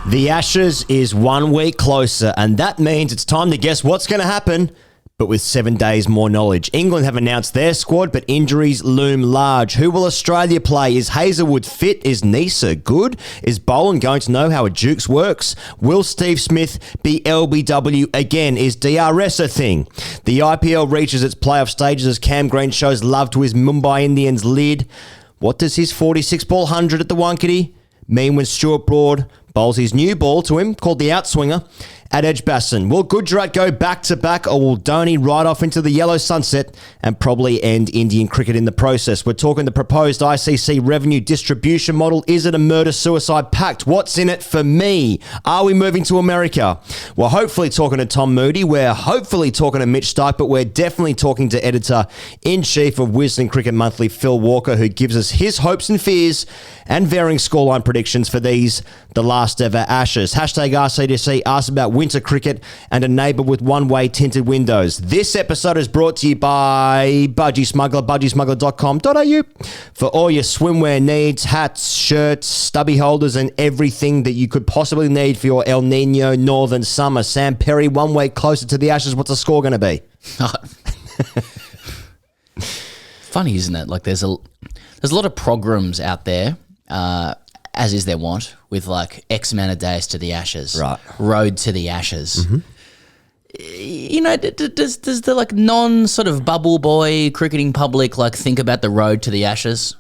The Ashes is 1 week closer, and that means it's time to guess what's going to happen, but with 7 days more knowledge. England have announced their squad, but injuries loom large. Who will Australia play? Is Hazelwood fit? Is Nisa good? Is Boland going to know how a Dukes works? Will Steve Smith be LBW again? Is DRS a thing? The IPL reaches its playoff stages as Cam Green shows love to his Mumbai Indians lid. What does his 46-ball 100 at the Wankity mean when Stuart Broad bowls his new ball to him, called the outswinger, at Edgbaston? Will Gujarat go back-to-back, or will Dhoni ride off into the yellow sunset and probably end Indian cricket in the process? We're talking the proposed ICC revenue distribution model. Is it a murder-suicide pact? What's in it for me? Are we moving to America? We're hopefully talking to Tom Moody. We're hopefully talking to Mitch Starc, but we're definitely talking to Editor-in-Chief of Wisden Cricket Monthly, Phil Walker, who gives us his hopes and fears and varying scoreline predictions for these, the last ever Ashes. Hashtag ASKTGC asks about winter cricket and a neighbour with one-way tinted windows. This episode is brought to you by Budgy Smuggler, budgysmuggler.com.au, for all your swimwear needs, hats, shirts, stubby holders, and everything that you could possibly need for your El Nino northern summer. Sam Perry, 1 week closer to the Ashes. What's the score going to be? Funny, isn't it? Like there's a lot of programs out there, as is their want, with like X amount of days to the Ashes, right? Road to the Ashes. Mm-hmm. You know, does the like non sort of bubble boy cricketing public like think about the road to the Ashes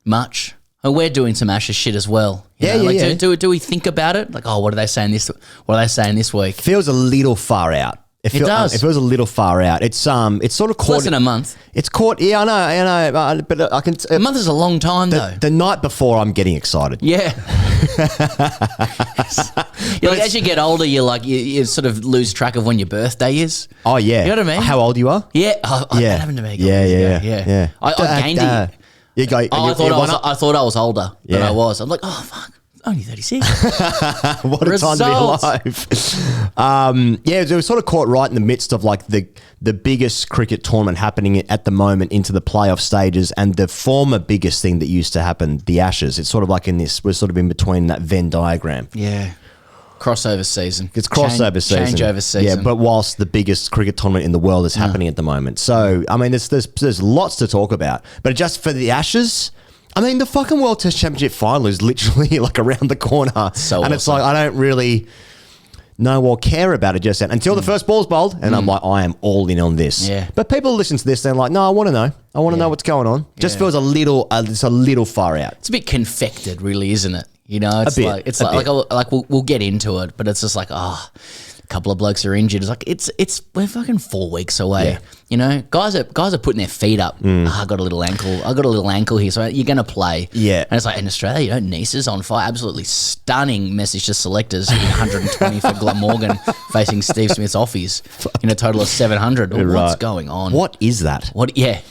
much? And we're doing some Ashes shit as well. Yeah. Do we think about it? Like, oh, what are they saying this? What are they saying this week? Feels a little far out. It does. It feels a little far out. It's sort of caught. Less than a month. It's caught. Yeah, I know. But I can. A month is a long time, though. The night before, I'm getting excited. Yeah. As you get older, you sort of lose track of when your birthday is. Oh yeah. You know what I mean? How old you are? Yeah. That happened to me. Yeah. I gained it. You go. I thought I was older than I was. I'm like, oh fuck. Only 36. What a time to be alive. It was sort of caught right in the midst of like the biggest cricket tournament happening at the moment into the playoff stages, and the former biggest thing that used to happen, the Ashes. It's sort of like we're sort of in between that Venn diagram. Yeah. Crossover season. It's crossover season. Changeover season. Yeah, but whilst the biggest cricket tournament in the world is happening at the moment. So, I mean, there's lots to talk about. But just for the Ashes, I mean, the fucking World Test Championship final is literally like around the corner. So and it's like, I don't really know or care about it just yet until the first ball's bowled, and I'm like, I am all in on this. Yeah. But people listen to this, they're like, no, I want to know. I want to know what's going on. Just feels it's a little far out. It's a bit confected, really, isn't it? You know, it's we'll get into it, but it's just like, a couple of blokes are injured. It's like we're fucking 4 weeks away. Yeah. You know, guys are putting their feet up. I got a little ankle here, so you're gonna play. Yeah, and it's like in Australia, you know, Nisa's on fire. Absolutely stunning message to selectors. 120 for Glamorgan facing Steve Smith's offies in a total of 700. What's going on? What is that? Yeah.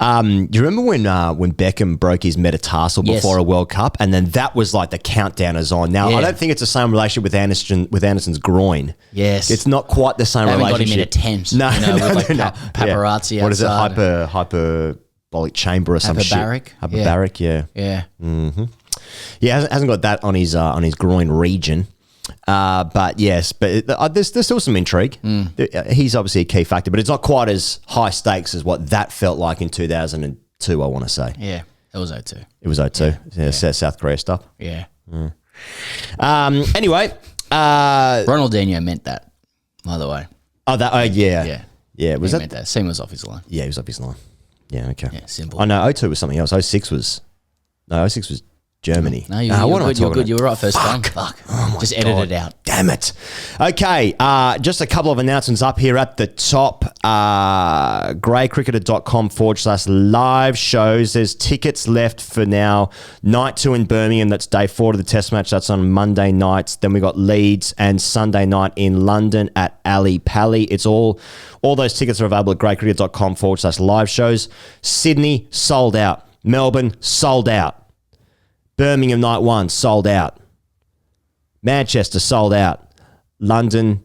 Do you remember when Beckham broke his metatarsal before a World Cup, and then that was like the countdown is on? Now I don't think it's the same relationship with Anderson's groin. Yes, it's not quite the same relationship. Got him in a tent. No, with paparazzi. Yeah. What is it? Hyperbolic chamber or some shit? Hyperbaric. Yeah. Yeah. Mm-hmm. Yeah, hasn't got that on his groin region. But yes, there's still some intrigue. He's obviously a key factor, but it's not quite as high stakes as what that felt like in 2002, I want to say. Yeah, it was 02. It was 02. Yeah. South Korea stuff. Yeah. Anyway. Ronaldinho meant that, by the way. Yeah. Yeah, was that? Meant that. Seam was off his line. Yeah, he was off his line. Yeah, okay. Yeah, simple. I know 02 was something else. 06 was Germany. No, you're good. You were right first time. Fuck. Oh just edit it out. Damn it. Okay, just a couple of announcements up here at the top. greycricketer.com/live shows. There's tickets left for now. Night 2 in Birmingham. That's day 4 of the test match. That's on Monday nights. Then we got Leeds and Sunday night in London at Ali Pally. It's all those tickets are available at greycricketer.com/live shows. Sydney, sold out. Melbourne, sold out. Birmingham night 1, sold out. Manchester, sold out. London,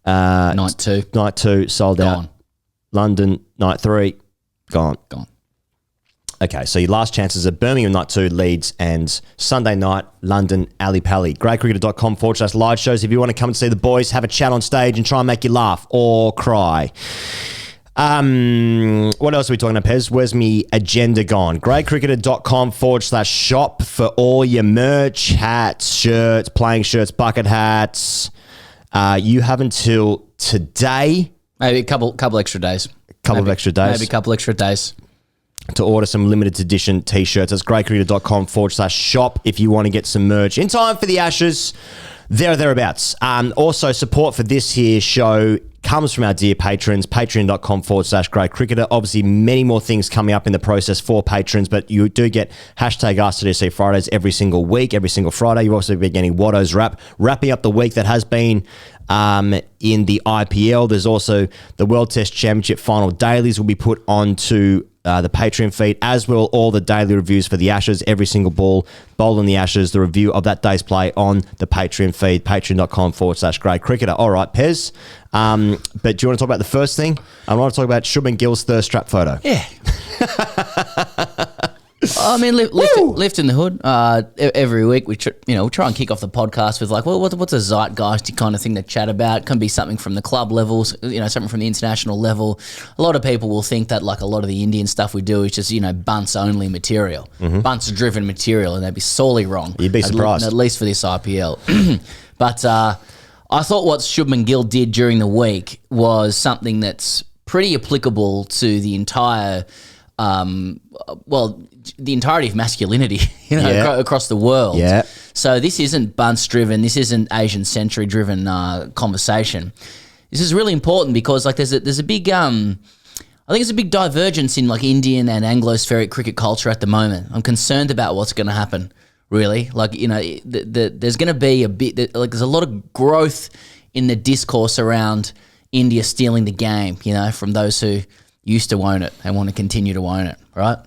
night 2, sold out. London, night 3, gone. Okay, so your last chances are Birmingham night 2, Leeds, and Sunday night, London, Ali Pally. Greatcricketer.com/live shows if you want to come and see the boys, have a chat on stage and try and make you laugh or cry. What else are we talking about, Pez? Where's me agenda gone? Greatcricketer.com/shop for all your merch, hats, shirts, playing shirts, bucket hats. You have until today. Maybe a couple extra days. Maybe a couple extra days. To order some limited edition t-shirts. That's greatcricketer.com/shop if you want to get some merch in time for the Ashes. Thereabouts. Also, support for this here show comes from our dear patrons, patreon.com/greatcricketer. Obviously, many more things coming up in the process for patrons, but you do get hashtag ASKTGC Fridays every single week, every single Friday. You've also been getting Watto's wrapping up the week that has been in the IPL. There's also the World Test Championship final dailies will be put onto the Patreon feed, as will all the daily reviews for the Ashes, every single ball in the Ashes, the review of that day's play on the Patreon feed, patreon.com/greatcricketer. All right, Pez. But do you want to talk about the first thing? I want to talk about Shubman Gill's thirst trap photo. Yeah. I mean, lift in the hood. Every week we try and kick off the podcast with like, well, what's a zeitgeisty kind of thing to chat about? It can be something from the club levels, something from the international level. A lot of people will think that like a lot of the Indian stuff we do is just bunts only material, bunts driven material, and they'd be sorely wrong. You'd be surprised, at least for this IPL. But I thought what Shubman Gill did during the week was something that's pretty applicable to the entire. The entirety of masculinity, across the world. Yeah. So this isn't bunts driven. This isn't Asian century driven conversation. This is really important because like there's a big I think there's a big divergence in like Indian and Anglo-spheric cricket culture at the moment. I'm concerned about what's going to happen. Really, like there's going to be a bit like there's a lot of growth in the discourse around India stealing the game. From those who used to own it and want to continue to own it, right?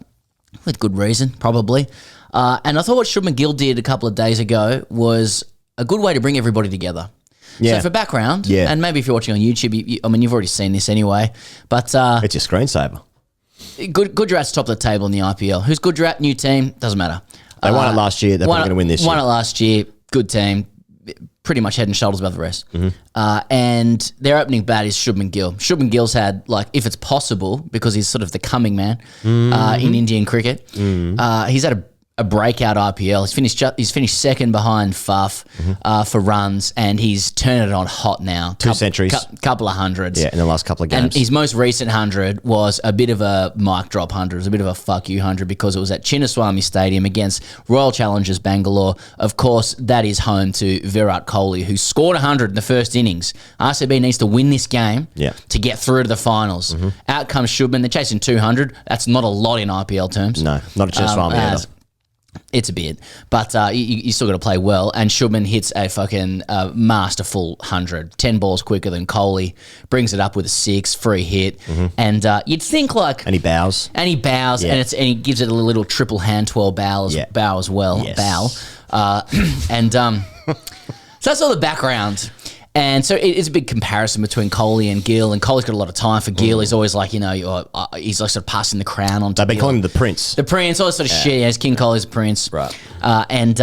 With good reason, probably. And I thought what Shubman Gill did a couple of days ago was a good way to bring everybody together. Yeah. So for background, and maybe if you're watching on YouTube, you've already seen this anyway, but... it's your screensaver. Gujarat's top of the table in the IPL. Who's Gujarat? New team? Doesn't matter. They won it last year. They're probably going to win this year. Won it last year. Good team. Pretty much head and shoulders above the rest. And their opening bat is Shubman Gill. Shubman Gill's had, like, if it's possible, because he's sort of the coming man in Indian cricket, he's had a breakout IPL. He's finished second behind Faf for runs, and he's turned it on hot now. Two centuries. Couple of hundreds. Yeah, in the last couple of games. And his most recent 100 was a bit of a mic drop 100. It was a bit of a fuck you 100 because it was at Chinnaswamy Stadium against Royal Challengers Bangalore. Of course, that is home to Virat Kohli, who scored 100 in the first innings. RCB needs to win this game to get through to the finals. Out comes Shubman. They're chasing 200. That's not a lot in IPL terms. No, not a Chinnaswamy either. It's a bit, but you still got to play well. And Shubman hits a fucking masterful 100, 10 balls quicker than Kohli, brings it up with a 6, free hit, and you'd think like, and he bows, and he he gives it a little triple hand 12 bow as well, and so that's all the background. And so it's a big comparison between Kohli and Gill, and Kohli's got a lot of time for Gill. He's always like, he's like sort of passing the crown on to They've been Gill. calling him the Prince. The Prince, all this sort of shit. Yeah, it's King Kohli's Prince. Right. And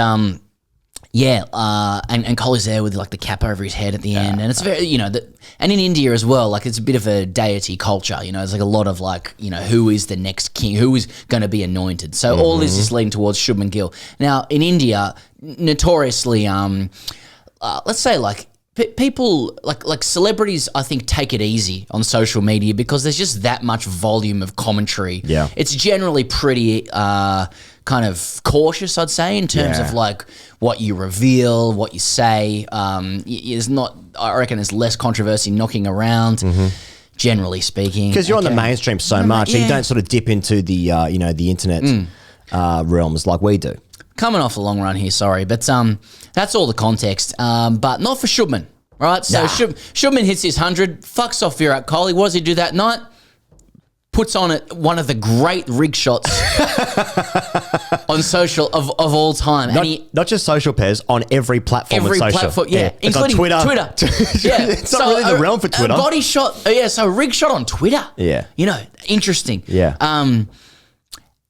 Kohli's there with like the cap over his head at the end. And it's very, and in India as well, like it's a bit of a deity culture, there's like a lot of like, who is the next king, who is going to be anointed. So all this is leading towards Shubman Gill. Now in India, notoriously, let's say like, people like celebrities, I think, take it easy on social media because there's just that much volume of commentary. Yeah, it's generally pretty kind of cautious, I'd say, in terms of like what you reveal, what you say. There's not, I reckon, there's less controversy knocking around. Generally speaking, because you're on the mainstream so much, and you don't sort of dip into the the internet realms like we do. Coming off a long run here, sorry, but that's all the context. But not for Shubman, right? So Shubman hits his 100, fucks off Virat Kohli. What does he do that night? Puts on one of the great rig shots on social of all time. Not just social, Pez, on every platform of social. Platform, including on Twitter. It's not really the realm for Twitter. A body shot, so a rig shot on Twitter. Yeah. Interesting. Yeah.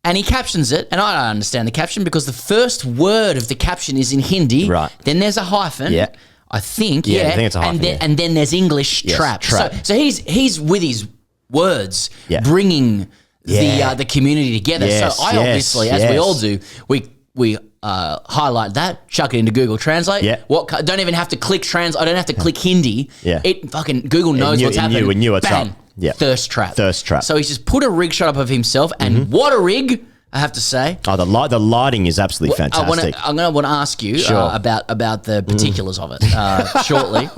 And he captions it, and I don't understand the caption because the first word of the caption is in Hindi. Right. Then there's a hyphen. Yeah. I think. Yeah, I think it's a hyphen, and then there's English trap. So he's with his words bringing the community together. Yes, so I obviously, as we all do, we highlight that, chuck it into Google Translate. Yeah. Don't even have to click translate. I don't have to click Hindi. Yeah. It fucking Google knows what's happening. It knew what's Bang. up. Yeah. Thirst trap. So he's just put a rig shot up of himself, and what a rig, I have to say. Oh, the lighting is absolutely fantastic. I'm going to want to ask you about the particulars of it shortly.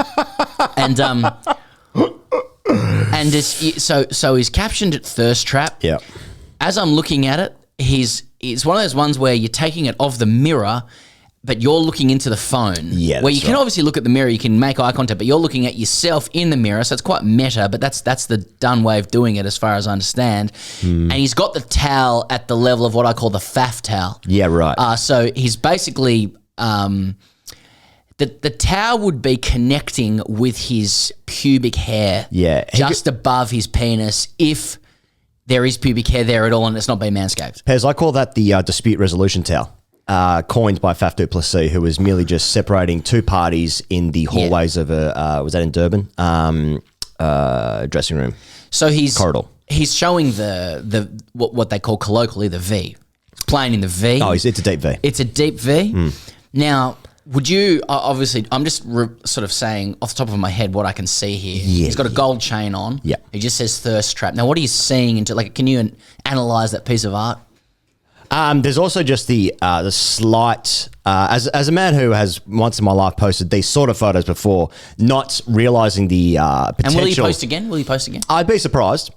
And so he's captioned it thirst trap. Yeah. As I'm looking at it, it's one of those ones where you're taking it off the mirror, but you're looking into the phone. Yeah, where you can obviously look at the mirror, you can make eye contact, but you're looking at yourself in the mirror, so it's quite meta, but that's the done way of doing it as far as I understand. And he's got the towel at the level of what I call the faff towel. Yeah, right. So he's basically... The towel would be connecting with his pubic hair. Yeah. Just above his penis if there is pubic hair there at all and it's not been manscaped. Pez, I call that the dispute resolution towel, coined by Faf du Plessis, who was merely just separating two parties in the hallways of was that in Durban? Dressing room. So corridor. He's showing the what they call colloquially the V. He's playing in the V. Oh, it's a deep V. It's a deep V. Now... Would you, obviously, I'm just sort of saying off the top of my head what I can see here. Yeah, He's got a gold chain on. Yeah. He just says thirst trap. Now, what are you seeing into, can you analyse that piece of art? There's also just the slight, as a man who has once in my life posted these sort of photos before, not realising the potential. And will he post again? I'd be surprised.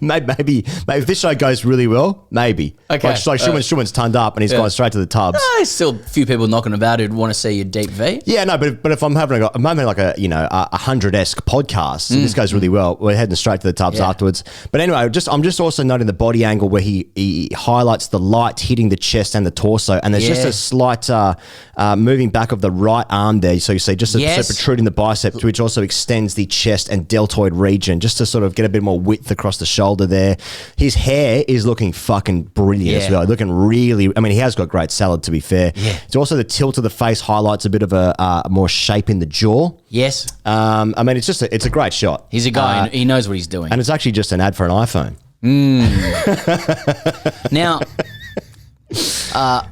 Maybe if this show goes really well, maybe. Okay. Like Shubman's turned up and he's gone straight to the tubs. There's still a few people knocking about who'd want to see your deep V. Yeah, no, but if I'm having like a 100-esque podcast, and this goes really well, we're heading straight to the tubs afterwards. But anyway, I'm just also noting the body angle where he highlights the light hitting the chest and the torso, and there's just a slight moving back of the right arm there. So you see just a protruding the bicep, which also extends the chest and deltoid region, just to sort of get a bit more width across the shoulder there. His hair is looking fucking brilliant as well. Looking really, I mean, he has got great salad, to be fair. Yeah. It's also the tilt of the face highlights a bit of a more shape in the jaw. Yes. I mean, it's a great shot. He's a guy, he knows what he's doing. And it's actually just an ad for an iPhone. Now,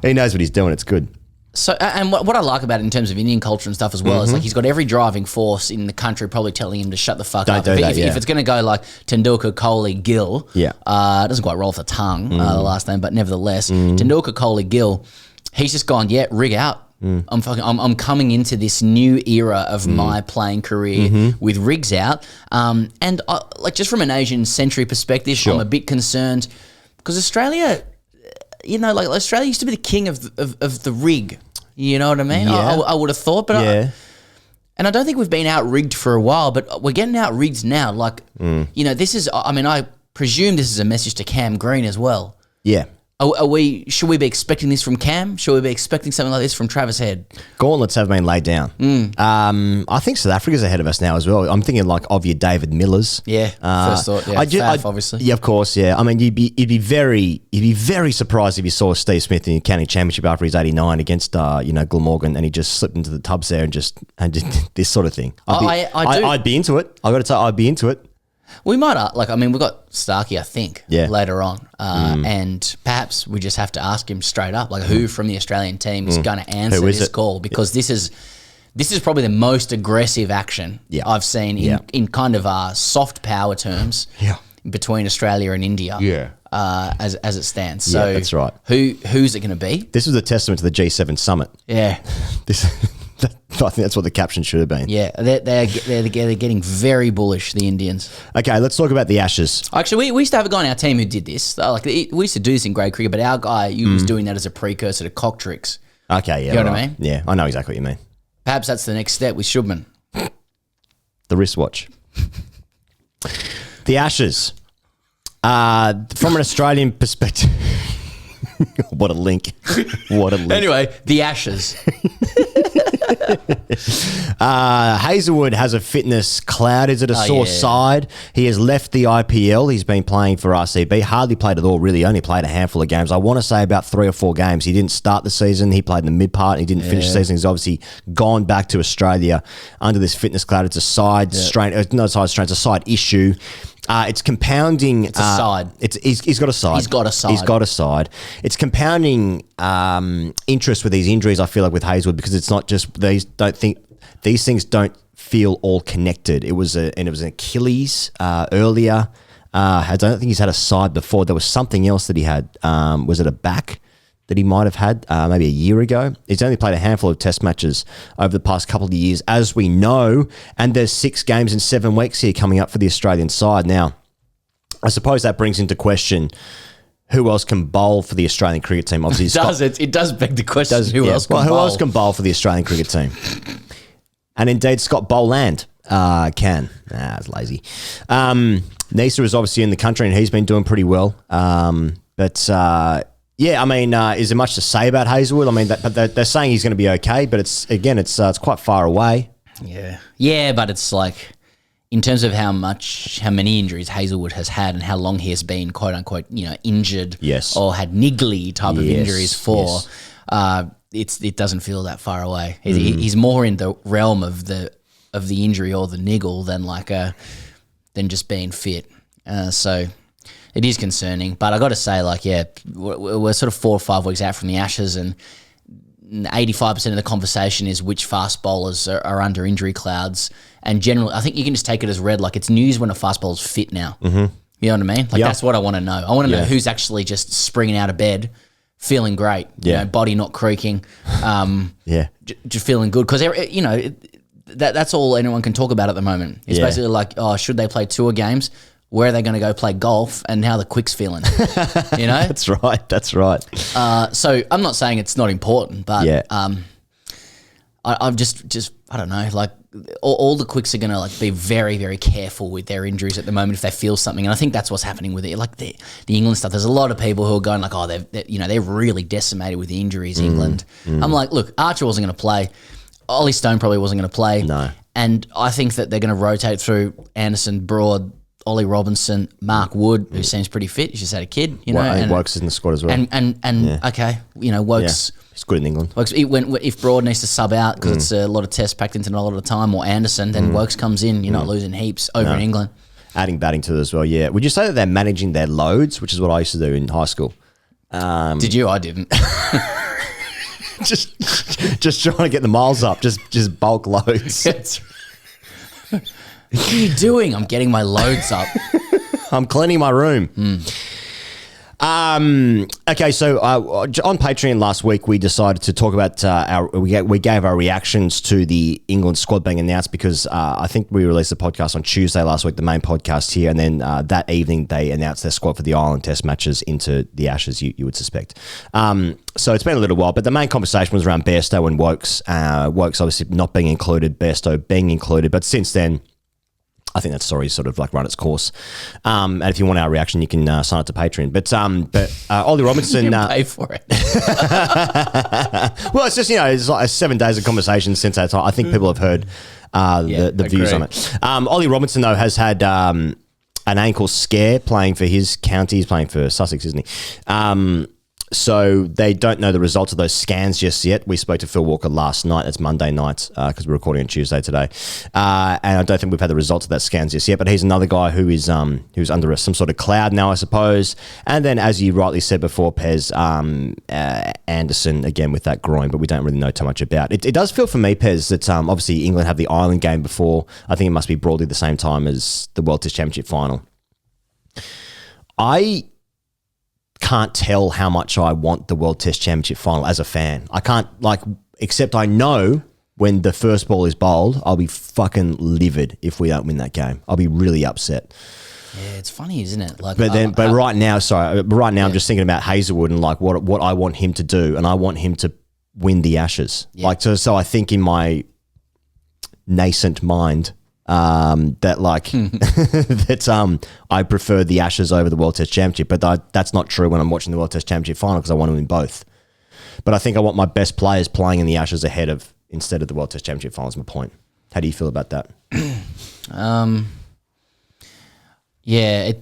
he knows what he's doing. It's good. So, and what I like about it in terms of Indian culture and stuff as well is he's got every driving force in the country probably telling him to shut the fuck up. If it's going to go like Tendulkar, Kohli, Gill, it doesn't quite roll off the tongue, the last name, but nevertheless, Tendulkar, Kohli, Gill, he's just gone, rig out. I'm coming into this new era of my playing career with rigs out, and just from an Asian century perspective, I'm a bit concerned because Australia, Australia used to be the king of the rig. You know what I mean? Yeah. I would have thought, but and I don't think we've been out rigged for a while, but we're getting out rigged now. This is. I mean, I presume this is a message to Cam Green as well. Yeah. Should we be expecting this from Cam? Should we be expecting something like this from Travis Head? Gauntlets have been laid down. I think South Africa's ahead of us now as well. I'm thinking of your David Millers. Yeah, first thought. Yeah, Faf, obviously. Yeah, of course. Yeah, I mean, you'd be very surprised if you saw Steve Smith in the county championship after his 89 against Glamorgan, and he just slipped into the tubs there and did this sort of thing. I'd be into it. I got to say, I'd be into it. We might, we've got Starkey, I think, later on. And perhaps we just have to ask him straight up, who from the Australian team is going to answer this call? Because this is probably the most aggressive action I've seen in kind of soft power terms between Australia and India as it stands. So that's right. Who's it going to be? This was a testament to the G7 summit. Yeah. I think that's what the caption should have been. Yeah, they're getting very bullish, the Indians. Okay, let's talk about the Ashes. Actually, we used to have a guy on our team who did this. We used to do this in grade cricket, but our guy was doing that as a precursor to cock tricks. Okay, yeah. You know what I mean? Yeah, I know exactly what you mean. Perhaps that's the next step with Shubman. The wristwatch. The Ashes. From an Australian perspective... What a link. What a link. Anyway, the Ashes. Hazelwood has a fitness cloud. Is it a sore side? He has left the IPL. He's been playing for RCB. Hardly played at all, really. Only played a handful of games. I want to say about 3 or 4 games. He didn't start the season. He played in the mid part. He didn't finish the season. He's obviously gone back to Australia under this fitness cloud. It's a side strain. Not a side strain. It's a side issue. It's compounding. It's a side. He's got a side. He's got a side. It's compounding interest with these injuries. I feel like with Hazelwood, because it's not just these things don't feel all connected. It was an Achilles earlier. I don't think he's had a side before. There was something else that he had. Was it a back that he might have had maybe a year ago? He's only played a handful of test matches over the past couple of years, as we know, and there's 6 games in 7 weeks here coming up for the Australian side. Now, I suppose that brings into question who else can bowl for the Australian cricket team. Obviously, it does beg the question who else can bowl for the Australian cricket team? And indeed, Scott Boland can. It's lazy. Nisa is obviously in the country and he's been doing pretty well. Yeah, I mean, is there much to say about Hazelwood? I mean, they're saying he's going to be okay, but it's quite far away. Yeah, but it's like in terms of how many injuries Hazelwood has had and how long he has been quote unquote, injured, or had niggly type of injuries for. It doesn't feel that far away. He's more in the realm of the injury or the niggle than just being fit. So. It is concerning, but I got to say, we're sort of 4 or 5 weeks out from the Ashes, and 85% of the conversation is which fast bowlers are under injury clouds. And generally, I think you can just take it as read, like it's news when a fast bowler's fit now. Mm-hmm. You know what I mean? That's what I want to know. I want to know who's actually just springing out of bed, feeling great, body not creaking, just feeling good. Because, that's all anyone can talk about at the moment. It's basically like, should they play tour games? Where are they going to go play golf and how the quick's feeling? That's right. So I'm not saying it's not important, but I'm just I don't know, like all the quicks are going to be very, very careful with their injuries at the moment if they feel something. And I think that's what's happening with it. Like the England stuff, there's a lot of people who are going like, they're really decimated with the injuries, England. I'm like, look, Archer wasn't going to play. Ollie Stone probably wasn't going to play. No. And I think that they're going to rotate through Anderson, Broad, Ollie Robinson, Mark Wood, who seems pretty fit. He's just had a kid, and Wokes is in the squad as well. Okay, Wokes. He's good in England. Wokes, if Broad needs to sub out because it's a lot of tests packed into not a lot of time, or Anderson, then Wokes comes in. You're not losing heaps over in England. Adding batting to it as well, yeah. Would you say that they're managing their loads, which is what I used to do in high school? Did you? I didn't. just trying to get the miles up, just bulk loads. What are you doing? I'm getting my loads up. I'm cleaning my room. Okay, so on Patreon last week, we decided to talk about we gave our reactions to the England squad being announced because I think we released the podcast on Tuesday last week, the main podcast here, and then that evening they announced their squad for the Ireland Test matches into the Ashes, you would suspect. So it's been a little while, but the main conversation was around Bairstow and Wokes. Wokes obviously not being included, Bairstow being included, but since then, I think that story's sort of run its course. And if you want our reaction, you can sign up to Patreon. But Ollie Robinson... You can pay for it. Well, it's just, it's like 7 days of conversation since that time. I think people have heard the views on it. Ollie Robinson, though, has had an ankle scare playing for his county. He's playing for Sussex, isn't he? So they don't know the results of those scans just yet. We spoke to Phil Walker last night. That's Monday night because we're recording on Tuesday today. And I don't think we've had the results of that scans just yet. But he's another guy who's under some sort of cloud now, I suppose. And then, as you rightly said before, Pez, Anderson, again, with that groin. But we don't really know too much about it. It does feel for me, Pez, that obviously England have the Ireland game before. I think it must be broadly the same time as the World Test Championship final. I can't tell how much I want the World Test Championship final as a fan. I can't, except I know when the first ball is bowled, I'll be fucking livid if we don't win that game. I'll be really upset. Yeah, it's funny, isn't it? Right now, I'm just thinking about Hazelwood and what I want him to do, and I want him to win the Ashes. Yeah. So I think in my nascent mind, that I prefer the Ashes over the World Test Championship, but that's not true when I'm watching the World Test Championship final because I want to win both. But I think I want my best players playing in the Ashes ahead of instead of the World Test Championship final is my point. How do you feel about that? Yeah,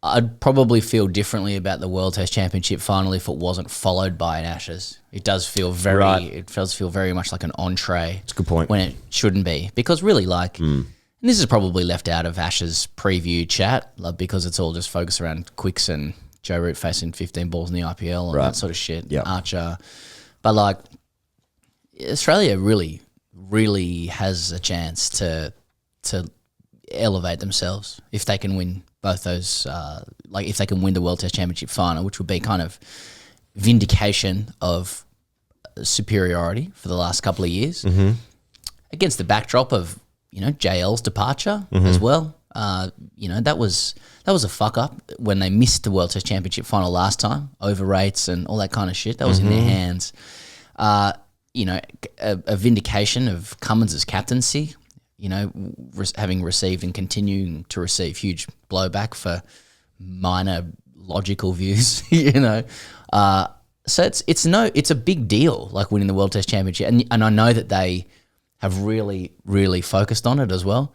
I'd probably feel differently about the World Test Championship final if it wasn't followed by an Ashes. It does feel very much like an entree. It's a good point. When it shouldn't be. Because really, like, and this is probably left out of Ashes preview chat, like, because it's all just focused around Quicks and Joe Root facing 15 balls in the IPL and that sort of shit. Yep. Archer. But, like, Australia really, really has a chance to elevate themselves if they can win both those, like if they can win the World Test Championship final, which would be kind of vindication of superiority for the last couple of years, against the backdrop of, you know, JL's departure as well. You know, that was a fuck up when they missed the World Test Championship final last time, over rates and all that kind of shit. That was in their hands. You know, a vindication of Cummins' captaincy, you know, having received and continuing to receive huge blowback for minor logical views, you know. So it's a big deal, like winning the World Test Championship, and I know that they have really, really focused on it as well.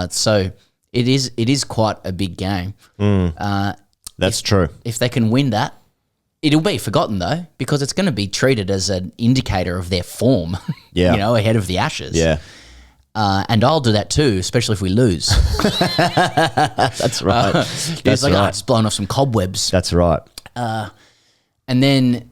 So it is quite a big game. That's true. If they can win that, it'll be forgotten though, because it's going to be treated as an indicator of their form, Yeah. you know, ahead of the Ashes. Yeah. And I'll do that too, especially if we lose. That's right. It's like, it's blown off some cobwebs. That's right. And then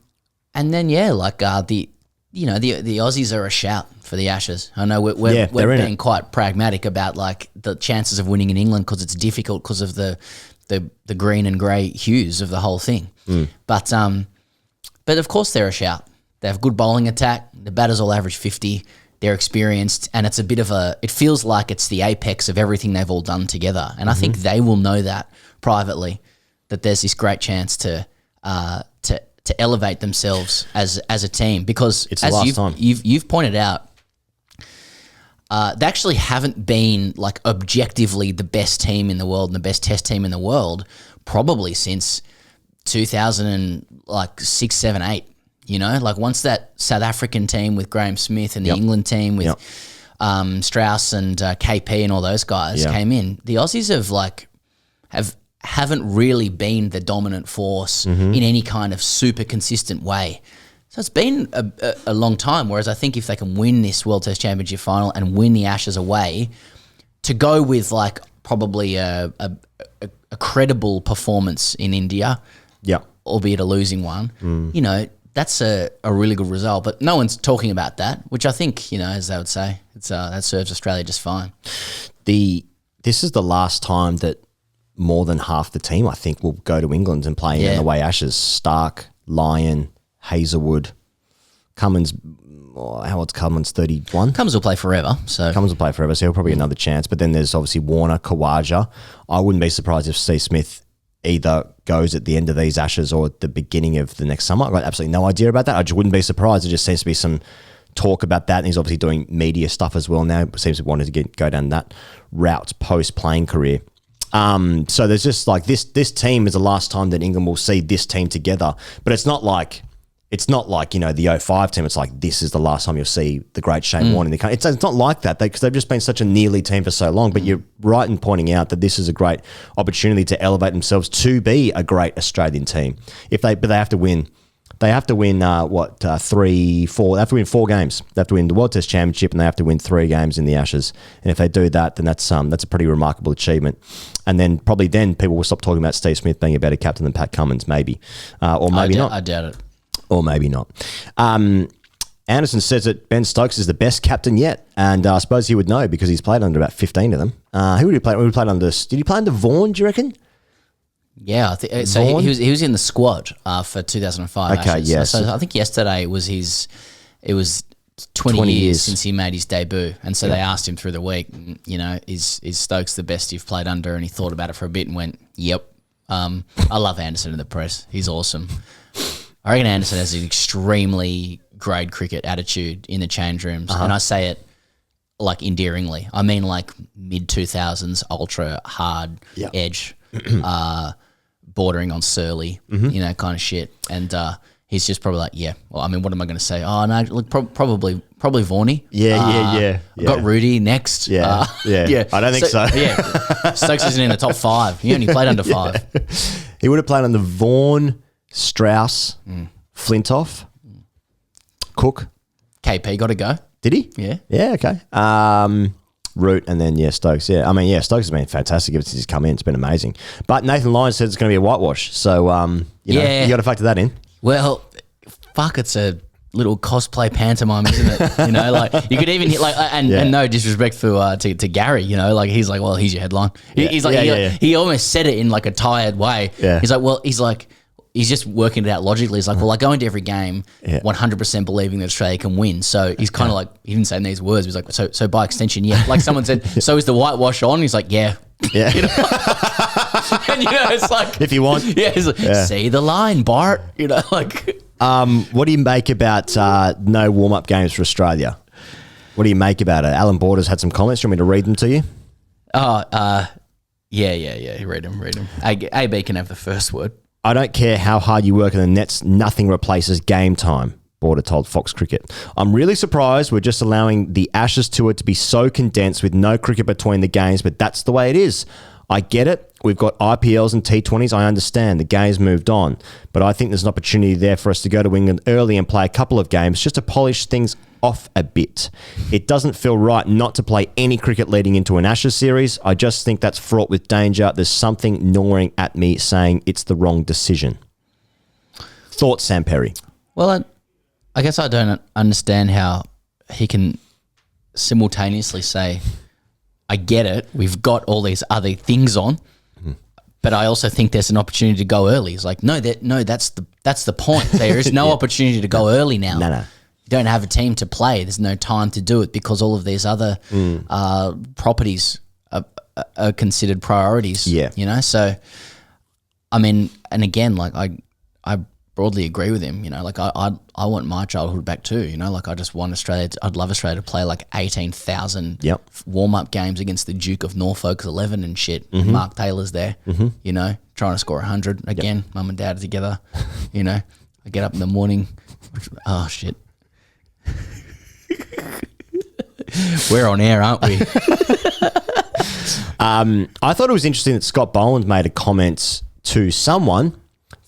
yeah, like the Aussies are a shout for the Ashes. I know we're being quite pragmatic about like the chances of winning in England because it's difficult because of the green and grey hues of the whole thing. But of course they're a shout. They have good bowling attack. The batters all average 50. They're experienced, and it's a bit of it feels like it's the apex of everything they've all done together. And I think they will know that privately, that there's this great chance to elevate themselves as a team, because it's the last time. You've pointed out, they actually haven't been like objectively the best team in the world and the best Test team in the world probably since 2006, 7, 8. You know, like once that South African team with Graham Smith and the England team with Strauss and KP and all those guys came in, the Aussies haven't really been the dominant force in any kind of super consistent way. So it's been a long time. Whereas I think if they can win this World Test Championship final and win the Ashes away, to go with like probably a credible performance in India, albeit a losing one, you know. That's a really good result, but no one's talking about that, which I think, you know, as they would say, that serves Australia just fine. This is the last time that more than half the team, I think, will go to England and play in the away Ashes. Starc, Lyon, Hazelwood, Cummins. How old's Cummins? 31? Cummins will play forever. So Cummins will play forever, so he'll probably get another chance. But then there's obviously Warner, Khawaja. I wouldn't be surprised if Steve Smith either goes at the end of these Ashes or at the beginning of the next summer. I've got absolutely no idea about that. I just wouldn't be surprised. There just seems to be some talk about that, and he's obviously doing media stuff as well now. Seems to be wanting to go down that route post-playing career. So there's just like this team is the last time that England will see this team together. But it's not like, you know, the 05 team. It's like this is the last time you'll see the great Shane Warne in the country. It's not like that because they've just been such a nearly team for so long. But you're right in pointing out that this is a great opportunity to elevate themselves to be a great Australian team. But they have to win. They have to win 3, 4. They have to win 4 games. They have to win the World Test Championship and they have to win 3 games in the Ashes. And if they do that, then that's a pretty remarkable achievement. And then probably people will stop talking about Steve Smith being a better captain than Pat Cummins, maybe, or maybe not. I doubt it. Or maybe not. Anderson says that Ben Stokes is the best captain yet, and I suppose he would know because he's played under about 15 of them. Who would he play? Did he play under Vaughan, do you reckon? Yeah, so he was in the squad for 2005. Okay, Ashes. yes. So I think yesterday it was 20 years since he made his debut, and so they asked him through the week, you know, is Stokes the best you've played under? And he thought about it for a bit and went, yep. I love Anderson in the press. He's awesome. I reckon Anderson has an extremely grade cricket attitude in the change rooms, and I say it like endearingly. I mean like mid-2000s ultra hard edge, bordering on surly, you know, kind of shit. And he's just probably like, yeah. Well, I mean, what am I going to say? Oh no, look, probably Probably Vaughney. Yeah. I've got Rudy next. Yeah. I don't think so. Yeah. Stokes isn't in the top 5. He only played under 5. He would have played under Vaughan, Strauss, Flintoff, Cook. KP got to go. Did he? Yeah. Yeah, okay. Root and then, Stokes. Yeah, I mean, Stokes has been fantastic ever since he's come in. It's been amazing. But Nathan Lyons said it's going to be a whitewash. So, you got to factor that in. Well, fuck, it's a little cosplay pantomime, isn't it? You know, like you could even hit like, and no disrespect for to Gary, you know, like he's like, well, he's your headline. He almost said it in like a tired way. Yeah. He's like, well, he's just working it out logically. He's like, well, I go into every game 100% believing that Australia can win. So he's kind of like, he didn't say in these words. He's like, so by extension, yeah. Like someone said, so is the whitewash on? He's like, yeah. Yeah. You know? And it's like, if you want. Yeah. He's like, see the line, Bart. You know, like. What do you make about no warm-up games for Australia? What do you make about it? Alan Border's had some comments. Do you want me to read them to you? Yeah. Read them. AB can have the first word. I don't care how hard you work in the nets, nothing replaces game time, Border told Fox Cricket. I'm really surprised we're just allowing the Ashes tour to be so condensed with no cricket between the games, but that's the way it is. I get it. We've got IPLs and T20s. I understand. The game's moved on. But I think there's an opportunity there for us to go to England early and play a couple of games just to polish things off a bit. It doesn't feel right not to play any cricket leading into an Ashes series. I just think that's fraught with danger. There's something gnawing at me saying it's the wrong decision. Thoughts, Sam Perry? Well, I guess I don't understand how he can simultaneously say, I get it, we've got all these other things on, but I also think there's an opportunity to go early. He's like, that's the point. There is no opportunity to go early now. No. You don't have a team to play. There's no time to do it because all of these other properties are considered priorities. Yeah. You know, so, I mean, and again, like I broadly agree with him. You know, like I want my childhood back too. You know, like I just want Australia. I'd love Australia to play like 18,000 warm up games against the Duke of Norfolk's 11 and shit. Mm-hmm. Mark Taylor's there. Mm-hmm. You know, trying to score 100 again. Mum and Dad are together. You know, I get up in the morning. Oh shit. We're on air, aren't we? I thought it was interesting that Scott Boland made a comment to someone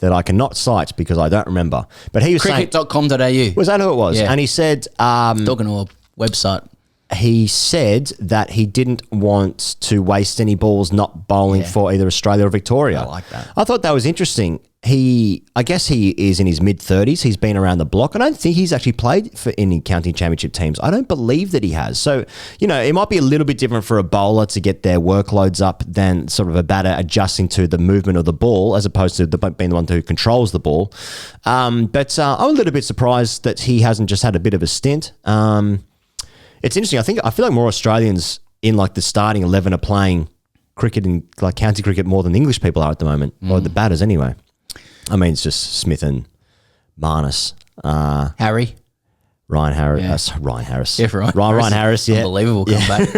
that I cannot cite because I don't remember. But he was cricket.com.au. Was that who it was? Yeah. And he said... talking to a website. He said that he didn't want to waste any balls not bowling for either Australia or Victoria. I like that. I thought that was interesting. I guess he is in his mid-30s. He's been around the block. I don't think he's actually played for any county championship teams. I don't believe that he has. So, you know, it might be a little bit different for a bowler to get their workloads up than sort of a batter adjusting to the movement of the ball as opposed to being the one who controls the ball. But I'm a little bit surprised that he hasn't just had a bit of a stint. It's interesting. I feel like more Australians in like the starting 11 are playing cricket in like county cricket more than English people are at the moment, or the batters anyway. I mean, it's just Smith and Marnus. Ryan Harris. Ryan Harris. Yeah, Ryan Harris, yeah. Unbelievable comeback.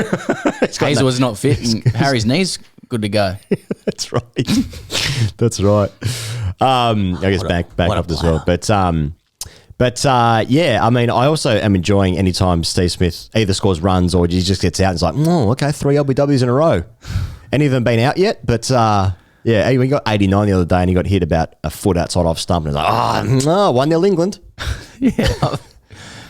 Hazel was not fit and Harry's knees good to go. That's right. That's right. I guess back up as well. But yeah, I mean, I also am enjoying any time Steve Smith either scores runs or he just gets out and it's like, okay, 3 LBWs in a row. Any of them been out yet? But yeah, he got 89 the other day and he got hit about a foot outside off stump and it's like, 1-0 England. Yeah.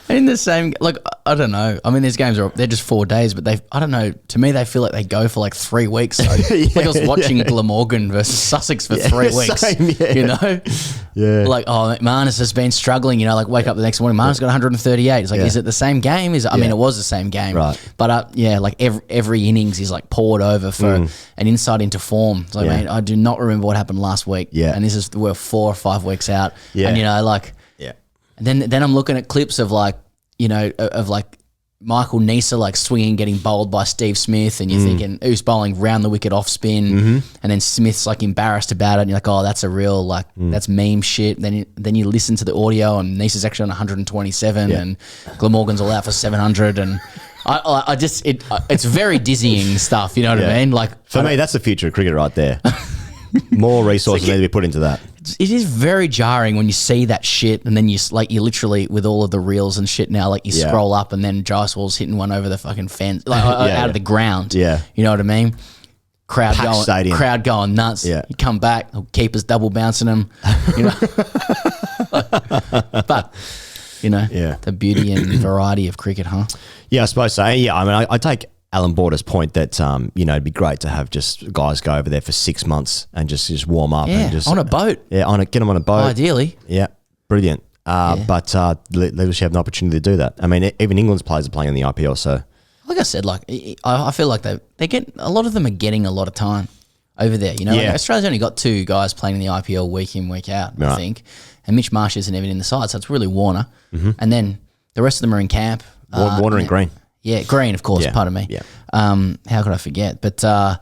In the same, like, I don't know. I mean, these games they're just 4 days, but I don't know. To me, they feel like they go for like 3 weeks. So, like I was watching Glamorgan versus Sussex for 3 weeks. Same, you know? Yeah. Like, Marnus has been struggling, you know, like wake up the next morning, Marnus got 138. It's like, is it the same game? I mean, it was the same game. Right. But like every innings is like poured over for an insight into form. So, I mean, I do not remember what happened last week. Yeah. And we're 4 or 5 weeks out. Yeah. And, you know, like... And then I'm looking at clips of like, you know, of like Michael Neser like swinging, getting bowled by Steve Smith, and you're thinking who's bowling round the wicket off spin, and then Smith's like embarrassed about it, and you're like, oh, that's a real like that's meme shit. Then you listen to the audio, and Neser's actually on 127, and Glamorgan's all out for 700, and I just it's very dizzying stuff. You know what I mean? Like for me, that's the future of cricket right there. More resources need to be put into that. it is very jarring when you see that shit, and then you literally with all of the reels and shit now, like you scroll up and then Drysdale's hitting one over the fucking fence, like out of the ground. Yeah, you know what I mean? Crowd going nuts. Yeah, you come back, keepers double bouncing them. You know, but you know, the beauty and variety of cricket, huh? Yeah, I suppose so. Yeah, I mean, I take Alan Border's point that you know, it'd be great to have just guys go over there for 6 months and just warm up and just on a boat. Yeah, get them on a boat. Ideally. Yeah, brilliant. But Leeds have an opportunity to do that. I mean, even England's players are playing in the IPL, so. Like I said, like I feel like they get a lot of them are getting a lot of time over there. You know, like Australia's only got 2 guys playing in the IPL week in, week out, I think, and Mitch Marsh isn't even in the side, so it's really Warner, and then the rest of them are in camp. Warner and Green. Yeah, Green, of course. Pardon me. Yeah. How could I forget? But the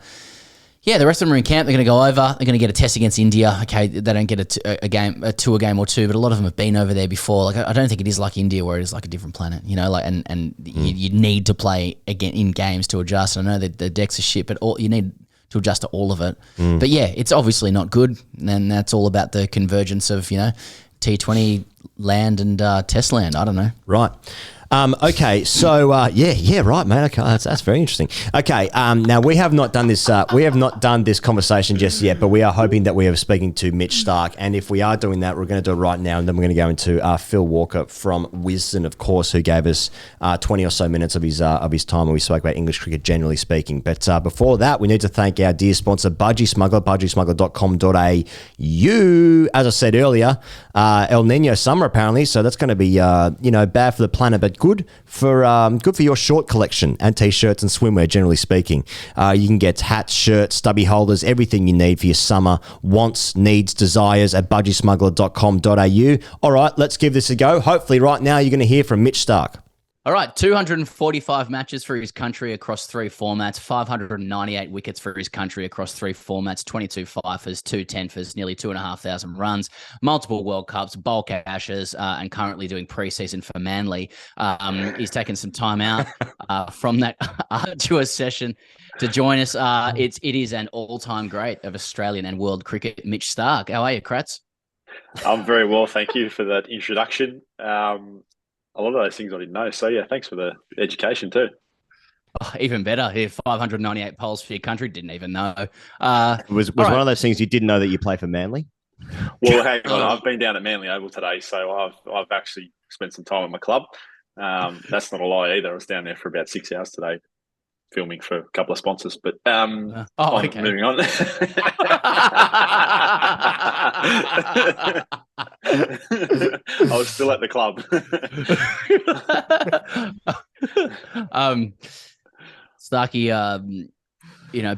rest of them are in camp. They're going to go over. They're going to get a test against India. Okay, they don't get a tour game or 2, but a lot of them have been over there before. Like I don't think it is like India where it is like a different planet. You know, like and you need to play again in games to adjust. I know that the decks are shit, but you need to adjust to all of it. But yeah, it's obviously not good, and that's all about the convergence of T20 land and Test land. I don't know. Right. Okay, so right, mate. Okay, that's very interesting. Okay, now we have not done this. We have not done this conversation just yet, but we are hoping that we are speaking to Mitch Starc, and if we are doing that, we're going to do it right now, and then we're going to go into Phil Walker from Wisden, of course, who gave us 20 or so minutes of his time when we spoke about English cricket, generally speaking. But before that, we need to thank our dear sponsor, Budgy Smuggler, budgysmuggler.com.au. As I said earlier, El Nino summer apparently, so that's going to be bad for the planet, but good for your short collection and t-shirts and swimwear, generally speaking. You can get hats, shirts, stubby holders, everything you need for your summer wants, needs, desires at budgysmuggler.com.au. All right, let's give this a go. Hopefully right now you're going to hear from Mitch Starc. All right, 245 matches for his country across 3 formats, 598 wickets for his country across 3 formats, 22 fifers, 2 tenfers, nearly 2,500 runs, multiple World Cups, bulk ashes, and currently doing preseason for Manly. He's taken some time out from that arduous session to join us. It is an all-time great of Australian and world cricket, Mitch Starc. How are you, Kratz? I'm very well, thank you for that introduction. A lot of those things I didn't know. So, yeah, thanks for the education too. Oh, even better. Here, 598 polls for your country. Didn't even know. Was one of those things you didn't know that you play for Manly? Well, hang on. I've been down at Manly Oval today, so I've actually spent some time at my club. That's not a lie either. I was down there for about 6 hours today, filming for a couple of sponsors. But okay. Moving on. I was still at the club. Starkey,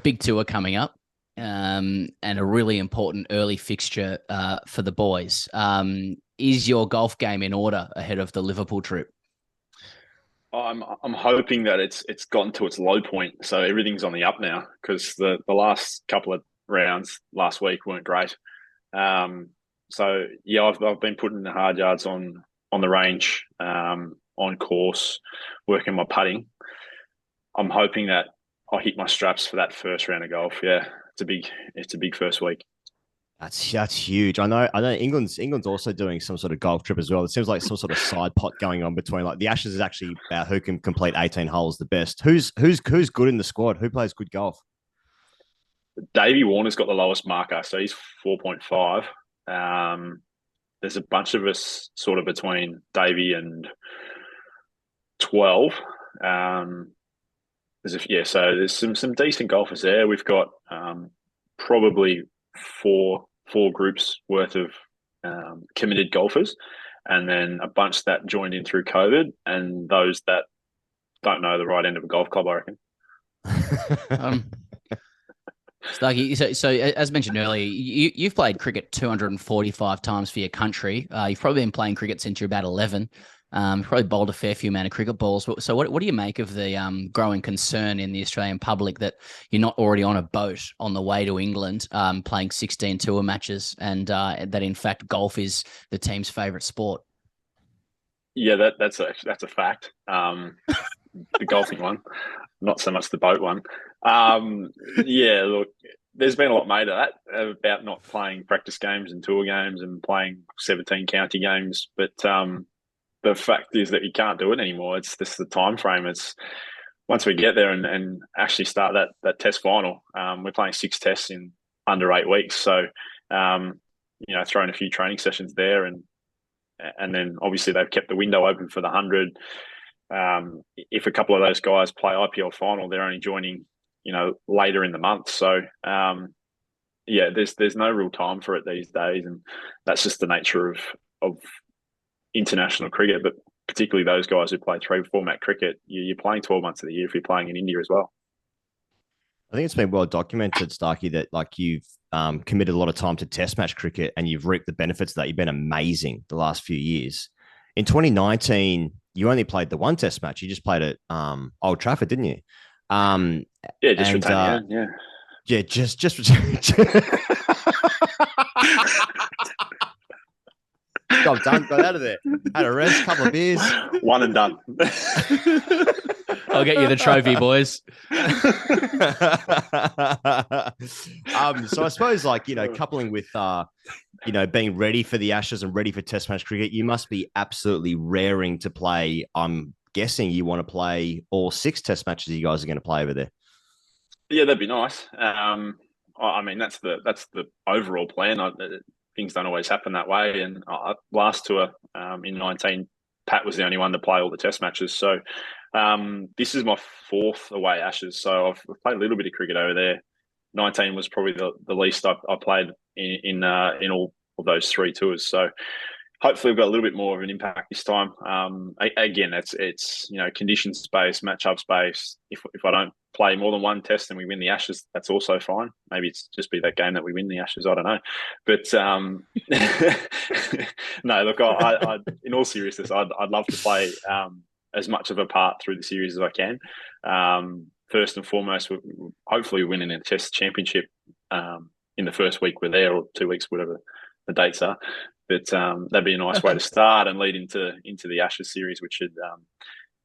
big tour coming up, and a really important early fixture for the boys. Is your golf game in order ahead of the Liverpool trip? I'm hoping that it's gotten to its low point, so everything's on the up now, because the last couple of rounds last week weren't great. So yeah, I've been putting the hard yards on the range, on course, working my putting. I'm hoping that I'll hit my straps for that first round of golf. Yeah, it's a big first week. That's huge. I know. England's also doing some sort of golf trip as well. It seems like some sort of side pot going on between, like, the Ashes is actually about who can complete 18 holes the best. Who's good in the squad? Who plays good golf? Davey Warner's got the lowest marker, so he's 4.5. There's a bunch of us sort of between Davey and 12. So there's some decent golfers there. We've got probably four groups worth of committed golfers, and then a bunch that joined in through COVID, and those that don't know the right end of a golf club, I reckon. Starkey, so as mentioned earlier, you've played cricket 245 times for your country. You've probably been playing cricket since you're about 11. You've probably bowled a fair few amount of cricket balls. So what do you make of the growing concern in the Australian public that you're not already on a boat on the way to England playing 16 tour matches, and that in fact golf is the team's favourite sport? Yeah, that's a fact. The golfing one, not so much the boat one. Yeah, look, there's been a lot made of that about not playing practice games and tour games and playing 17 county games. But the fact is that you can't do it anymore. It's just the time frame. It's once we get there and actually start that test final, we're playing 6 tests in under 8 weeks. So, throwing a few training sessions there and then obviously they've kept the window open for the 100. If a couple of those guys play IPL final, they're only joining, later in the month. So, there's no real time for it these days, and that's just the nature of international cricket. But particularly those guys who play 3-format cricket, you're playing 12 months of the year if you're playing in India as well. I think it's been well documented, Starkey, that like you've committed a lot of time to Test match cricket and you've reaped the benefits of that. You've been amazing the last few years. In 2019, you only played the 1 Test match. You just played at Old Trafford, didn't you? Just retaining. Yeah, just. Job done. Got out of there. Had a rest, couple of beers. One and done. I'll get you the trophy, boys. So I suppose, coupling with, being ready for the Ashes and ready for Test match cricket, you must be absolutely raring to play. I'm guessing you want to play all 6 Test matches you guys are going to play over there. Yeah, that'd be nice. That's the overall plan. Things don't always happen that way. And last tour in 19, Pat was the only one to play all the Test matches. So this is my 4th away Ashes. So I've played a little bit of cricket over there. 19 was probably the least I played in all of those 3 tours. So hopefully we've got a little bit more of an impact this time. Again, it's conditions based, matchups based. If I don't play more than 1 test and we win the Ashes, that's also fine. Maybe it's just be that game that we win the Ashes. I don't know, but no. Look, I in all seriousness, I'd love to play as much of a part through the series as I can. First and foremost, hopefully winning a Test championship in the first week we're there, or 2 weeks, whatever the dates are. But that'd be a nice way to start and lead into the Ashes series, which should,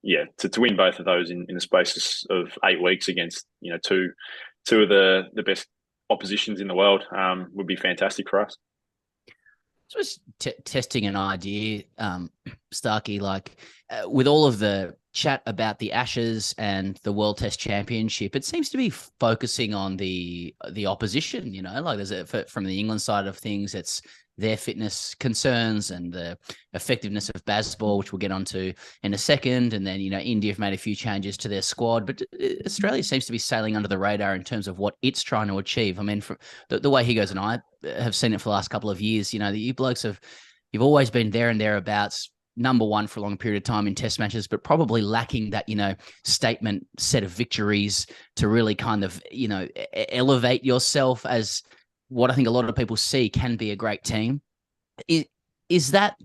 to win both of those in the space of 8 weeks against two of the best oppositions in the world would be fantastic for us. So just testing an idea, Starkey, with all of the chat about the Ashes and the World Test Championship, it seems to be focusing on the opposition. From the England side of things, it's their fitness concerns and the effectiveness of Bazball, which we'll get onto in a second. And then, India have made a few changes to their squad, but Australia seems to be sailing under the radar in terms of what it's trying to achieve. I mean, from the way he goes and I have seen it for the last couple of years, that you blokes you've always been there and thereabouts, number 1 for a long period of time in Test matches, but probably lacking that, statement set of victories to really kind of, elevate yourself as what I think a lot of people see can be a great team. Is that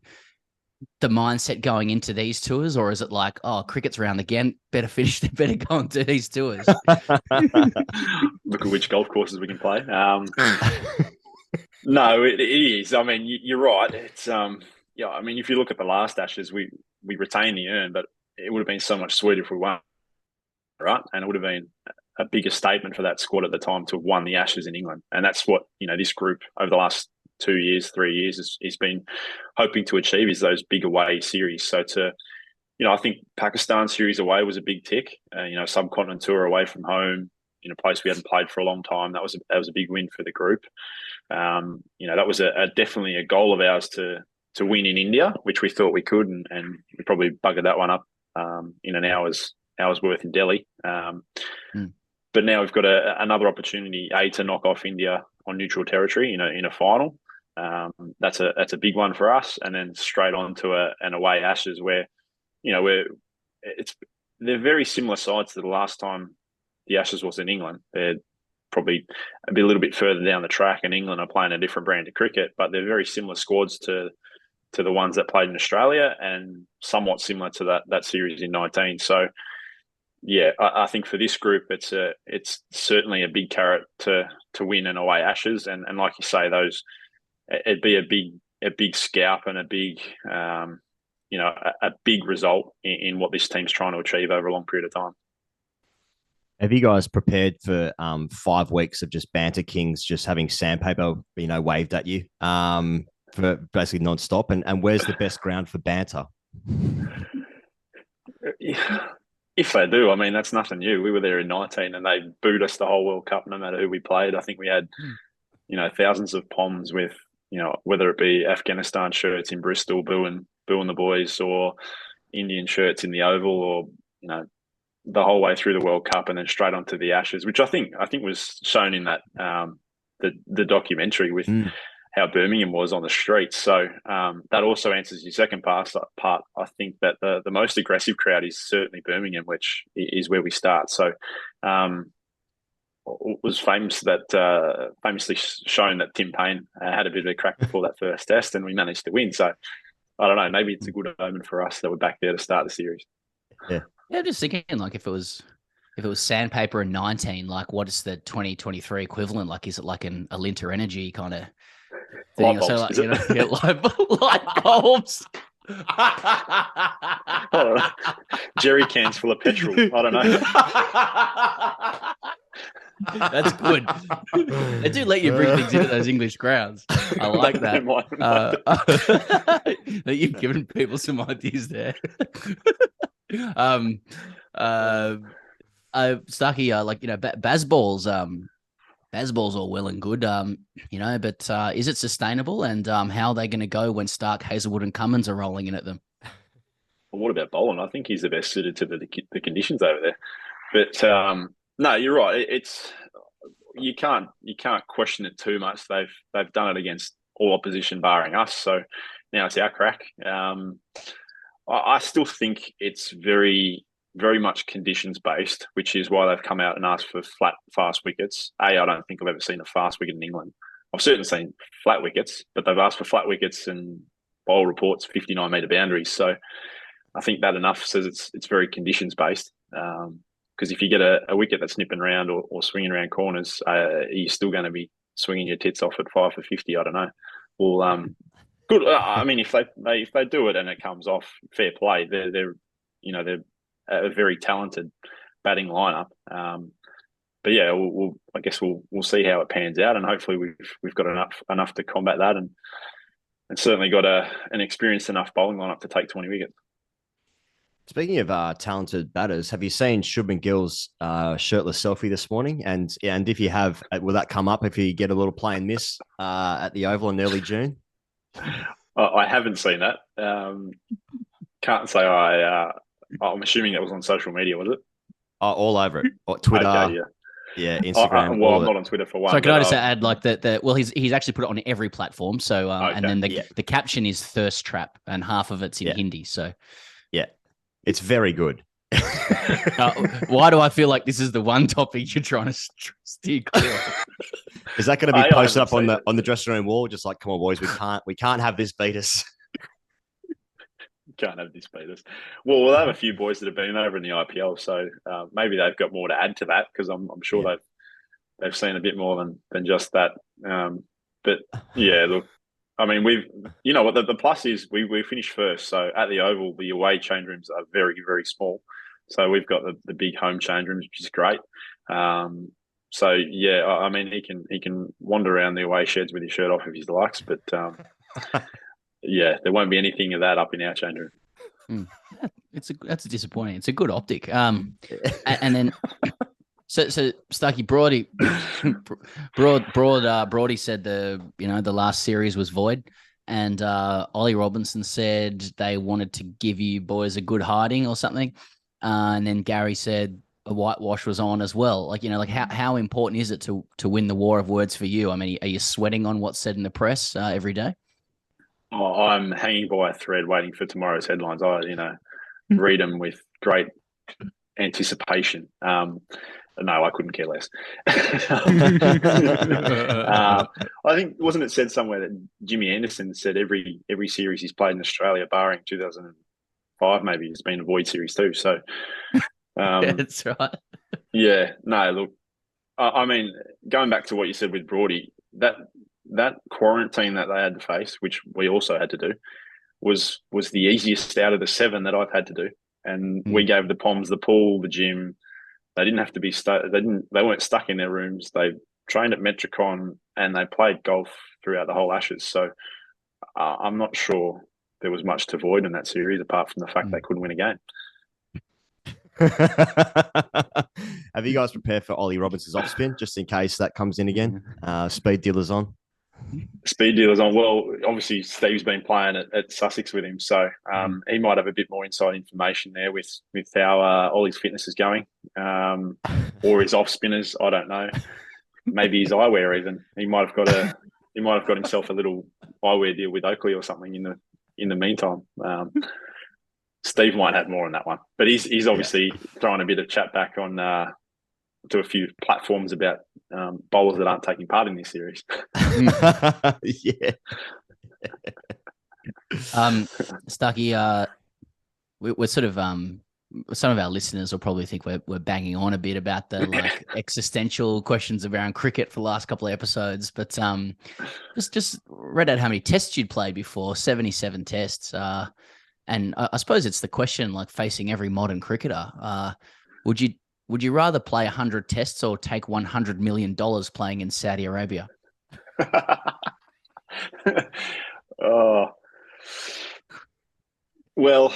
the mindset going into these tours, or is it like, cricket's round again, better go and do these tours? Look at which golf courses we can play. No, it is. I mean, you're right. It's if you look at the last Ashes, we retained the urn, but it would have been so much sweeter if we won, right? And it would have been a bigger statement for that squad at the time to have won the Ashes in England. And that's what, this group over the last 2 years, 3 years has been hoping to achieve, is those big away series. So I think Pakistan series away was a big tick, subcontinent tour away from home in a place we hadn't played for a long time. That was a big win for the group. That was definitely a goal of ours to win in India, which we thought we could. And we probably buggered that one up in an hour's worth in Delhi. But now we've got another opportunity, to knock off India on neutral territory, in a final. That's a big one for us, and then straight on to an away Ashes where, they're very similar sides to the last time the Ashes was in England. They're probably a little bit further down the track, and England are playing a different brand of cricket, but they're very similar squads to the ones that played in Australia, and somewhat similar to that series in 19. So, yeah, I think for this group, it's certainly a big carrot to win an away Ashes, and like you say, it'd be a big scalp and a big a big result in what this team's trying to achieve over a long period of time. Have you guys prepared for 5 weeks of just banter kings, just having sandpaper, waved at you for basically nonstop? And where's the best ground for banter? If they do, I mean, that's nothing new. We were there in 19 and they booed us the whole World Cup, no matter who we played. I think we had, thousands of poms with, whether it be Afghanistan shirts in Bristol, booing the boys, or Indian shirts in the Oval, or, the whole way through the World Cup and then straight onto the Ashes, which I think was shown in that the documentary with how Birmingham was on the streets. So that also answers your second part. I think that the most aggressive crowd is certainly Birmingham, which is where we start. So it was famously shown that Tim Payne had a bit of a crack before that first test, and we managed to win. So I don't know, maybe it's a good omen for us that we're back there to start the series. Yeah. Yeah, I'm just thinking, like, if it was sandpaper in 19, like, what is the 2023 equivalent? Like, is it like an Alinta Energy kind of thing? Light bulbs, So, like, light bulbs. I don't know. Jerry cans full of petrol. I don't know. That's good. They do let you bring things into those English grounds. I like that. That you've given people some ideas there. Starkey, Bazball's all well and good, but is it sustainable, and how are they going to go when Starc, Hazelwood and Cummins are rolling in at them? Well, what about Boland? I think he's the best suited to the conditions over there. But no, you're right. It's you can't question it too much. They've done it against all opposition barring us. So now it's our crack. I still think it's very, very much conditions based, which is why they've come out and asked for flat, fast wickets. I don't think I've ever seen a fast wicket in England. I've certainly seen flat wickets, but they've asked for flat wickets and bowl reports 59-metre boundaries. So I think that enough says it's very conditions based. Because if you get a wicket that's nipping around or swinging around corners, you're still going to be swinging your tits off at 5 for 50. I don't know. Well, good. I mean, if they do it and it comes off, fair play. They're a very talented batting lineup. But yeah, I guess we'll see how it pans out, and hopefully we've got enough to combat that, and certainly got an experienced enough bowling lineup to take 20 wickets. Speaking of talented batters, have you seen Shubman Gill's shirtless selfie this morning? And if you have, will that come up if you get a little play and miss at the Oval in early June? I haven't seen that. Can't say I'm assuming that was on social media, was it? All over it. Twitter, okay, yeah, Instagram. Well, I'm not on Twitter for one. So can I just add like that? Well, he's actually put it on every platform. So okay. And then the caption is thirst trap, and half of it's in Hindi. So yeah, it's very good. Why do I feel like this is the one topic you're trying to steer clear of? Is that going to be posted up on the dressing room wall? Just like, come on, boys, we can't have this beat us. Can't have this beat us. Well, we'll have a few boys that have been over in the IPL, so maybe they've got more to add to that, because I'm sure they've seen a bit more than just that. But yeah, look, I mean, what the plus is, we finished first, so at the Oval, the away change rooms are very, very small. So we've got the big home change rooms, which is great. So yeah, I mean, he can wander around the away sheds with his shirt off if he likes, but yeah, there won't be anything of that up in our change room. That's disappointing. It's a good optic. And then so Starkey Brody said the last series was void, and Ollie Robinson said they wanted to give you boys a good hiding or something, and then Gary said a whitewash was on as well. Like, how important is it to win the war of words for you? I mean, are you sweating on what's said in the press every day? Oh, I'm hanging by a thread waiting for tomorrow's headlines. I read them with great anticipation. No, I couldn't care less. I think, wasn't it said somewhere that Jimmy Anderson said every series he's played in Australia, barring 2005, maybe, has been a void series too. So that's right. Yeah, no, look, I mean, going back to what you said with Brody, that quarantine that they had to face, which we also had to do, was the easiest out of the 7 that I've had to do. And we gave the Poms the pool, the gym, They didn't have to be stuck. They weren't stuck in their rooms. They trained at Metricon and they played golf throughout the whole Ashes. So I'm not sure there was much to void in that series apart from the fact they couldn't win a game. Have you guys prepared for Ollie Robinson's off spin just in case that comes in again? Speed dealer's on. Speed dealer's on. Well, obviously Steve's been playing at Sussex with him, so he might have a bit more inside information there with how Ollie's fitness is going, or his off spinners. I don't know. Maybe his eyewear even. He might have got himself a little eyewear deal with Oakley or something in the meantime. Steve might have more on that one, but he's obviously throwing a bit of chat back on to a few platforms about bowlers that aren't taking part in this series. Yeah. Starkey, we're sort of some of our listeners will probably think we're banging on a bit about the like existential questions around cricket for the last couple of episodes, but just read out how many tests you'd played before, 77 tests. And I suppose it's the question like facing every modern cricketer. Would you rather play 100 tests or take $100 million playing in Saudi Arabia? Oh, well,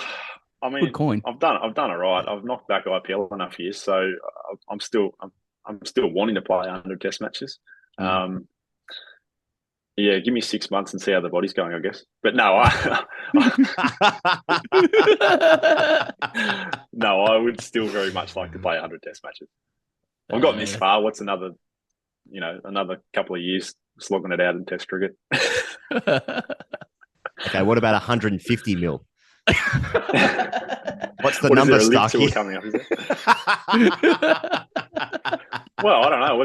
I mean, good coin. I've done all right. I've knocked back IPL enough years, so I'm still wanting to play 100 test matches. Yeah, give me 6 months and see how the body's going, I guess. But no, no, I would still very much like to play 100 test matches. I've gotten this far. What's another couple of years slogging it out in test cricket? Okay, what about 150 mil? What's the number, Starkey? Coming up, is it? Well, I don't know.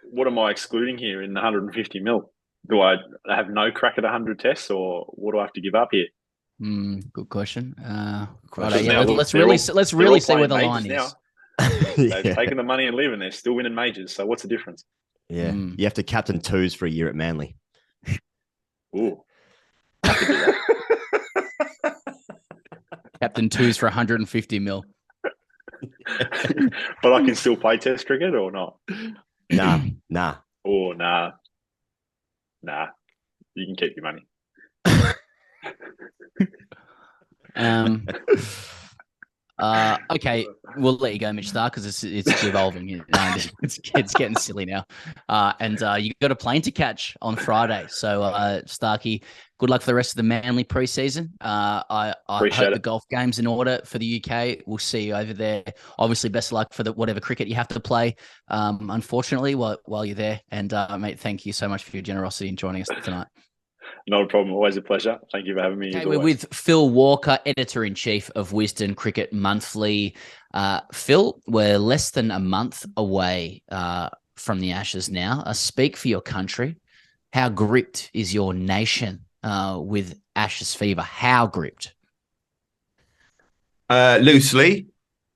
What am I excluding here in 150 mil? Do I have no crack at 100 tests, or what do I have to give up here? Good question. Let's really see where the line is. They've taken the money and leaving. They're still winning majors. So what's the difference? Yeah, you have to captain twos for a year at Manly. Ooh. Captain twos for 150 mil. But I can still play test cricket or not? Nah. Oh, nah. You can keep your money. Okay, we'll let you go, Mitch Starc, because it's evolving. It's getting silly now. And you got a plane to catch on Friday. So, Starkey, good luck for the rest of the Manly preseason. I hope the golf game's in order for the UK. We'll see you over there. Obviously, best of luck for whatever cricket you have to play, unfortunately, while you're there. And, mate, thank you so much for your generosity in joining us tonight. Not a problem. Always a pleasure. Thank you for having me. Okay, we're with Phil Walker, Editor-in-Chief of Wisden Cricket Monthly. Phil, we're less than a month away from the Ashes now. Speak for your country. How gripped is your nation with Ashes fever? How gripped? Loosely.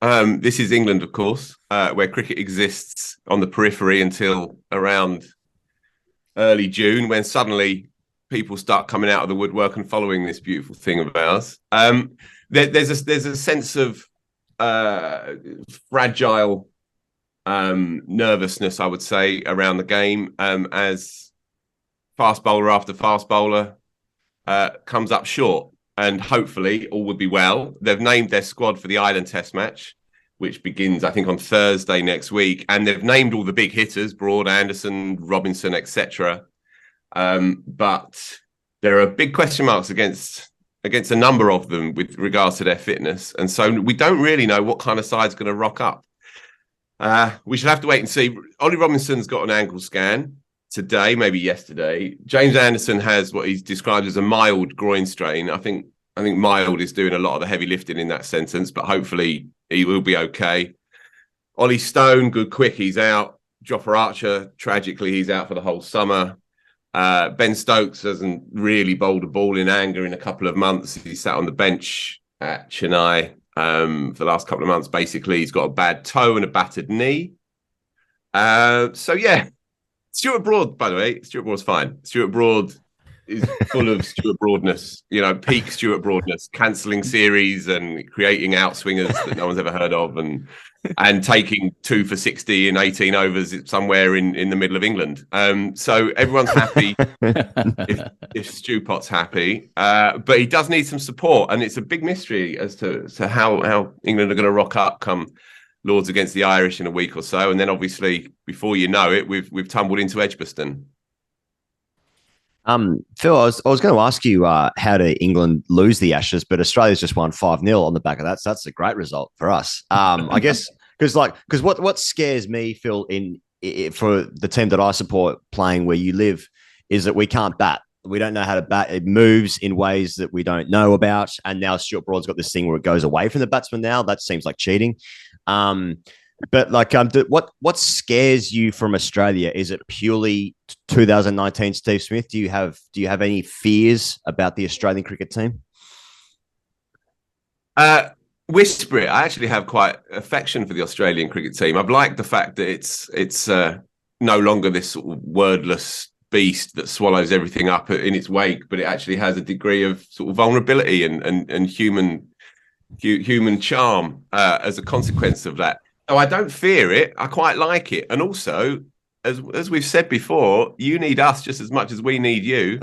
This is England, of course, where cricket exists on the periphery until around early June, when suddenly people start coming out of the woodwork and following this beautiful thing of ours. There's a sense of fragile nervousness, I would say, around the game as fast bowler after fast bowler comes up short. And hopefully all would be well. They've named their squad for the Ireland Test match, which begins, I think, on Thursday next week. And they've named all the big hitters, Broad, Anderson, Robinson, etc. But there are big question marks against a number of them with regards to their fitness. And so we don't really know what kind of side's going to rock up. We should have to wait and see. Ollie Robinson's got an ankle scan today, maybe yesterday. James Anderson has what he's described as a mild groin strain. I think mild is doing a lot of the heavy lifting in that sentence, but hopefully he will be okay. Ollie Stone, good quick, he's out. Jofra Archer, tragically, he's out for the whole summer. Ben Stokes hasn't really bowled a ball in anger in a couple of months. He sat on the bench at Chennai for the last couple of months. Basically, he's got a bad toe and a battered knee. So, yeah. Stuart Broad, by the way. Stuart Broad's fine. Stuart Broad is full of Stuart Broadness, peak Stuart Broadness, cancelling series and creating outswingers that no one's ever heard of, and taking 2 for 60 in 18 overs somewhere in the middle of England. So everyone's happy if Stu Pot's happy, but he does need some support, and it's a big mystery as to how England are going to rock up come Lords against the Irish in a week or so, and then obviously before you know it, we've tumbled into Edgbaston. Phil, I was going to ask you how did England lose the Ashes, but Australia's just won 5-0 on the back of that. So that's a great result for us. I guess because what scares me, Phil, for the team that I support playing where you live, is that we can't bat. We don't know how to bat. It moves in ways that we don't know about. And now Stuart Broad's got this thing where it goes away from the batsman now. That seems like cheating. But what scares you from Australia? Is it purely 2019 Steve Smith? Do you have any fears about the Australian cricket team? Whisper it. I actually have quite affection for the Australian cricket team. I've liked the fact that it's no longer this sort of wordless beast that swallows everything up in its wake, but it actually has a degree of sort of vulnerability and human charm as a consequence of that. Oh, I don't fear it. I quite like it. And also, as we've said before, you need us just as much as we need you.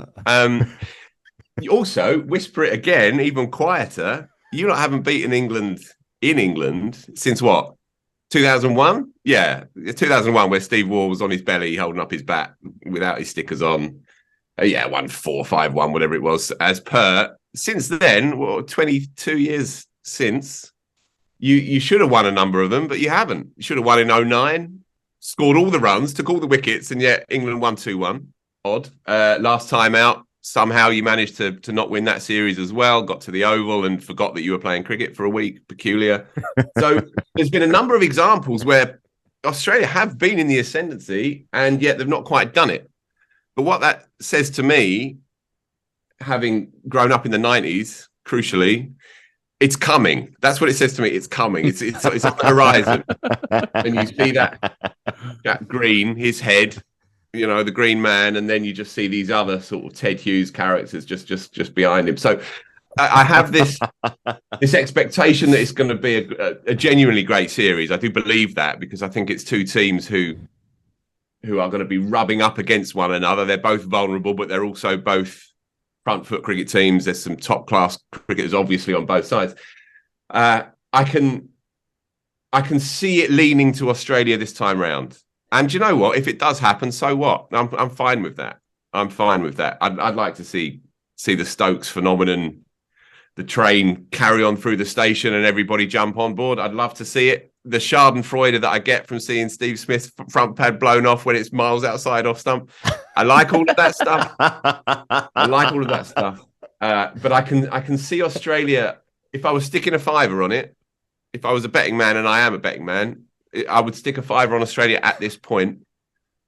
Also, whisper it again, even quieter. You lot haven't beaten England in England since what? 2001? Yeah, 2001, where Steve Waugh was on his belly holding up his bat without his stickers on. Won 4-5-1, whatever it was, as per. Since then, 22 years since, you should have won a number of them, but you haven't. You should have won in 2009, scored all the runs, took all the wickets, and yet England won 2-1. Odd. Last time out, somehow you managed to not win that series as well, got to the Oval and forgot that you were playing cricket for a week. Peculiar. So there's been a number of examples where Australia have been in the ascendancy and yet they've not quite done it. But what that says to me, having grown up in the 90s, crucially, it's coming. That's what it says to me. It's coming. It's on the horizon. And you see that Jack Green, his head, the Green Man, and then you just see these other sort of Ted Hughes characters just behind him. So I have this expectation that it's going to be a genuinely great series. I do believe that, because I think it's two teams who are going to be rubbing up against one another. They're both vulnerable, but they're also both front foot cricket teams. There's some top class cricketers obviously on both sides. I can see it leaning to Australia this time round. And you know what? If it does happen, so what? I'm fine with that. I'm fine with that. I'd like to see the Stokes phenomenon, the train carry on through the station and everybody jump on board. I'd love to see it. The Schadenfreude that I get from seeing Steve Smith's front pad blown off when it's miles outside off stump. I like all of that stuff. But I can see Australia, if I was sticking a fiver on it, if I was a betting man, and I am a betting man, I would stick a fiver on Australia at this point.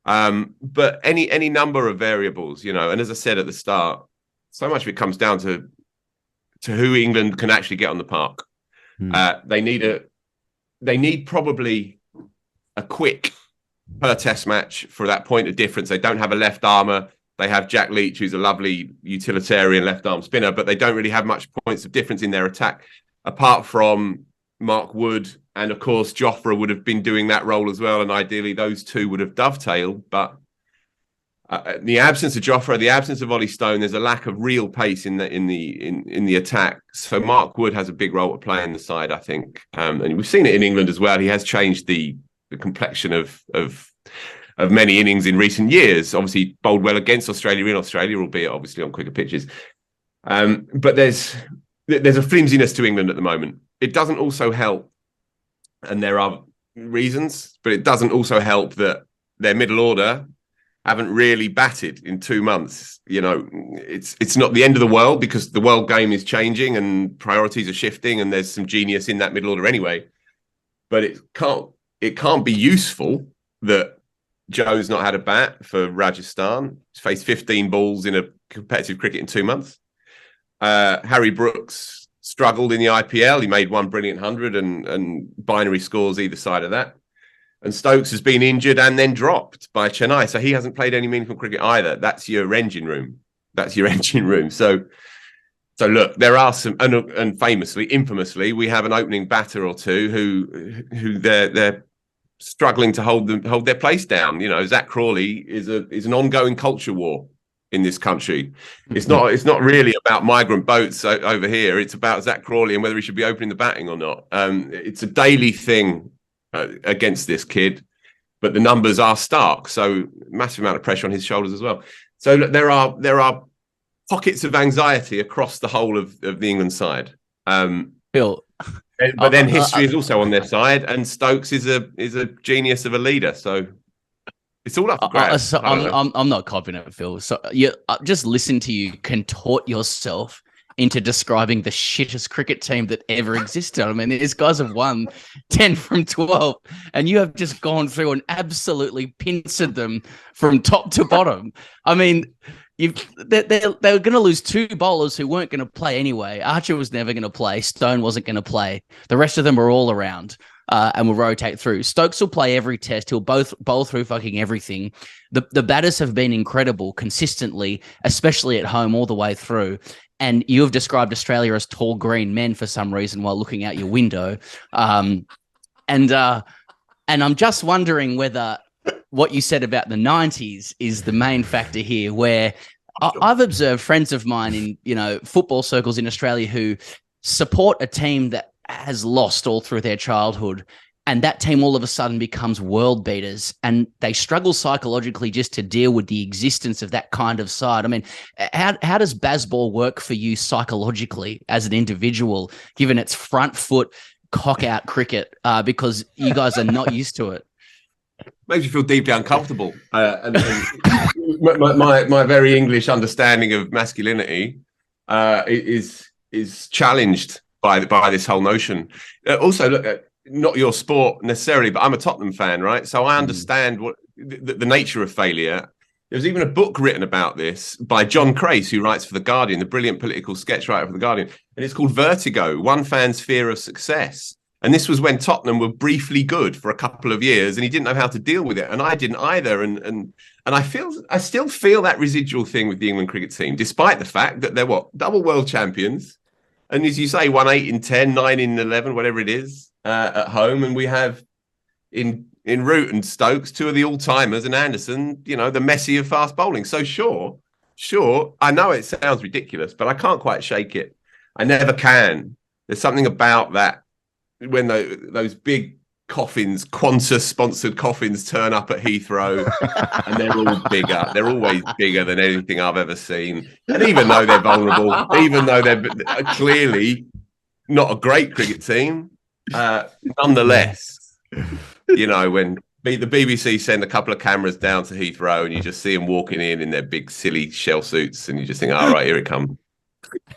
But any number of variables, and as I said at the start, so much of it comes down to who England can actually get on the park. They need probably a quick per test match for that point of difference. They don't have a left armour. They have Jack Leach, who's a lovely utilitarian left arm spinner, but they don't really have much points of difference in their attack, apart from Mark Wood. And of course, Jofra would have been doing that role as well. And ideally, those two would have dovetailed. But the absence of Jofra, the absence of Ollie Stone, there's a lack of real pace in the attack. So Mark Wood has a big role to play in the side, I think. And we've seen it in England as well. He has changed the complexion of many innings in recent years. Obviously, bowled well against Australia in Australia, albeit obviously on quicker pitches. But there's a flimsiness to England at the moment. It doesn't also help. And there are reasons, but it doesn't also help that their middle order haven't really batted in 2 months. It's not the end of the world, because the world game is changing and priorities are shifting, and there's some genius in that middle order anyway. But it can't be useful that Joe's not had a bat for Rajasthan. He's faced 15 balls in a competitive cricket in 2 months. Harry Brooks struggled in the IPL. He made one brilliant 100 and binary scores either side of that. And Stokes has been injured and then dropped by Chennai. So he hasn't played any meaningful cricket either. That's your engine room. That's your engine room. So look, there are some, and famously, infamously, we have an opening batter or two who they're struggling to hold their place down. You know, Zach Crawley is an ongoing culture war in this country. It's not really about migrant boats over here. It's about Zach Crawley and whether he should be opening the batting or not. It's a daily thing against this kid, but the numbers are stark. So massive amount of pressure on his shoulders as well. So look, there are pockets of anxiety across the whole of the England side. Bill, but then history is also on their side, and Stokes is a genius of a leader. So it's all up for grabs. I'm not confident, Phil. So you just listen to you contort yourself into describing the shittest cricket team that ever existed. I mean, these guys have won 10 from 12, and you have just gone through and absolutely pincered them from top to bottom. I mean, they were going to lose 2 bowlers who weren't going to play anyway. Archer was never going to play. Stone wasn't going to play. The rest of them were all around and will rotate through. Stokes will play every test. He'll bowl through fucking everything. The batters have been incredible consistently, especially at home all the way through. And you have described Australia as tall green men for some reason while looking out your window. And I'm just wondering whether what you said about the 90s is the main factor here, where I've observed friends of mine in, you know, football circles in Australia who support a team that has lost all through their childhood, and that team all of a sudden becomes world beaters, and they struggle psychologically just to deal with the existence of that kind of side. I mean, how does baseball work for you psychologically as an individual, given its front foot cock out cricket, because you guys are not used to it? Makes you feel deeply uncomfortable. And my very English understanding of masculinity is challenged by this whole notion. Also, look, not your sport necessarily, but I'm a Tottenham fan, right? So I understand what the nature of failure. There's even a book written about this by John Crace, who writes for The Guardian, the brilliant political sketch writer for The Guardian. And it's called Vertigo, One Fan's Fear of Success. And this was when Tottenham were briefly good for a couple of years, and he didn't know how to deal with it. And I didn't either. And I still feel that residual thing with the England cricket team, despite the fact that they're double world champions. And as you say, won 8 in 10, 9 in 11, whatever it is, at home. And we have in Root and Stokes, 2 of the all-timers, and Anderson, you know, the Messi of fast bowling. So sure, I know it sounds ridiculous, but I can't quite shake it. I never can. There's something about that when those big coffins, Qantas-sponsored coffins, turn up at Heathrow, and they're all bigger. They're always bigger than anything I've ever seen. And even though they're vulnerable, even though they're clearly not a great cricket team, nonetheless, you know, when the BBC send a couple of cameras down to Heathrow and you just see them walking in their big, silly shell suits, and you just think, all right, here it comes.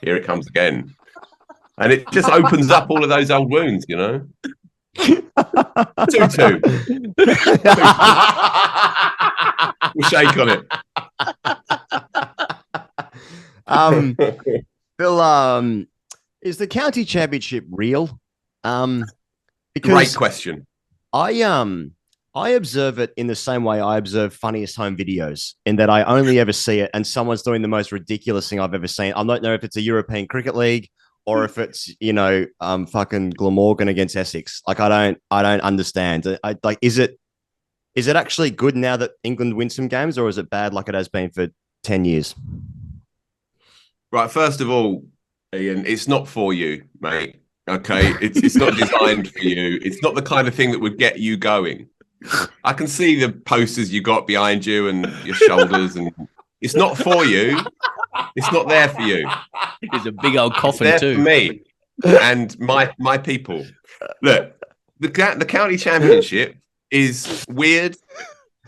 Here it comes again. And it just opens up all of those old wounds, you know? 2-2. We'll shake on it. Bill, is the county championship real? Because great question. I observe it in the same way I observe Funniest Home Videos, in that I only ever see it and someone's doing the most ridiculous thing I've ever seen. I don't know if it's a European Cricket League or if it's, you know, fucking Glamorgan against Essex. Like, I don't understand. Is it actually good now that England wins some games, or is it bad like it has been for 10 years? Right. First of all, Ian, it's not for you, mate. Okay. It's not designed for you. It's not the kind of thing that would get you going. I can see the posters you got behind you and your shoulders, and it's not for you. It's not there for you. It's a big old coffin it's there too. For me and my people. Look, the county championship is weird,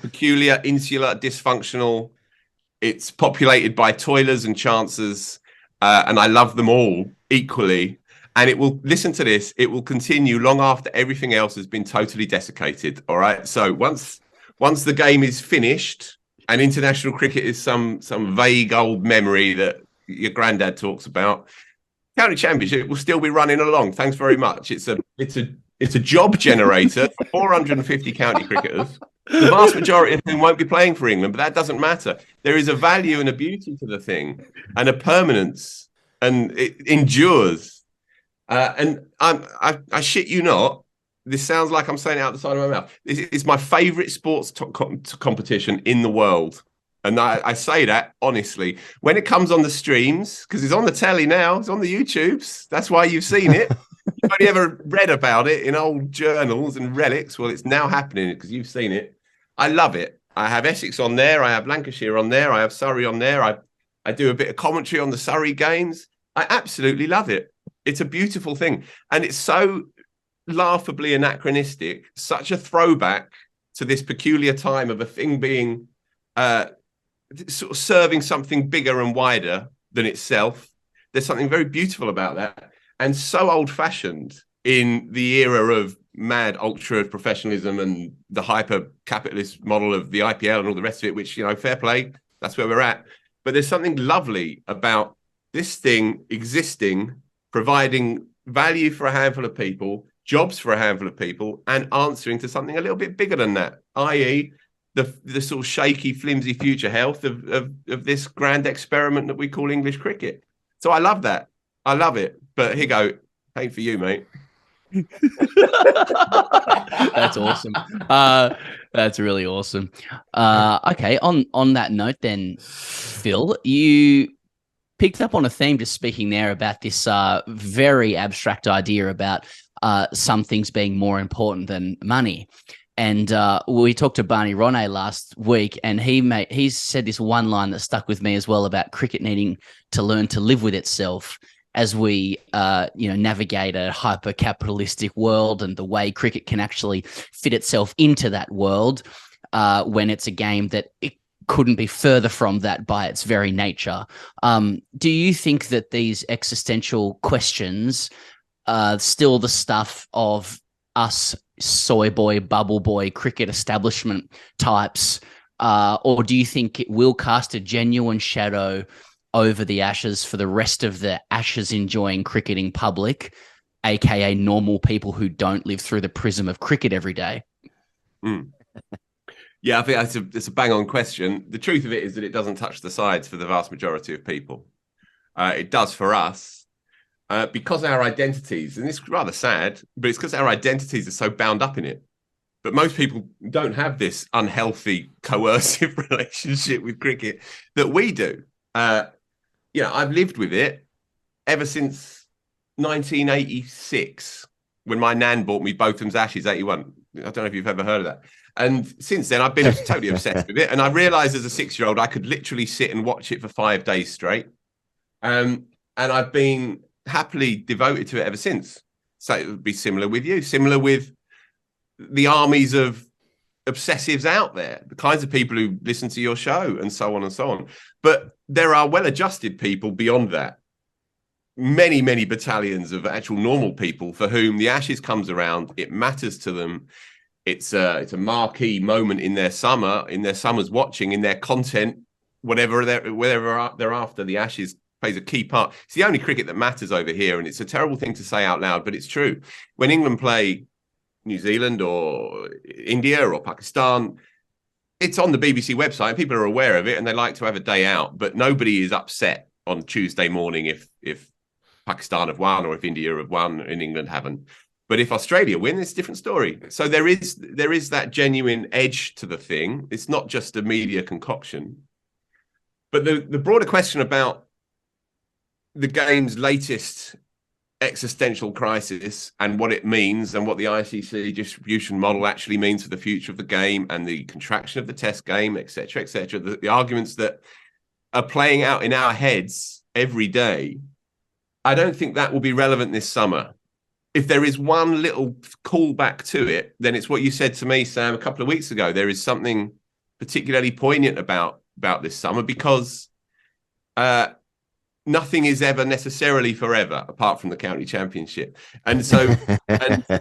peculiar, insular, dysfunctional. It's populated by toilers and chancers, and I love them all equally. And it will, listen to this, it will continue long after everything else has been totally desiccated. All right. So once the game is finished, and international cricket is some vague old memory that your granddad talks about, county championship will still be running along. Thanks very much. It's a job generator for 450 county cricketers. The vast majority of whom won't be playing for England, but that doesn't matter. There is a value and a beauty to the thing, and a permanence, and it endures. I shit you not. This sounds like I'm saying it out the side of my mouth. This is my favourite sports competition in the world. And I say that honestly. When it comes on the streams, because it's on the telly now, it's on the YouTubes. That's why you've seen it. You've only ever read about it in old journals and relics. Well, it's now happening because you've seen it. I love it. I have Essex on there. I have Lancashire on there. I have Surrey on there. I do a bit of commentary on the Surrey games. I absolutely love it. It's a beautiful thing. And it's so laughably anachronistic, such a throwback to this peculiar time of a thing being sort of serving something bigger and wider than itself. There's something very beautiful about that, and so old-fashioned in the era of mad ultra professionalism and the hyper capitalist model of the IPL and all the rest of it, which, fair play, that's where we're at. But there's something lovely about this thing existing, providing value for a handful of people, jobs for a handful of people, and answering to something a little bit bigger than that, i.e. the sort of shaky, flimsy future health of this grand experiment that we call English cricket. So I love that. I love it. But here you go. Ain't for you, mate. That's awesome. That's really awesome. Okay, on that note then, Phil, you picked up on a theme just speaking there about this very abstract idea about some things being more important than money. And we talked to Barney Ronay last week, and he said this one line that stuck with me as well about cricket needing to learn to live with itself as we navigate a hyper-capitalistic world, and the way cricket can actually fit itself into that world when it's a game that it couldn't be further from that by its very nature. Do you think that these existential questions are still the stuff of us soy boy, bubble boy, cricket establishment types, or do you think it will cast a genuine shadow over the Ashes for the rest of the Ashes enjoying cricketing public, aka normal people who don't live through the prism of cricket every day? Yeah, I think it's a bang-on question. The truth of it is that it doesn't touch the sides for the vast majority of people. It does for us. Because our identities, and it's rather sad, but it's because our identities are so bound up in it. But most people don't have this unhealthy, coercive relationship with cricket that we do. I've lived with it ever since 1986, when my nan bought me Botham's Ashes, 81. I don't know if you've ever heard of that. And since then, I've been totally obsessed with it. And I realised as a 6-year-old, I could literally sit and watch it for 5 days straight. And I've been happily devoted to it ever since. So it would be similar with you, similar with the armies of obsessives out there, the kinds of people who listen to your show and so on and so on. But there are well-adjusted people beyond that. Many, many battalions of actual normal people for whom the Ashes comes around, it matters to them. It's a marquee moment in their summer's watching, in their content, whatever they're after. The Ashes plays a key part. It's the only cricket that matters over here, and it's a terrible thing to say out loud, but it's true. When England play New Zealand or India or Pakistan, it's on the BBC website, and people are aware of it, and they like to have a day out, but nobody is upset on Tuesday morning if Pakistan have won or if India have won and England haven't. But if Australia win, it's a different story. So there is that genuine edge to the thing. It's not just a media concoction. But the broader question about the game's latest existential crisis and what it means and what the ICC distribution model actually means for the future of the game and the contraction of the test game, etc., etc., the arguments that are playing out in our heads every day, I don't think that will be relevant this summer. If there is one little callback to it, then it's what you said to me, Sam, a couple of weeks ago. There is something particularly poignant about this summer because nothing is ever necessarily forever apart from the county championship. And so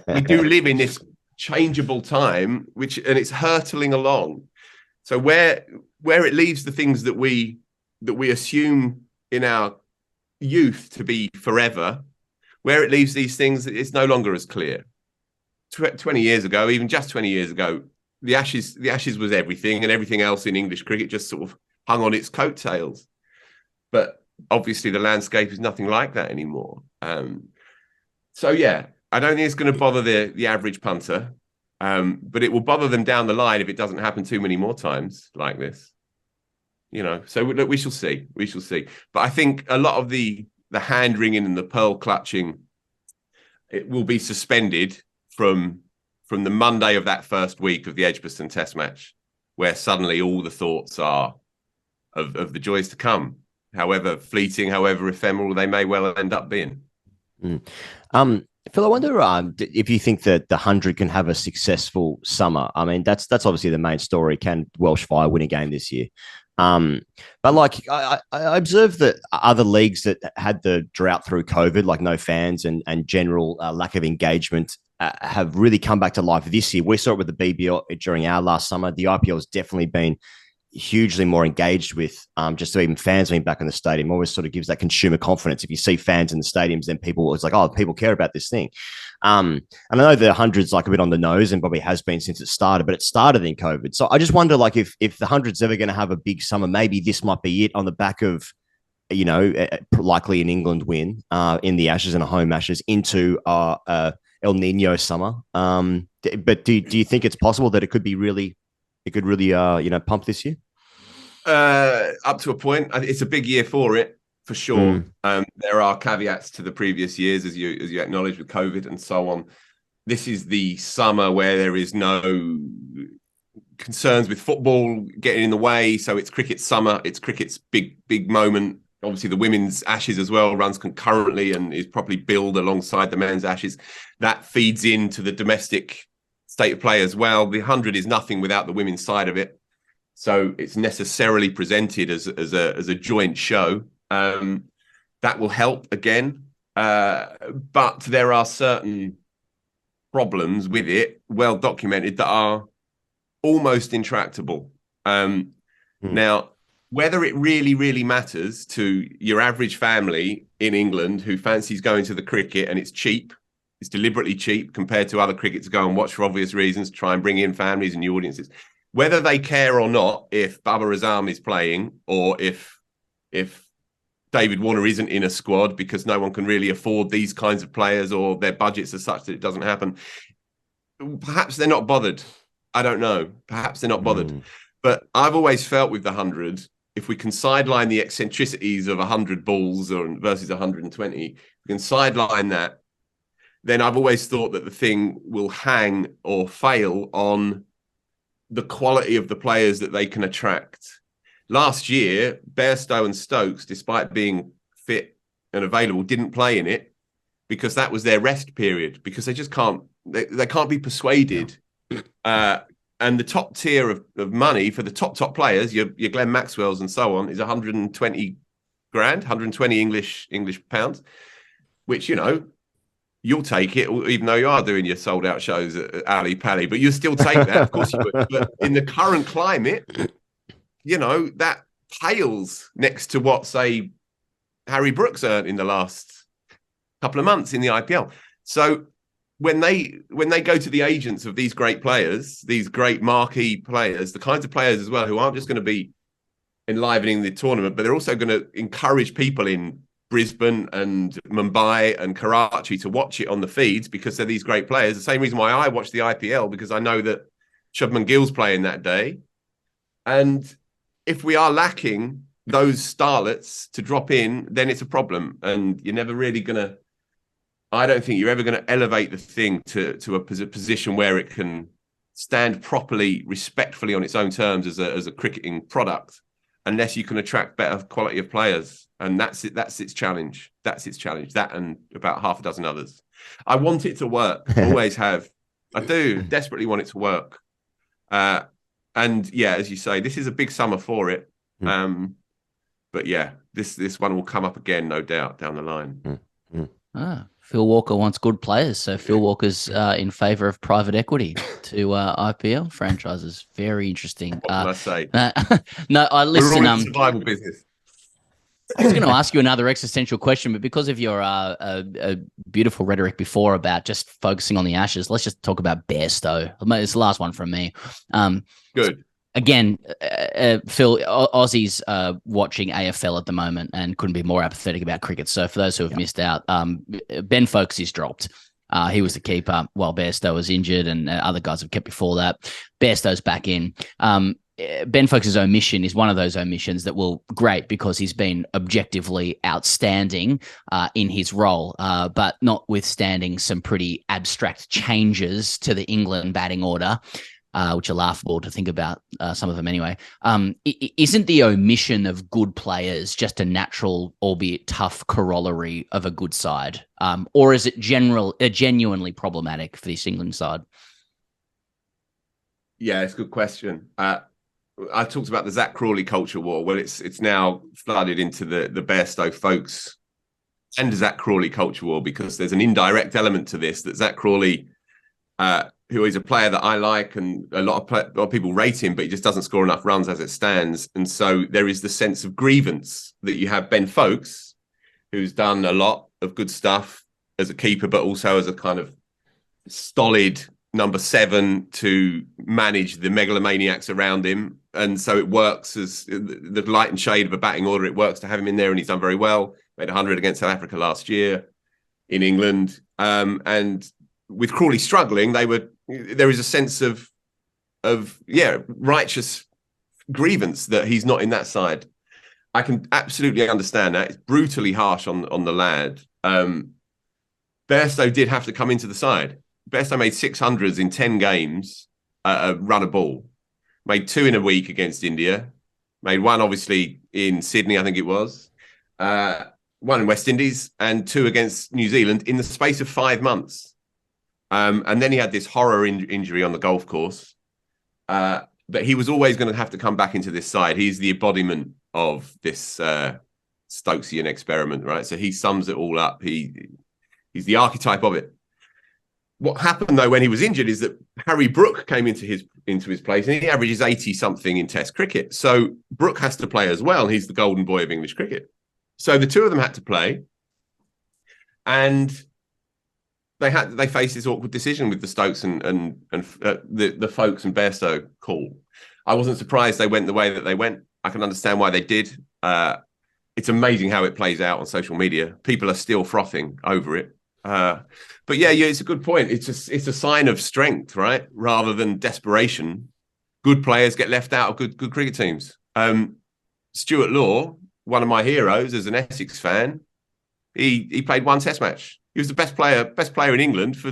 we do live in this changeable time, and it's hurtling along. So where it leaves the things that we assume in our youth to be forever, where it leaves these things, it's no longer as clear. 20 years ago, even just 20 years ago, the Ashes was everything, and everything else in English cricket just sort of hung on its coattails. But obviously, the landscape is nothing like that anymore. So yeah, I don't think it's going to bother the average punter, but it will bother them down the line if it doesn't happen too many more times like this. So look, we shall see. We shall see. But I think a lot of the hand wringing and the pearl clutching, it will be suspended from the Monday of that first week of the Edgbaston Test match, where suddenly all the thoughts are of the joys to come, however fleeting, however ephemeral they may well end up being. Phil, I wonder if you think that the 100 can have a successful summer. I mean, that's obviously the main story. Can Welsh Fire win a game this year? But like I observed that other leagues that had the drought through COVID, like no fans and general lack of engagement, have really come back to life this year. We saw it with the BBL during our last summer. The IPL has definitely been hugely more engaged with, just so even fans being back in the stadium always sort of gives that consumer confidence. If you see fans in the stadiums, then it's like, oh, people care about this thing. And I know the 100's like a bit on the nose and probably has been since it started, but it started in COVID. So I just wonder, like, if the 100's ever going to have a big summer, maybe this might be it on the back of, likely an England win in the Ashes and a home Ashes into El Nino summer. But do you think it's possible that it could really pump this year? Up to a point. It's a big year for it, for sure. There are caveats to the previous years, as you acknowledged, with COVID and so on. This is the summer where there is no concerns with football getting in the way. So it's cricket's summer. It's cricket's big moment. Obviously, the women's Ashes as well runs concurrently and is properly billed alongside the men's Ashes. That feeds into the domestic state of play as well. The 100 is nothing without the women's side of it. So it's necessarily presented as a joint show. That will help again. But there are certain problems with it, well documented, that are almost intractable. Now, whether it really, really matters to your average family in England who fancies going to the cricket and it's cheap, it's deliberately cheap compared to other cricket to go and watch for obvious reasons, try and bring in families and new audiences. Whether they care or not if Babar Azam is playing or if David Warner isn't in a squad because no one can really afford these kinds of players or their budgets are such that it doesn't happen, perhaps they're not bothered. I don't know. Perhaps they're not bothered. But I've always felt with the 100, if we can sideline the eccentricities of 100 balls versus 120, we can sideline that, then I've always thought that the thing will hang or fail on the quality of the players that they can attract. Last year, Bairstow and Stokes, despite being fit and available, didn't play in it because that was their rest period, because they just can't be persuaded. And the top tier of money for the top players, your Glenn Maxwell's and so on, is 120 grand, 120 English pounds, which, you'll take it, even though you are doing your sold out shows at Ali Pally, but you still take that. Of course you would. But in the current climate, that pales next to what, say, Harry Brooks earned in the last couple of months in the IPL. So when they go to the agents of these great players, these great marquee players, the kinds of players as well who aren't just going to be enlivening the tournament, but they're also going to encourage people in Brisbane and Mumbai and Karachi to watch it on the feeds because they're these great players. The same reason why I watch the IPL, because I know that Shubman Gill's playing that day. And if we are lacking those starlets to drop in, then it's a problem. And you're never really going to, I don't think you're ever going to elevate the thing to a position where it can stand properly, respectfully on its own terms as a cricketing product, unless you can attract better quality of players. And that's its challenge. That's its challenge. That and about half a dozen others. I want it to work. Always have. I do desperately want it to work. And yeah, as you say, this is a big summer for it. But yeah, this one will come up again, no doubt, down the line. Phil Walker wants good players, so Phil Walker's in favour of private equity to IPL franchises. Very interesting. What can I say? No, I listen. We're all in survival business. I was going to ask you another existential question, but because of your beautiful rhetoric before about just focusing on the Ashes, let's just talk about Bairstow. It's the last one from me. Good. Again, Phil, Aussies watching AFL at the moment and couldn't be more apathetic about cricket. So for those who have missed out, Ben Foakes is dropped. He was the keeper while Bairstow was injured, and other guys have kept before that. Bairstow's back in. Ben Foakes' omission is one of those omissions that will great because he's been objectively outstanding in his role, but notwithstanding some pretty abstract changes to the England batting order, which are laughable to think about, some of them anyway. Isn't the omission of good players just a natural, albeit tough corollary of a good side? Or is it genuinely problematic for this England side? Yeah, it's a good question. I talked about the Zach Crawley culture war. Well, it's now flooded into the Bairstow Foakes and Zach Crawley culture war, because there's an indirect element to this that Zach Crawley, who is a player that I like, and a lot of people rate him, but he just doesn't score enough runs as it stands. And so there is the sense of grievance that you have Ben Foakes, who's done a lot of good stuff as a keeper, but also as a kind of stolid number 7 to manage the megalomaniacs around him. And so it works as the light and shade of a batting order. It works to have him in there, and he's done very well. Made 100 against South Africa last year in England. And with Crawley struggling, there is a sense of righteous grievance that he's not in that side. I can absolutely understand that. It's brutally harsh on the lad. Bairstow did have to come into the side. Bairstow made 600s in 10 games, run a ball. Made 2 in a week against India. Made 1, obviously, in Sydney, I think it was. 1 in West Indies, and 2 against New Zealand in the space of 5 months. And then he had this horror injury on the golf course. But he was always going to have to come back into this side. He's the embodiment of this Stokesian experiment, right? So he sums it all up. He's the archetype of it. What happened, though, when he was injured is that Harry Brook came into his place, and he averages 80-something in Test cricket. So Brook has to play as well. He's the golden boy of English cricket. So the two of them had to play, and they faced this awkward decision with the Stokes and the Foakes and Bairstow call. I wasn't surprised they went the way that they went. I can understand why they did. It's amazing how it plays out on social media. People are still frothing over it. But yeah, it's a good point. It's a sign of strength, right? Rather than desperation. Good players get left out of good cricket teams. Stuart Law, one of my heroes as an Essex fan, he played 1 Test match. He was the best player in England for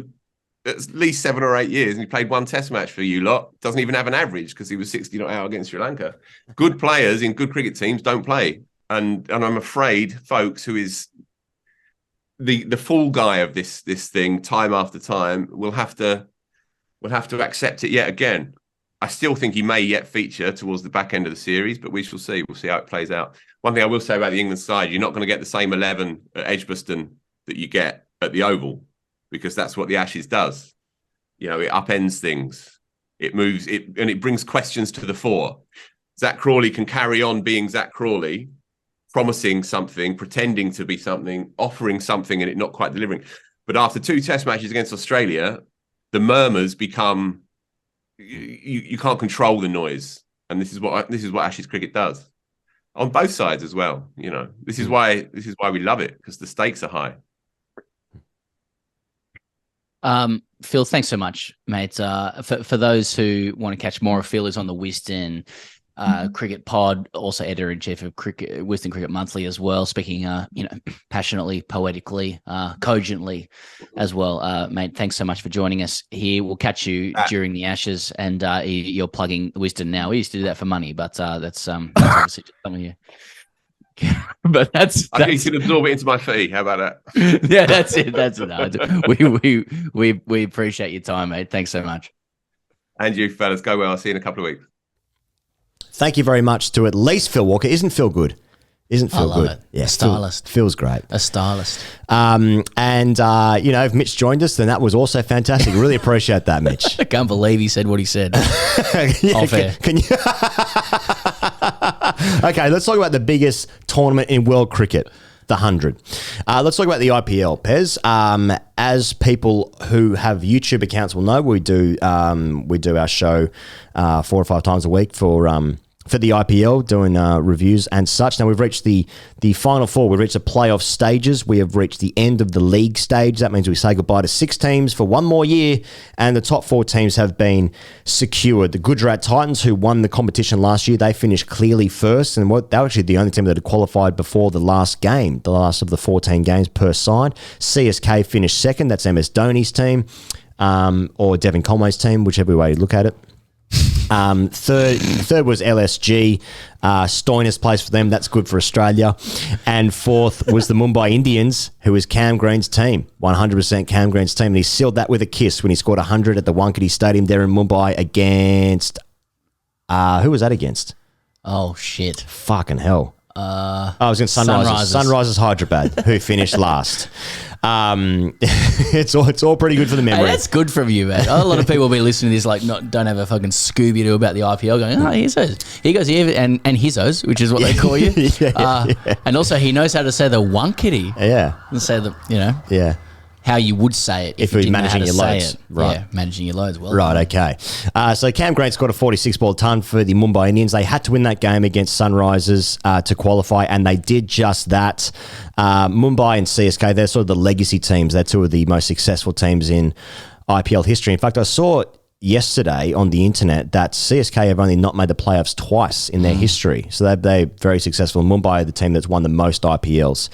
at least 7 or 8 years, and he played 1 Test match for you lot. Doesn't even have an average because he was 60 not out against Sri Lanka. Good players in good cricket teams don't play, and I'm afraid Foakes, who is the fall guy of this thing time after time, will have to accept it yet again. I still think he may yet feature towards the back end of the series, but we shall see. We'll see how it plays out. One thing I will say about the England side, you're not going to get the same 11 at Edgbaston that you get at the Oval, because that's what the Ashes does. It upends things. It moves it, and it brings questions to the fore. Zach Crawley can carry on being Zach Crawley, promising something, pretending to be something, offering something, and it not quite delivering. But after 2 Test matches against Australia, the murmurs become you can't control the noise, and this is what Ashes cricket does on both sides as well. This is why we love it, because the stakes are high. Phil, thanks so much, mate. For those who want to catch more of Phil, is on the Wisden Cricket Pod, also editor-in-chief of Wisden Cricket Monthly as well, speaking passionately, poetically, cogently as well. Mate, thanks so much for joining us here. We'll catch you during the Ashes, and you're plugging Wisden now. We used to do that for money, but that's obviously just some of you. But I think you can absorb it into my fee. How about that? Yeah, that's it. We appreciate your time, mate. Thanks so much. And you fellas, go well. I'll see you in a couple of weeks. Thank you very much to at least Phil Walker. Isn't Phil good? Isn't feel love good? it. Yeah, A stylist. feels great. A stylist. If Mitch joined us, then that was also fantastic. Really appreciate that, Mitch. I can't believe he said what he said. Off air. Can you? Okay, let's talk about the biggest tournament in world cricket, the 100. Let's talk about the IPL, Pez. As people who have YouTube accounts will know, we do our show 4 or 5 times a week for the IPL, doing reviews and such. Now, we've reached the final 4. We've reached the playoff stages. We have reached the end of the league stage. That means we say goodbye to 6 teams for one more year, and the top 4 teams have been secured. The Gujarat Titans, who won the competition last year, they finished clearly first, and they were actually the only team that had qualified before the last game, the last of the 14 games per side. CSK finished second. That's MS Dhoni's team, or Devin Conway's team, whichever way you look at it. Third was LSG. Stoinis plays for them. That's good for Australia. And fourth was the Mumbai Indians, who was Cam Green's team. 100% Cam Green's team. And he sealed that with a kiss when he scored 100 at the Wankhede Stadium there in Mumbai against... who was that against? Oh, shit. Fucking hell. I was in Sunrisers Hyderabad, who finished last. It's all pretty good for the memory. Hey, that's good from you, man. A lot of people will be listening to this like don't have a fucking Scooby-Doo about the IPL going, oh, here's those. He goes here and hizzos, which is what they call you. Yeah. And also he knows how to say the Wankhede. Yeah. And say the, Yeah. how you would say it if you you're didn't managing know how to your say loads. it. Right. Yeah, managing your loads. Well, Right, okay. So Cam Green scored a 46-ball ton for the Mumbai Indians. They had to win that game against Sunrisers to qualify, and they did just that. Mumbai and CSK, they're sort of the legacy teams. They're 2 of the most successful teams in IPL history. In fact, I saw yesterday on the internet that CSK have only not made the playoffs twice in their history. So they're very successful. Mumbai are the team that's won the most IPLs.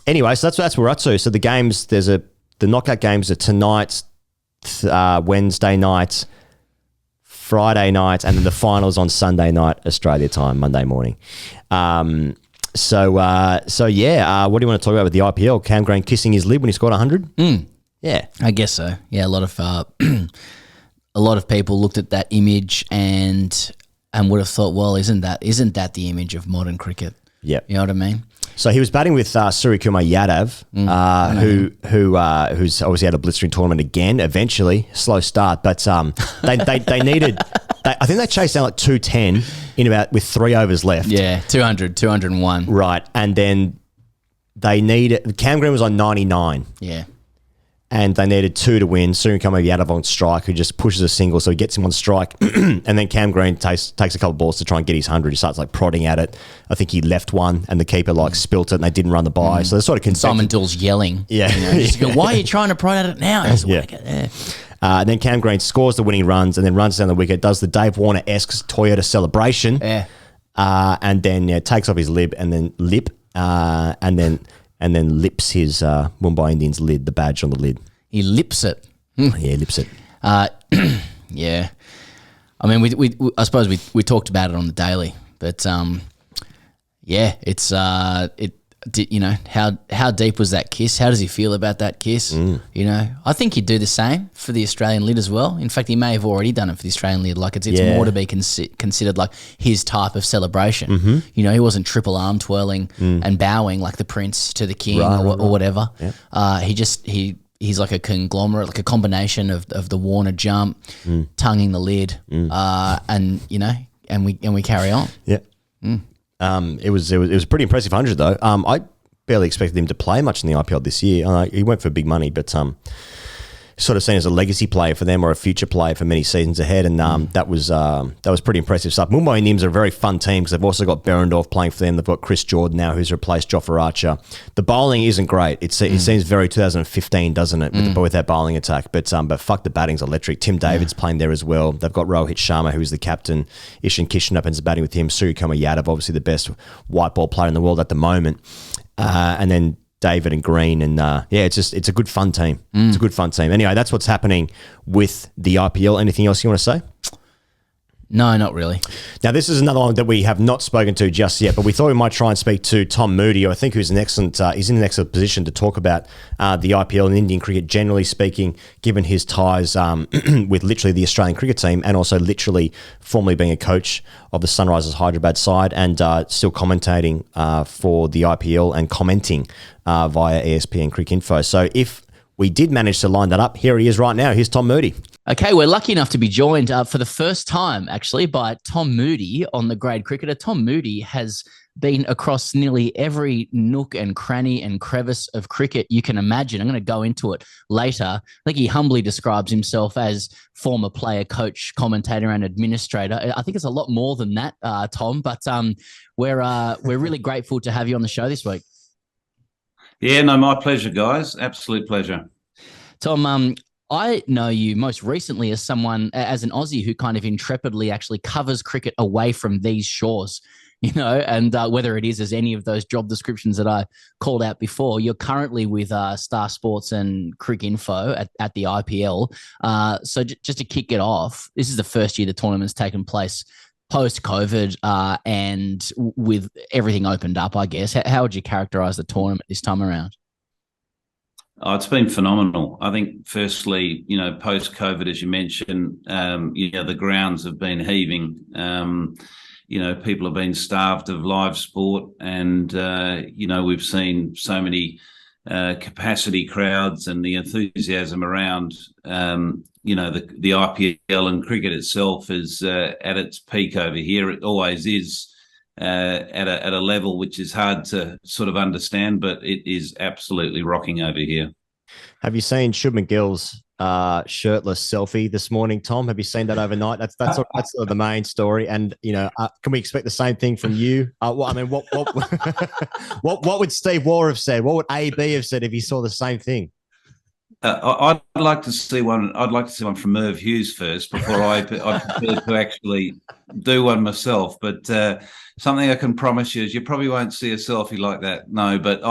Anyway, so that's where we're up to. So the games, the knockout games are tonight, Wednesday night, Friday night, and then the finals on Sunday night, Australia time, Monday morning. So what do you want to talk about with the IPL? Cam Green kissing his lid when he scored 100? Yeah. I guess so. Yeah, a lot of people looked at that image and would have thought, well, isn't that the image of modern cricket? Yep. You know what I mean? So he was batting with Suryakumar Yadav, who's obviously had a blistering tournament again. Eventually, slow start, but they needed. I think they chased down like 210 with 3 overs left. Yeah, 200, 201. Right, and then they needed. Cam Green was on 99. Yeah. And they needed 2 to win. Suryakumar Yadav on strike, who just pushes a single, so he gets him on strike. And then Cam Green takes a couple of balls to try and get his 100. He starts like prodding at it. I think he left one, and the keeper spilt it, and they didn't run the bye. So they're sort of Simon Dill's yelling. Yeah. Just go, why are you trying to prod at it now? And then Cam Green scores the winning runs, and then runs down the wicket, does the Dave Warner-esque Toyota celebration. Yeah. And then takes off his lip, and then lips his Mumbai Indians lid, the badge on the lid. He lips it. Yeah, he lips it. Yeah. I mean, we I suppose we talked about it on the daily, but it's how deep was that kiss? How does he feel about that kiss? I think he'd do the same for the Australian lid as well. In fact, he may have already done it for the Australian lid. Like it's more to be considered like his type of celebration. He wasn't triple arm twirling and bowing like the Prince to the King or whatever. Yep. He's like a conglomerate, like a combination of the Warner jump, tonguing the lid, and we carry on. Yeah. It was a pretty impressive 100 though. I barely expected him to play much in the IPL this year. He went for big money, but sort of seen as a legacy player for them or a future player for many seasons ahead, and that was pretty impressive stuff. Mumbai Indians are a very fun team because they've also got Berendorf playing for them. They've got Chris Jordan now, who's replaced Jofra Archer. The bowling isn't great. It seems very 2015, doesn't it, with that bowling attack? But fuck, the batting's electric. Tim David's playing there as well. They've got Rohit Sharma, who's the captain. Ishan Kishenappan's batting with him. Suryakumar Yadav, obviously the best white ball player in the world at the moment. And then David and Green, and it's a good fun team. It's a good fun team. Anyway, that's what's happening with the IPL. Anything else you want to say? No, not really. Now, this is another one that we have not spoken to just yet, but we thought we might try and speak to Tom Moody, who I think he's in an excellent position to talk about the IPL and Indian cricket, generally speaking, given his ties with literally the Australian cricket team and also literally formerly being a coach of the Sunrisers Hyderabad side and still commentating for the IPL and commenting via ESPN Cricket Info. So if we did manage to line that up, here he is right now. Here's Tom Moody. Okay, we're lucky enough to be joined for the first time, actually, by Tom Moody on The Grade Cricketer. Tom Moody has been across nearly every nook and cranny and crevice of cricket you can imagine. I'm going to go into it later. I think he humbly describes himself as former player, coach, commentator, and administrator. I think it's a lot more than that, Tom, but we're really grateful to have you on the show this week. Yeah, no, my pleasure, guys. Absolute pleasure. Tom, I know you most recently as an Aussie who kind of intrepidly actually covers cricket away from these shores, and whether it is as any of those job descriptions that I called out before, you're currently with Star Sports and Crick Info at the IPL. So just to kick it off, this is the first year the tournament's taken place post-COVID and with everything opened up, I guess. How would you characterise the tournament this time around? Oh, it's been phenomenal. I think, firstly, post-COVID, as you mentioned, the grounds have been heaving. People have been starved of live sport, and we've seen so many capacity crowds and the enthusiasm around. The IPL and cricket itself is at its peak over here. It always is. At a level which is hard to sort of understand, but it is absolutely rocking over here. Have you seen Shubman Gill's shirtless selfie this morning, Tom? Have you seen that overnight? That's the main story. And can we expect the same thing from you? What would Steve Waugh have said? What would AB have said if he saw the same thing? I'd like to see one. I'd like to see one from Merv Hughes first before I prepare to actually do one myself. But something I can promise you is you probably won't see a selfie like that. No, but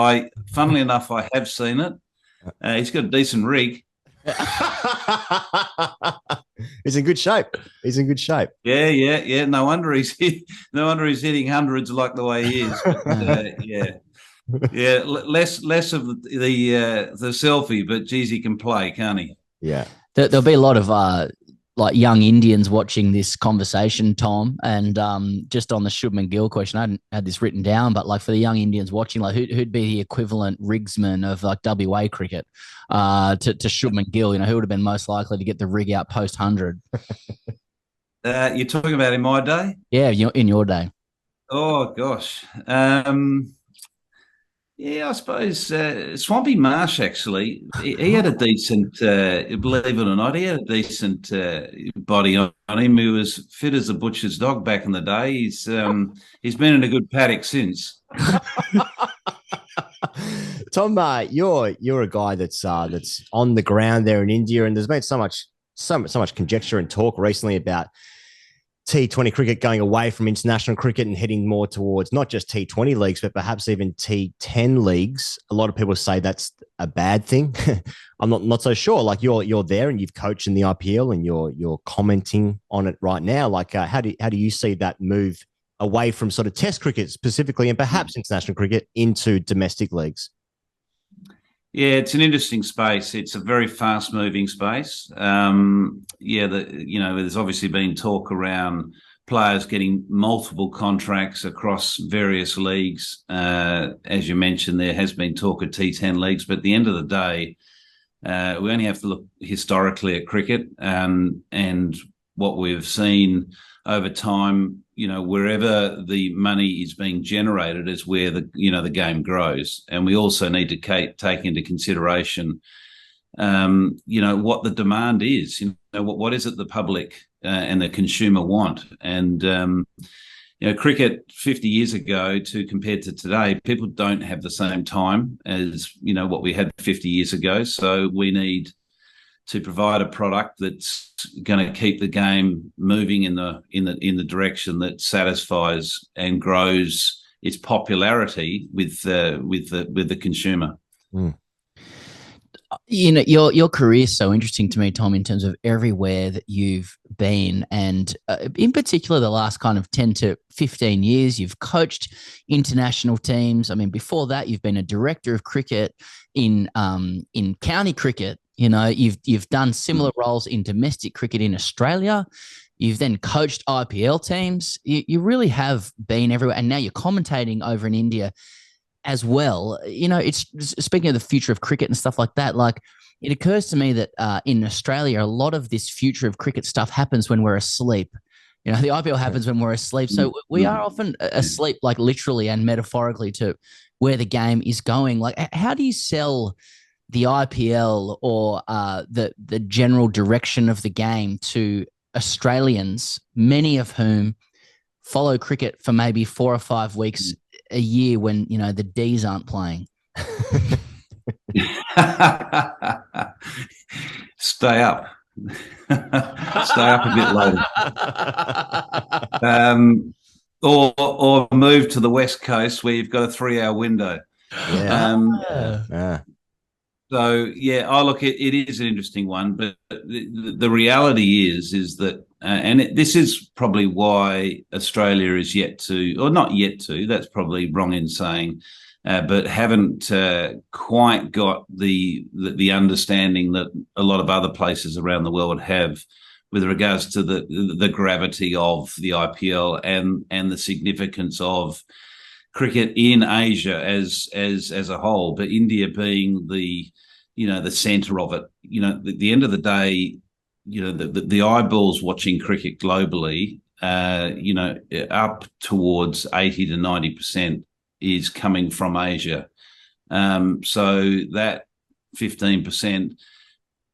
funnily enough, I have seen it. He's got a decent rig. He's in good shape. Yeah. No wonder he's hitting hundreds like the way he is. But, yeah, less of the selfie, but geez, he can play, can't he? Yeah. There'll be a lot of young Indians watching this conversation, Tom, and just on the Shubman Gill question, I hadn't had this written down, but for the young Indians watching, who'd be the equivalent rigsman of WA cricket to Shubman Gill? Who would have been most likely to get the rig out post 100? You're talking about in my day? Yeah, in your day. Oh gosh. Yeah, I suppose Swampy Marsh, actually, he had a decent, believe it or not, he had a decent body on him. He was fit as a butcher's dog back in the day. He's been in a good paddock since. Tom, you're a guy that's on the ground there in India, and there's been so much conjecture and talk recently about T20 cricket going away from international cricket and heading more towards not just T20 leagues, but perhaps even T10 leagues. A lot of people say that's a bad thing. I'm not so sure. You're there and you've coached in the IPL and you're commenting on it right now. How do you see that move away from sort of Test cricket specifically and perhaps international cricket into domestic leagues? Yeah, it's an interesting space. It's a very fast-moving space. There's obviously been talk around players getting multiple contracts across various leagues. As you mentioned, there has been talk of T10 leagues, but at the end of the day, we only have to look historically at cricket and what we've seen over time. Wherever the money is being generated is where the game grows. And we also need to take into consideration, what the demand is. What is it the public and the consumer want? And, cricket 50 years ago compared to today, people don't have the same time as, what we had 50 years ago. So we need to provide a product that's going to keep the game moving in the direction that satisfies and grows its popularity with the consumer. Mm. Your career is so interesting to me, Tom, in terms of everywhere that you've been, and in particular the last kind of 10 to 15 years, you've coached international teams. I mean, before that, you've been a director of cricket in county cricket. You know, you've done similar roles in domestic cricket in Australia. You've then coached IPL teams. You really have been everywhere, and now you're commentating over in India as well. You know, it's speaking of the future of cricket and stuff like that. Like, it occurs to me that in Australia, a lot of this future of cricket stuff happens when we're asleep. You know, the IPL happens when we're asleep. So we are often asleep, like literally and metaphorically, to where the game is going. Like, how do you sell the IPL or the general direction of the game to Australians, many of whom follow cricket for maybe 4 or 5 weeks a year when, you know, the Ds aren't playing? Stay up. Stay up a bit later. Or move to the West Coast where you've got a 3-hour window. So, yeah, look, it is an interesting one, but the reality is that, this is probably why Australia is yet to, or not yet to, that's probably wrong in saying, but haven't quite got the understanding that a lot of other places around the world have with regards to the gravity of the IPL and the significance of cricket in Asia as a whole. But India being the centre of it. You know, at the end of the day, you know, the eyeballs watching cricket globally, up towards 80 to 90% is coming from Asia. So that 15%,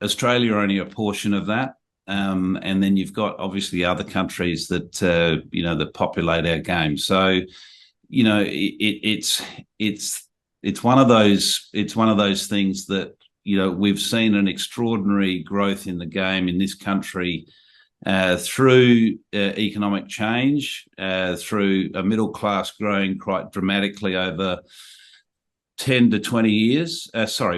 Australia only a portion of that. And then you've got obviously other countries that, that populate our game. So, you know, it's one of those things that, you know, we've seen an extraordinary growth in the game in this country through economic change, through a middle class growing quite dramatically over 10 to 20 years,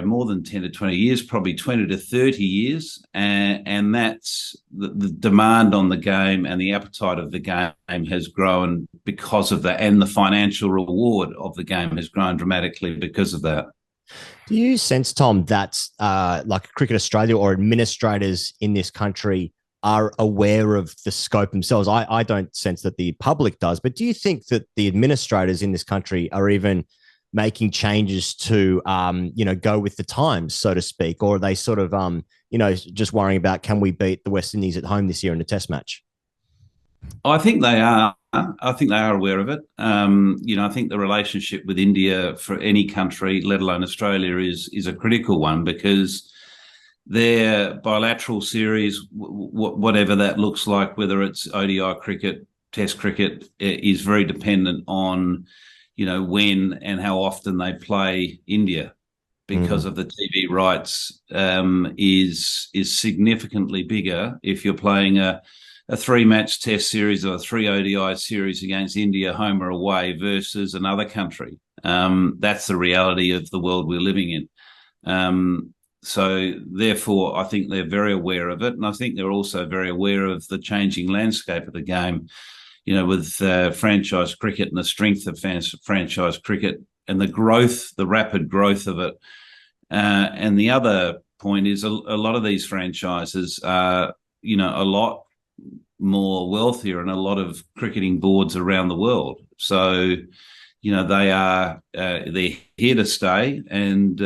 more than 10 to 20 years, probably 20 to 30 years. And that's the demand on the game and the appetite of the game has grown because of that. And the financial reward of the game has grown dramatically because of that. Do you sense, Tom, that like Cricket Australia or administrators in this country are aware of the scope themselves? I don't sense that the public does, but do you think that the administrators in this country are even making changes to, go with the times, so to speak, or are they sort of, just worrying about, can we beat the West Indies at home this year in a test match? I think they are. I think they are aware of it. I think the relationship with India for any country, let alone Australia, is a critical one because their bilateral series, whatever that looks like, whether it's ODI cricket, Test cricket, is very dependent on, when and how often they play India because of the TV rights is significantly bigger if you're playing a 3-match Test series or a 3 ODI series against India, home or away, versus another country. That's the reality of the world we're living in. So therefore, I think they're very aware of it. And I think they're also very aware of the changing landscape of the game, with franchise cricket and the strength of franchise cricket and the rapid growth of it. And the other point is a lot of these franchises are, a lot more wealthier and a lot of cricketing boards around the world. So, they're here to stay. And,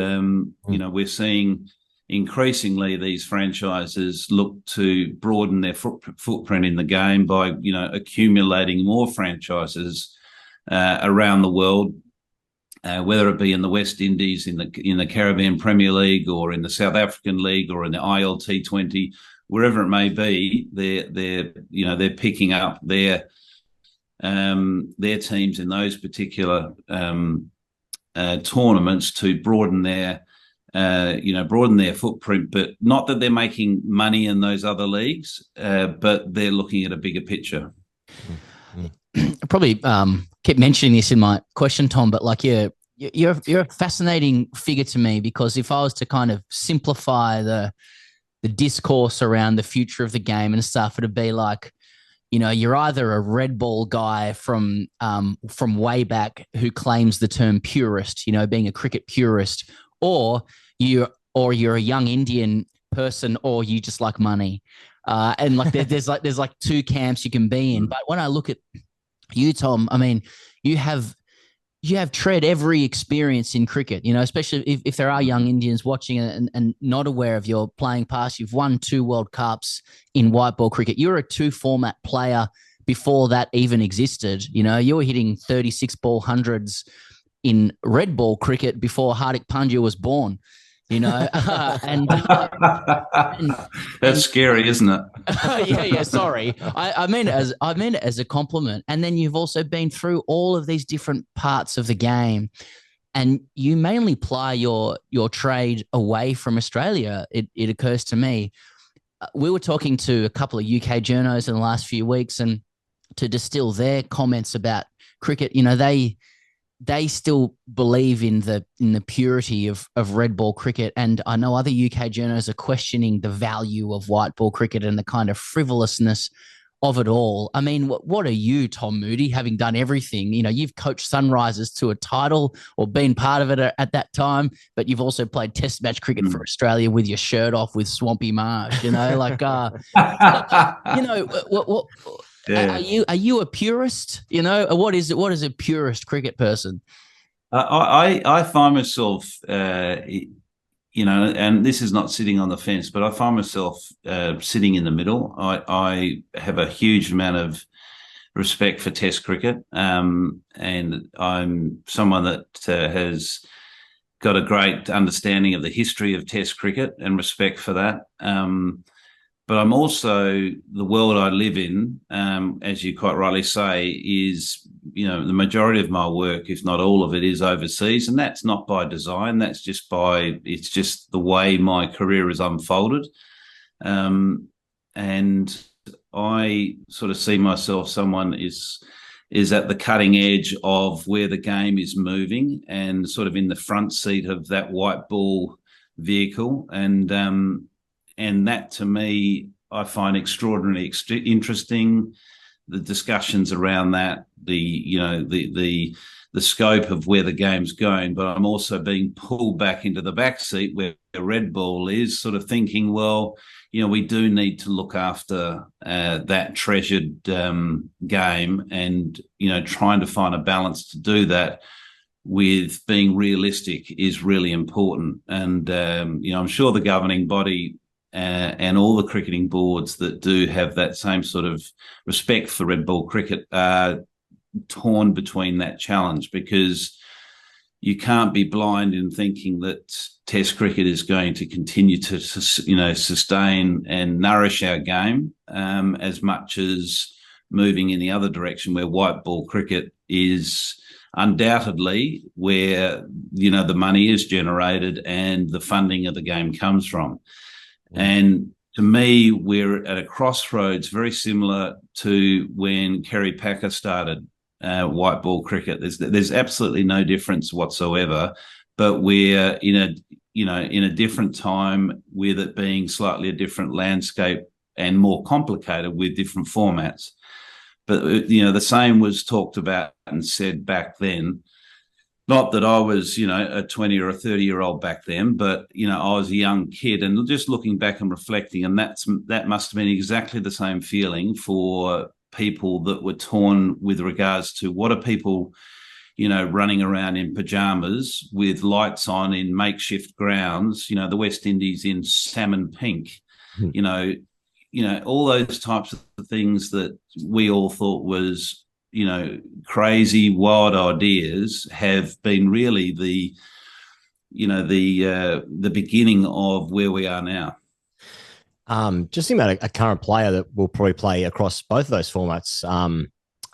we're seeing increasingly these franchises look to broaden their footprint in the game by, accumulating more franchises around the world, whether it be in the West Indies, in the Caribbean Premier League, or in the South African League, or in the ILT20, wherever it may be. They're picking up their teams in those particular tournaments to broaden their footprint, but not that they're making money in those other leagues, but they're looking at a bigger picture. I probably keep mentioning this in my question, Tom, but like you're a fascinating figure to me, because if I was to kind of simplify the the discourse around the future of the game and stuff, it'd be like, you know, you're either a red ball guy from way back who claims the term purist, you know, being a cricket purist, or you're a young Indian person, or you just like money. And like there's like two camps you can be in. But when I look at you, Tom, I mean, you have tread every experience in cricket, you know, especially if there are young Indians watching and not aware of your playing past. You've won 2 World Cups in white ball cricket. You're a 2-format player before that even existed. You know, you were hitting 36 ball hundreds in red ball cricket before Hardik Pandya was born. You know, and that's scary, isn't it? Yeah. Sorry, I meant it as a compliment. And then you've also been through all of these different parts of the game, and you mainly ply your trade away from Australia. It occurs to me. We were talking to a couple of UK journos in the last few weeks, and to distill their comments about cricket, you know, they still believe in the purity of red ball cricket. And I know other UK journalists are questioning the value of white ball cricket and the kind of frivolousness of it all. I mean, what are you, Tom Moody, having done everything? You know, you've coached Sunrisers to a title or been part of it at that time, but you've also played test match cricket for Australia with your shirt off with Swampy Marsh, you know, like, you know, what yeah. Are you a purist? You know, what is a purist cricket person? I find myself, you know, and this is not sitting on the fence, but I find myself sitting in the middle. I have a huge amount of respect for Test cricket, and I'm someone that has got a great understanding of the history of Test cricket and respect for that. But I'm also, the world I live in, as you quite rightly say, is, you know, the majority of my work, if not all of it, is overseas. And that's not by design. That's just it's just the way my career has unfolded. And I sort of see myself, someone is at the cutting edge of where the game is moving and sort of in the front seat of that white ball vehicle. And that, to me, I find extraordinarily interesting. The discussions around that, the scope of where the game's going. But I'm also being pulled back into the back seat where the red ball is, sort of thinking, well, you know, we do need to look after that treasured game, and, you know, trying to find a balance to do that with being realistic is really important. And, you know, I'm sure the governing body and all the cricketing boards that do have that same sort of respect for red ball cricket are torn between that challenge, because you can't be blind in thinking that Test cricket is going to continue to, you know, sustain and nourish our game as much as moving in the other direction, where white ball cricket is undoubtedly where, you know, the money is generated and the funding of the game comes from. And to me, we're at a crossroads very similar to when Kerry Packer started white ball cricket. There's absolutely no difference whatsoever, but we're in a different time, with it being slightly a different landscape and more complicated with different formats. But, you know, the same was talked about and said back then. Not that I was, you know, a 20 or a 30-year-old back then, but, you know, I was a young kid, and just looking back and reflecting, and that must have been exactly the same feeling for people that were torn with regards to what are people, you know, running around in pajamas with lights on in makeshift grounds, you know, the West Indies in salmon pink, you know, all those types of things that we all thought was, you know, crazy, wild ideas have been really the beginning of where we are now. Just think about a current player that will probably play across both of those formats.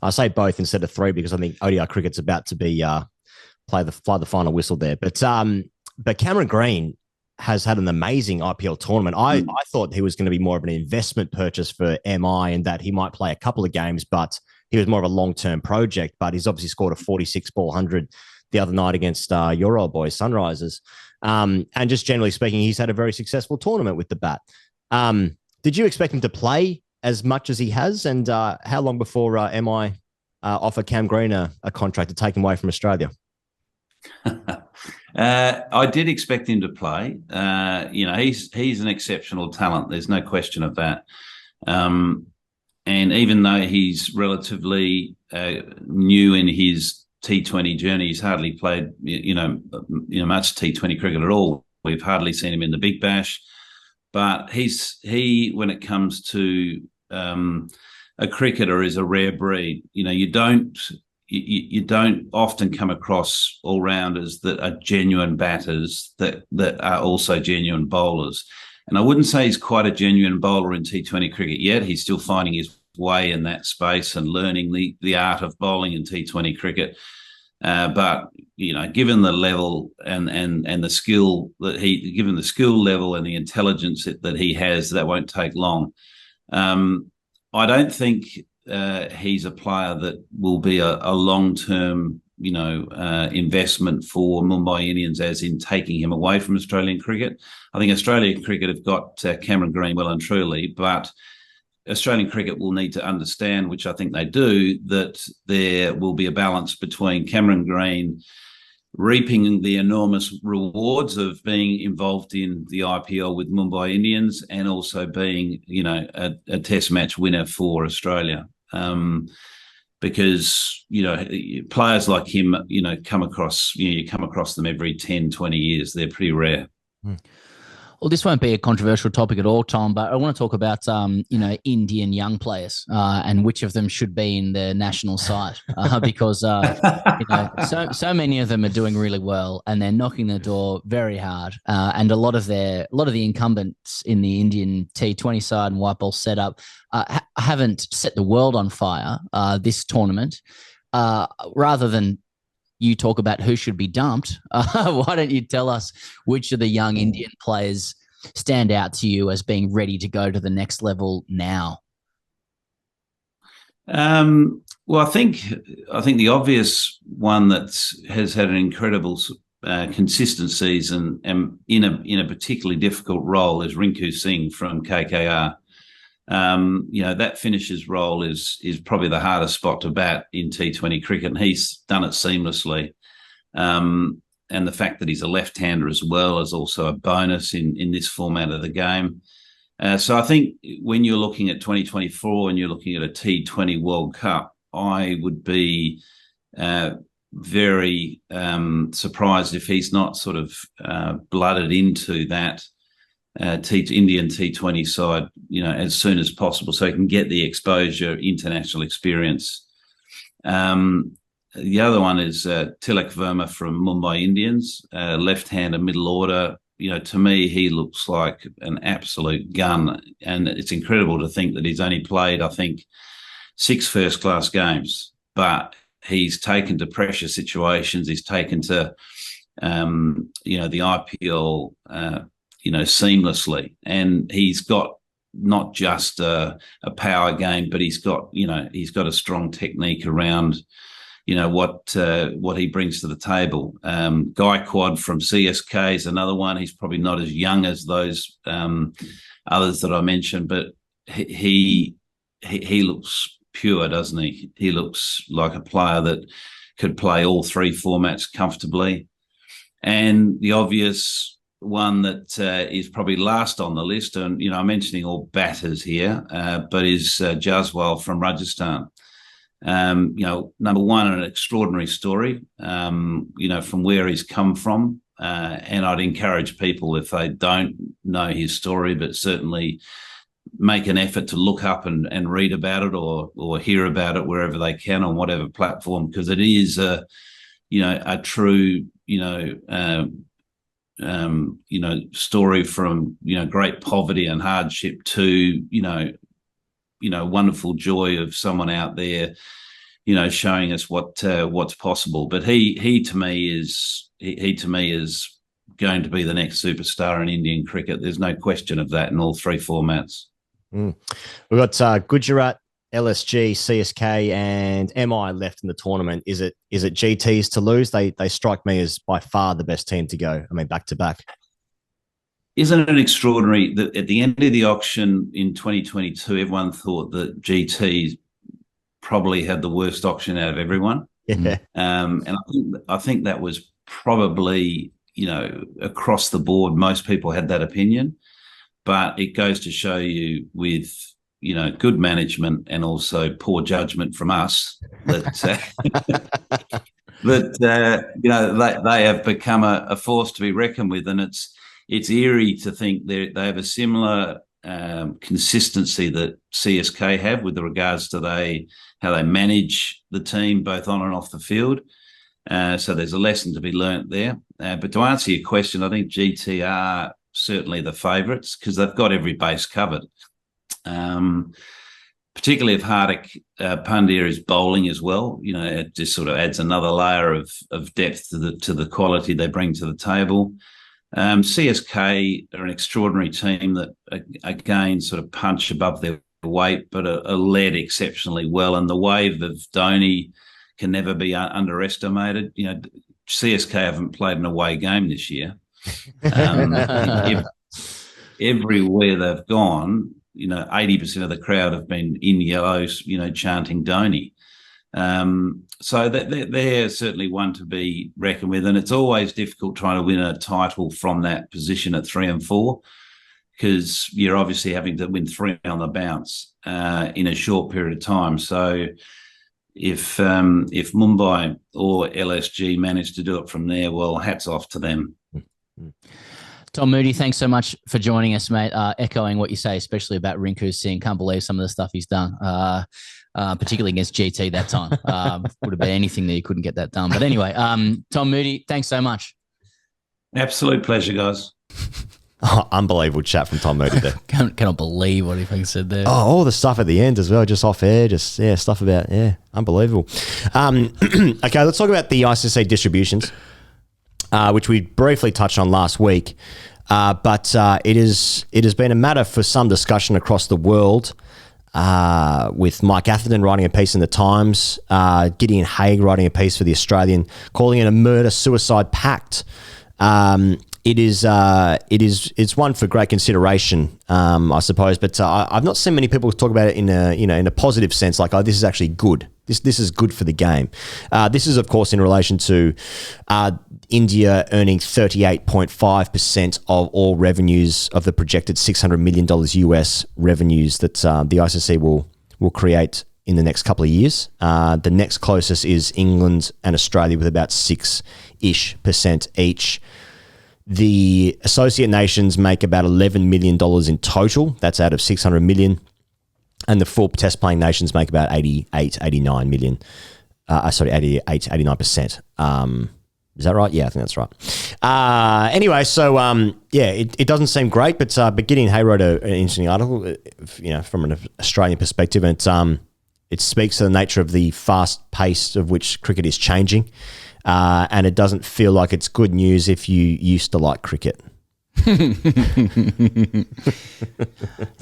I say both instead of three because I think ODI cricket's about to be fly the final whistle there. But Cameron Green has had an amazing IPL tournament. I thought he was going to be more of an investment purchase for MI, and that he might play a couple of games, but he was more of a long-term project. But he's obviously scored a 46 ball 100 the other night against your old boys, Sunrisers. And just generally speaking, he's had a very successful tournament with the bat. Did you expect him to play as much as he has? And how long before MI offer Cam Green a contract to take him away from Australia? I did expect him to play. He's an exceptional talent. There's no question of that. And even though he's relatively new in his T20 journey, he's hardly played much T20 cricket at all. We've hardly seen him in the Big Bash. But he when it comes to a cricketer, is a rare breed. You don't often come across all-rounders that are genuine batters that are also genuine bowlers. And I wouldn't say he's quite a genuine bowler in T20 cricket yet. He's still finding his way in that space and learning the art of bowling in T20 cricket. But given the level and the skill given the skill level and the intelligence that he has, that won't take long. I don't think he's a player that will be a long-term, investment for Mumbai Indians, as in taking him away from Australian cricket. I think Australian cricket have got Cameron Green well and truly, but Australian cricket will need to understand, which I think they do, that there will be a balance between Cameron Green reaping the enormous rewards of being involved in the IPL with Mumbai Indians and also being, a test match winner for Australia. Because, players like him, come across, you come across them every 10, 20 years. They're pretty rare. Well, this won't be a controversial topic at all, Tom, but I want to talk about, Indian young players and which of them should be in the national side because, so many of them are doing really well and they're knocking the door very hard. And a lot of the incumbents in the Indian T20 side and white ball setup haven't set the world on fire this tournament. Rather than you talk about who should be dumped, why don't you tell us which of the young Indian players stand out to you as being ready to go to the next level now? Well, I think the obvious one that has had an incredible consistent season and in a particularly difficult role is Rinku Singh from KKR. That finisher's role is probably the hardest spot to bat in T20 cricket, and he's done it seamlessly. And the fact that he's a left-hander as well is also a bonus in this format of the game. So I think when you're looking at 2024 and you're looking at a T20 World Cup, I would be very surprised if he's not sort of blooded into that Indian T20 side, as soon as possible, so he can get the exposure, international experience. The other one is Tilak Verma from Mumbai Indians, left-hander, middle order. To me, he looks like an absolute gun, and it's incredible to think that he's only played, I think, 6 first-class games, but he's taken to pressure situations. He's taken to, the IPL. Seamlessly, and he's got not just a power game, but he's got a strong technique around, what he brings to the table. Gaikwad from CSK is another one. He's probably not as young as those others that I mentioned, but he looks pure, doesn't he? He looks like a player that could play all 3 formats comfortably. And the obvious one that is probably last on the list, and I'm mentioning all batters here, but is Jaswal from Rajasthan. Number one, an extraordinary story, from where he's come from, and I'd encourage people, if they don't know his story, but certainly make an effort to look up and read about it or hear about it wherever they can on whatever platform, because it is a true story from great poverty and hardship to wonderful joy of someone out there showing us what's possible. But he to me is going to be the next superstar in Indian cricket. There's no question of that in all 3 formats. We've got Gujarat, LSG, CSK, and MI left in the tournament. Is it GTs to lose? They strike me as by far the best team to go. I mean, back to back. Isn't it extraordinary that at the end of the auction in 2022, everyone thought that GT probably had the worst auction out of everyone. Yeah. And I think that was probably, across the board, most people had that opinion. But it goes to show you with, good management and also poor judgment from us that they have become a force to be reckoned with. And it's eerie to think they have a similar consistency that CSK have with regards to how they manage the team both on and off the field. So there's a lesson to be learnt there. But to answer your question, I think GT are certainly the favourites because they've got every base covered. Particularly if Hardik Pandya is bowling as well, it just sort of adds another layer of depth to the quality they bring to the table. CSK are an extraordinary team that, again, sort of punch above their weight, but are led exceptionally well. And the wave of Dhoni can never be underestimated. CSK haven't played an away game this year. Everywhere they've gone, 80% of the crowd have been in yellows, chanting Dhoni. So they're certainly one to be reckoned with. And it's always difficult trying to win a title from that position at 3 and 4 because you're obviously having to win 3 on the bounce in a short period of time. So if Mumbai or LSG manage to do it from there, well, hats off to them. Tom Moody, thanks so much for joining us, mate. Echoing what you say, especially about Rinku Singh. Can't believe some of the stuff he's done, particularly against GT that time. Would have been anything that he couldn't get that done. But anyway, Tom Moody, thanks so much. Absolute pleasure, guys. Oh, unbelievable chat from Tom Moody there. Cannot believe what he fucking said there. Oh, all the stuff at the end as well, just off air, stuff about, unbelievable. Okay, let's talk about the ICC distributions. Which we briefly touched on last week, but it has been a matter for some discussion across the world, with Mike Atherton writing a piece in the Times, Gideon Haigh writing a piece for the Australian, calling it a murder-suicide pact. It's one for great consideration, I suppose, but I've not seen many people talk about it in a positive sense, like, oh, this is actually good. This is good for the game. This is, of course, in relation to India earning 38.5% of all revenues of the projected $600 million US revenues that the ICC will create in the next couple of years. The next closest is England and Australia with about 6-ish% each. The associate nations make about $11 million in total. That's out of 600 million. And the full test playing nations make about 89 million. 89%. Is that right? Yeah, I think that's right. Anyway, so it doesn't seem great, but Gideon Haigh wrote an interesting article, from an Australian perspective, and it speaks to the nature of the fast pace of which cricket is changing, and it doesn't feel like it's good news if you used to like cricket.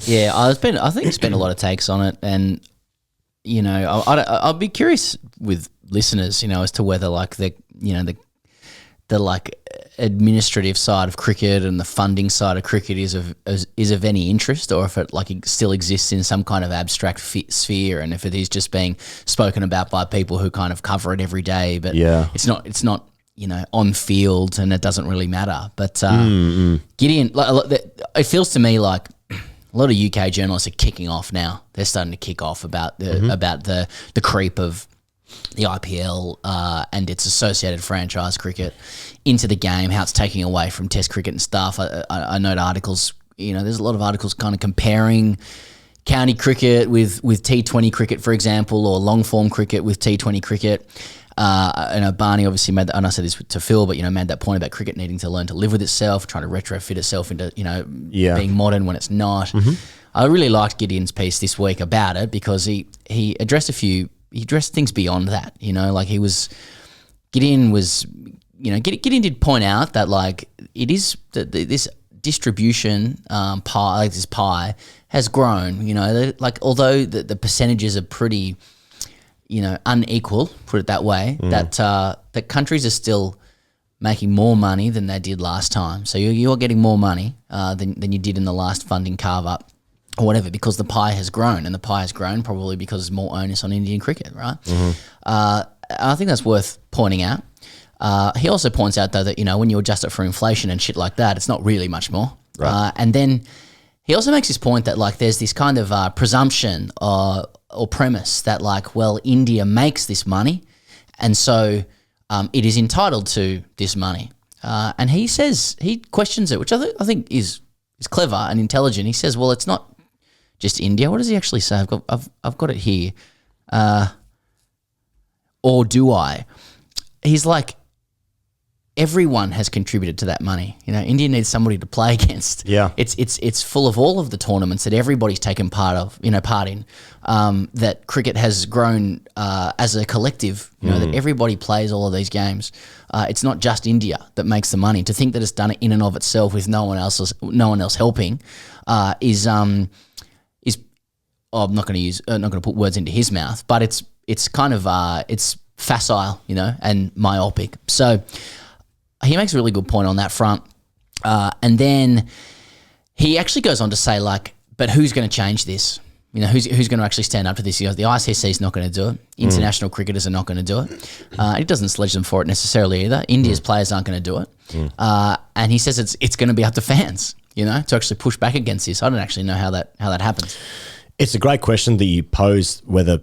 Yeah, I think it's been a lot of takes on it, and I'll be curious with listeners, as to whether like the like administrative side of cricket and the funding side of cricket is of any interest, or if it like still exists in some kind of abstract sphere, and if it is just being spoken about by people who kind of cover it every day, but it's not on field, and it doesn't really matter. But Gideon, it feels to me like a lot of UK journalists are kicking off now. They're starting to kick off about the creep of the IPL and its associated franchise cricket into the game, how it's taking away from Test cricket and stuff. I note articles, there's a lot of articles kind of comparing county cricket with T20 cricket, for example, or long form cricket with T20 cricket. Barney obviously made that, and I said this to Phil, but made that point about cricket needing to learn to live with itself, trying to retrofit itself into being modern when it's not. I really liked Gideon's piece this week about it because he addressed things beyond that. Gideon did point out that like it is this distribution pie, this pie has grown. Like although the percentages are pretty unequal, put it that way, that countries are still making more money than they did last time. So you're getting more money than you did in the last funding carve-up or whatever, because the pie has grown, and the pie has grown probably because there's more onus on Indian cricket, right? I think that's worth pointing out. He also points out, though, that, when you adjust it for inflation and shit like that, it's not really much more. Right. And then he also makes this point that, like, there's this kind of presumption or premise that, like, well, India makes this money, and so it is entitled to this money. And he questions it, which I think is clever and intelligent. He says, well, it's not just India. What does he actually say? I've got it here. Or do I? He's like, everyone has contributed to that money. India needs somebody to play against. Yeah. It's full of all of the tournaments that everybody's taken part in, that cricket has grown as a collective, that everybody plays all of these games. It's not just India that makes the money. To think that it's done it in and of itself with no one else helping is I'm not going to put words into his mouth, but it's kind of it's facile, and myopic. So he makes a really good point on that front. And then he actually goes on to say, like, but who's going to change this? Who's going to actually stand up to this? He goes, the ICC is not going to do it. International cricketers are not going to do it. He doesn't sledge them for it necessarily either. India's players aren't going to do it. And he says it's going to be up to fans, to actually push back against this. I don't actually know how that happens. It's a great question that you pose, whether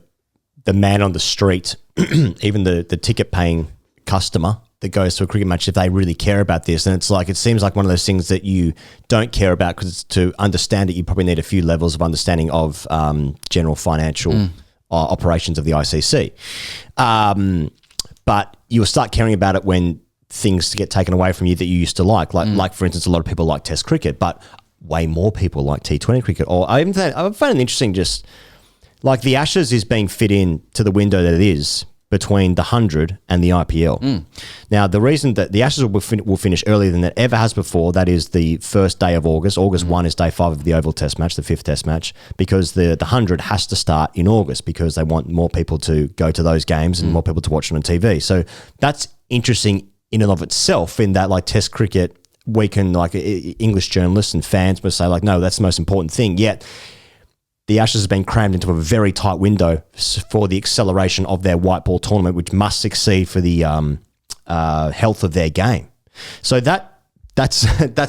the man on the street, even the ticket-paying customer that goes to a cricket match, if they really care about this. And it's like, it seems like one of those things that you don't care about, because to understand it, you probably need a few levels of understanding of general financial operations of the ICC. But you'll start caring about it when things get taken away from you that you used to like. Like for instance, a lot of people like Test cricket, but way more people like T20 cricket. Or I find it interesting, just like the Ashes is being fit in to the window that it is between the 100 and the IPL. Now, the reason that the Ashes will finish earlier than it ever has before, that is the first day of August. August 1 is day 5 of the Oval Test match, the 5th Test match, because the 100 has to start in August because they want more people to go to those games and more people to watch them on TV. So that's interesting in and of itself, in that, like, Test cricket, we can, like, English journalists and fans will say, like, no, that's the most important thing. Yet the Ashes has been crammed into a very tight window for the acceleration of their white ball tournament, which must succeed for the health of their game. So that's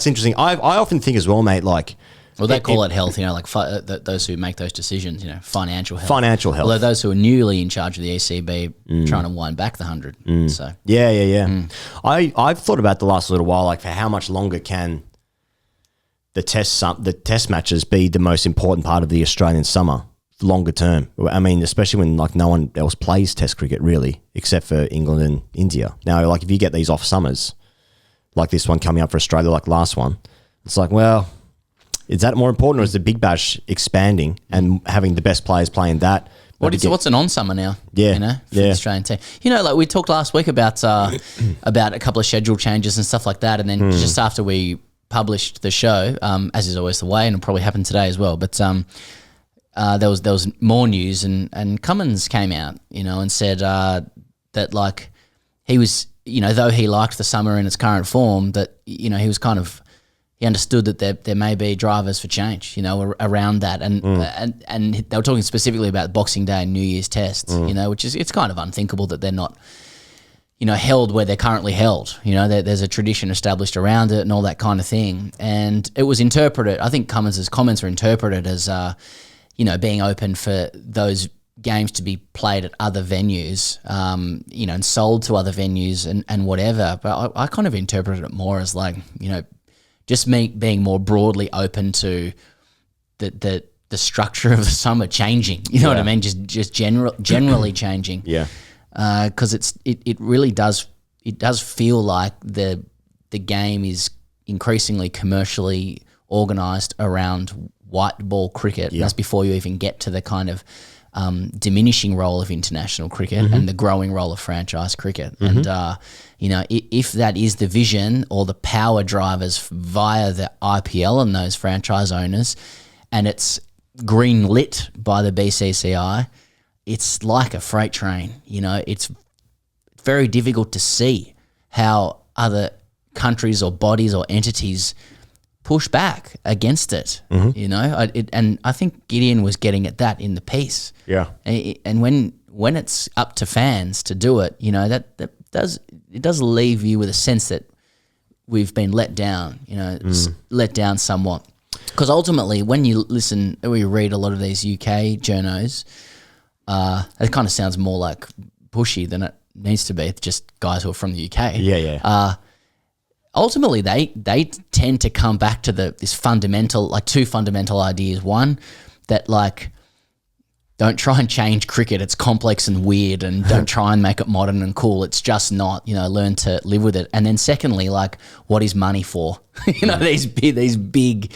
interesting. I often think as well, mate, like, well, they call it health, like those who make those decisions, financial health. Financial health. Although those who are newly in charge of the ECB trying to wind back the 100. So yeah. I've thought about the last little while, like, for how much longer can the test matches be the most important part of the Australian summer, longer term? I mean, especially when, like, no one else plays Test cricket really, except for England and India. Now, like, if you get these off summers, like this one coming up for Australia, like last one, it's like, well, is that more important, or is the Big Bash expanding and having the best players playing that? What's an on summer now? Yeah, for the Australian team. Like we talked last week about a couple of schedule changes and stuff like that, and then just after we published the show, as is always the way, and it'll probably happen today as well. But there was more news, and Cummins came out, and said that, like, he was, though he liked the summer in its current form, that he was kind of, he understood that there may be drivers for change, around that, and they were talking specifically about Boxing Day and New Year's Test, which is, it's kind of unthinkable that they're not, held where they're currently held. There's a tradition established around it and all that kind of thing. And it was interpreted, I think Cummins' comments were interpreted as, being open for those games to be played at other venues, and sold to other venues and whatever. But I kind of interpreted it more as, like, just me being more broadly open to the structure of the summer changing. You know what I mean? Just generally changing. Yeah. Because it really does feel like the game is increasingly commercially organised around white ball cricket. Yeah. That's before you even get to the kind of diminishing role of international cricket and the growing role of franchise cricket. And if that is the vision, or the power drivers via the IPL and those franchise owners, and it's green lit by the BCCI, it's like a freight train. It's very difficult to see how other countries or bodies or entities push back against it. You know, and I think Gideon was getting at that in the piece. Yeah. And when it's up to fans to do it, you know, that does leave you with a sense that we've been let down, you know, let down somewhat. Because ultimately, when you listen, we read a lot of these UK journos, it kind of sounds more like pushy than it needs to be. It's just guys who are from the UK. Yeah. Ultimately, they tend to come back to this fundamental, like two fundamental ideas. One, that like, don't try and change cricket. It's complex and weird, and don't try and make it modern and cool. It's just not, you know, learn to live with it. And then secondly, like, what is money for? You know, these big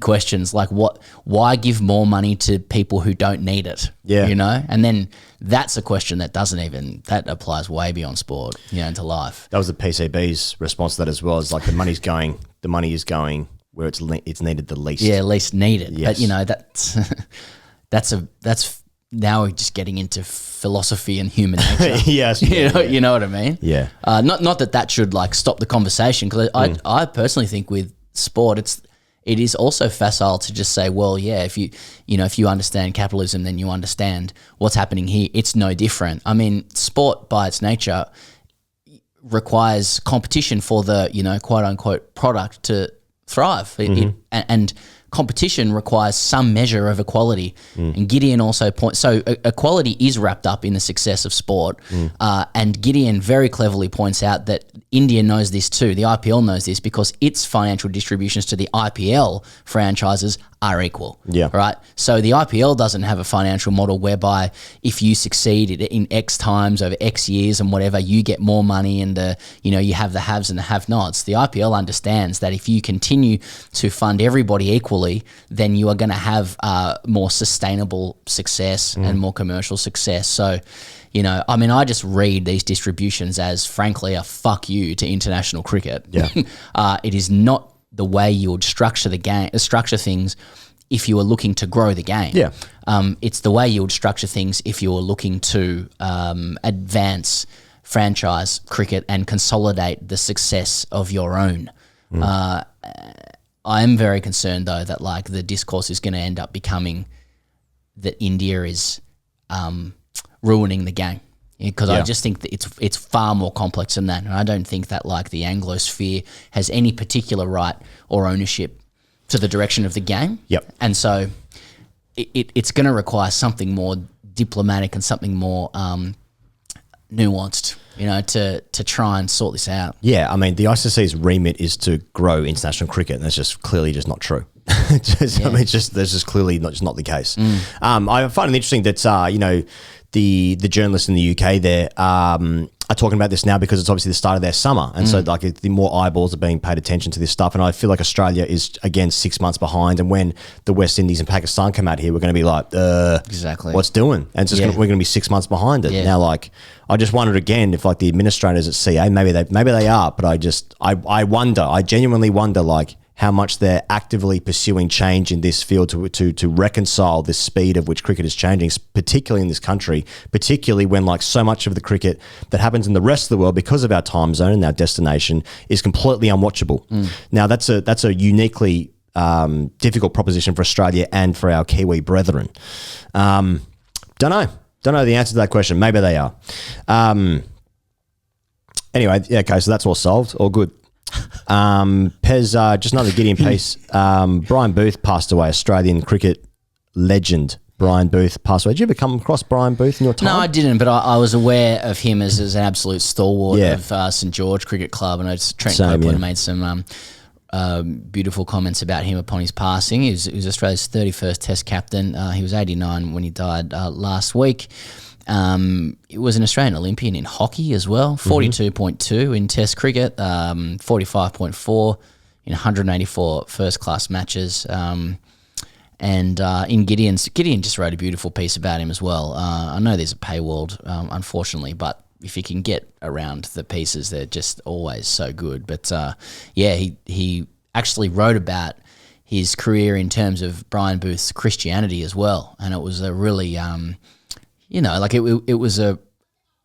questions, like why give more money to people who don't need it? Yeah. You know? And then that's a question that that applies way beyond sport, you know, into life. That was the PCB's response to that as well. It's like the money is going where it's needed the least. Yeah, least needed. Yes. But, you know, that's now we're just getting into philosophy and human nature. Yes. You know what I mean? Yeah. Not that should like stop the conversation, because I personally think with sport it is also facile to just say, well, yeah, if you understand capitalism, then you understand what's happening here. It's no different. I mean, sport by its nature requires competition for the, you know, quote unquote product to thrive. And competition requires some measure of equality. And Gideon also points, so equality is wrapped up in the success of sport. And Gideon very cleverly points out that India knows this too. The IPL knows this because its financial distributions to the IPL franchises are equal. Yeah. Right. So the IPL doesn't have a financial model whereby if you succeed in X times over X years and whatever, you get more money, and you have the haves and the have-nots. The IPL understands that if you continue to fund everybody equally, then you are going to have more sustainable success and more commercial success. So, you know, I mean, I just read these distributions as, frankly, a fuck you to international cricket. Yeah. It is not the way you would structure things if you were looking to grow the game. Yeah. It's the way you would structure things if you were looking to advance franchise cricket and consolidate the success of your own. I am very concerned, though, that like the discourse is going to end up becoming that India is ruining the game, because I just think that it's far more complex than that, and I don't think that like the Anglosphere has any particular right or ownership to the direction of the game. Yep. And so it's going to require something more diplomatic and something more nuanced, you know, to try and sort this out. Yeah, I mean, the ICC's remit is to grow international cricket, and that's just clearly just not true. I mean, that's just clearly not the case. I find it interesting that you know, the journalists in the UK there are talking about this now because it's obviously the start of their summer, and so like the more eyeballs are being paid attention to this stuff. And I feel like Australia is again 6 months behind, and when the West Indies and Pakistan come out here, we're going to be like, exactly, what's doing? And it's just we're going to be 6 months behind it. Now, like, I just wondered again if like the administrators at CA, maybe they are, but I wonder, I genuinely wonder, like, how much they're actively pursuing change in this field to reconcile this speed of which cricket is changing, particularly in this country, particularly when like so much of the cricket that happens in the rest of the world because of our time zone and our destination is completely unwatchable. Now that's a uniquely difficult proposition for Australia and for our Kiwi brethren. Don't know the answer to that question. Maybe they are. Anyway, yeah, okay, so that's all solved. All good. Pez, just another Gideon piece. Brian Booth passed away, Australian cricket legend. Brian Booth passed away. Did you ever come across Brian Booth in your time? No, I didn't, but I was aware of him as an absolute stalwart of St George Cricket Club, and Trent Copeland made some beautiful comments about him upon his passing. He was Australia's 31st Test captain. He was 89 when he died last week. He was an Australian Olympian in hockey as well, 42.2 in Test cricket, 45.4 in 184 first-class matches. And in Gideon just wrote a beautiful piece about him as well. I know there's a paywall, unfortunately, but if you can get around the pieces, they're just always so good. But he actually wrote about his career in terms of Brian Booth's Christianity as well, and it was a really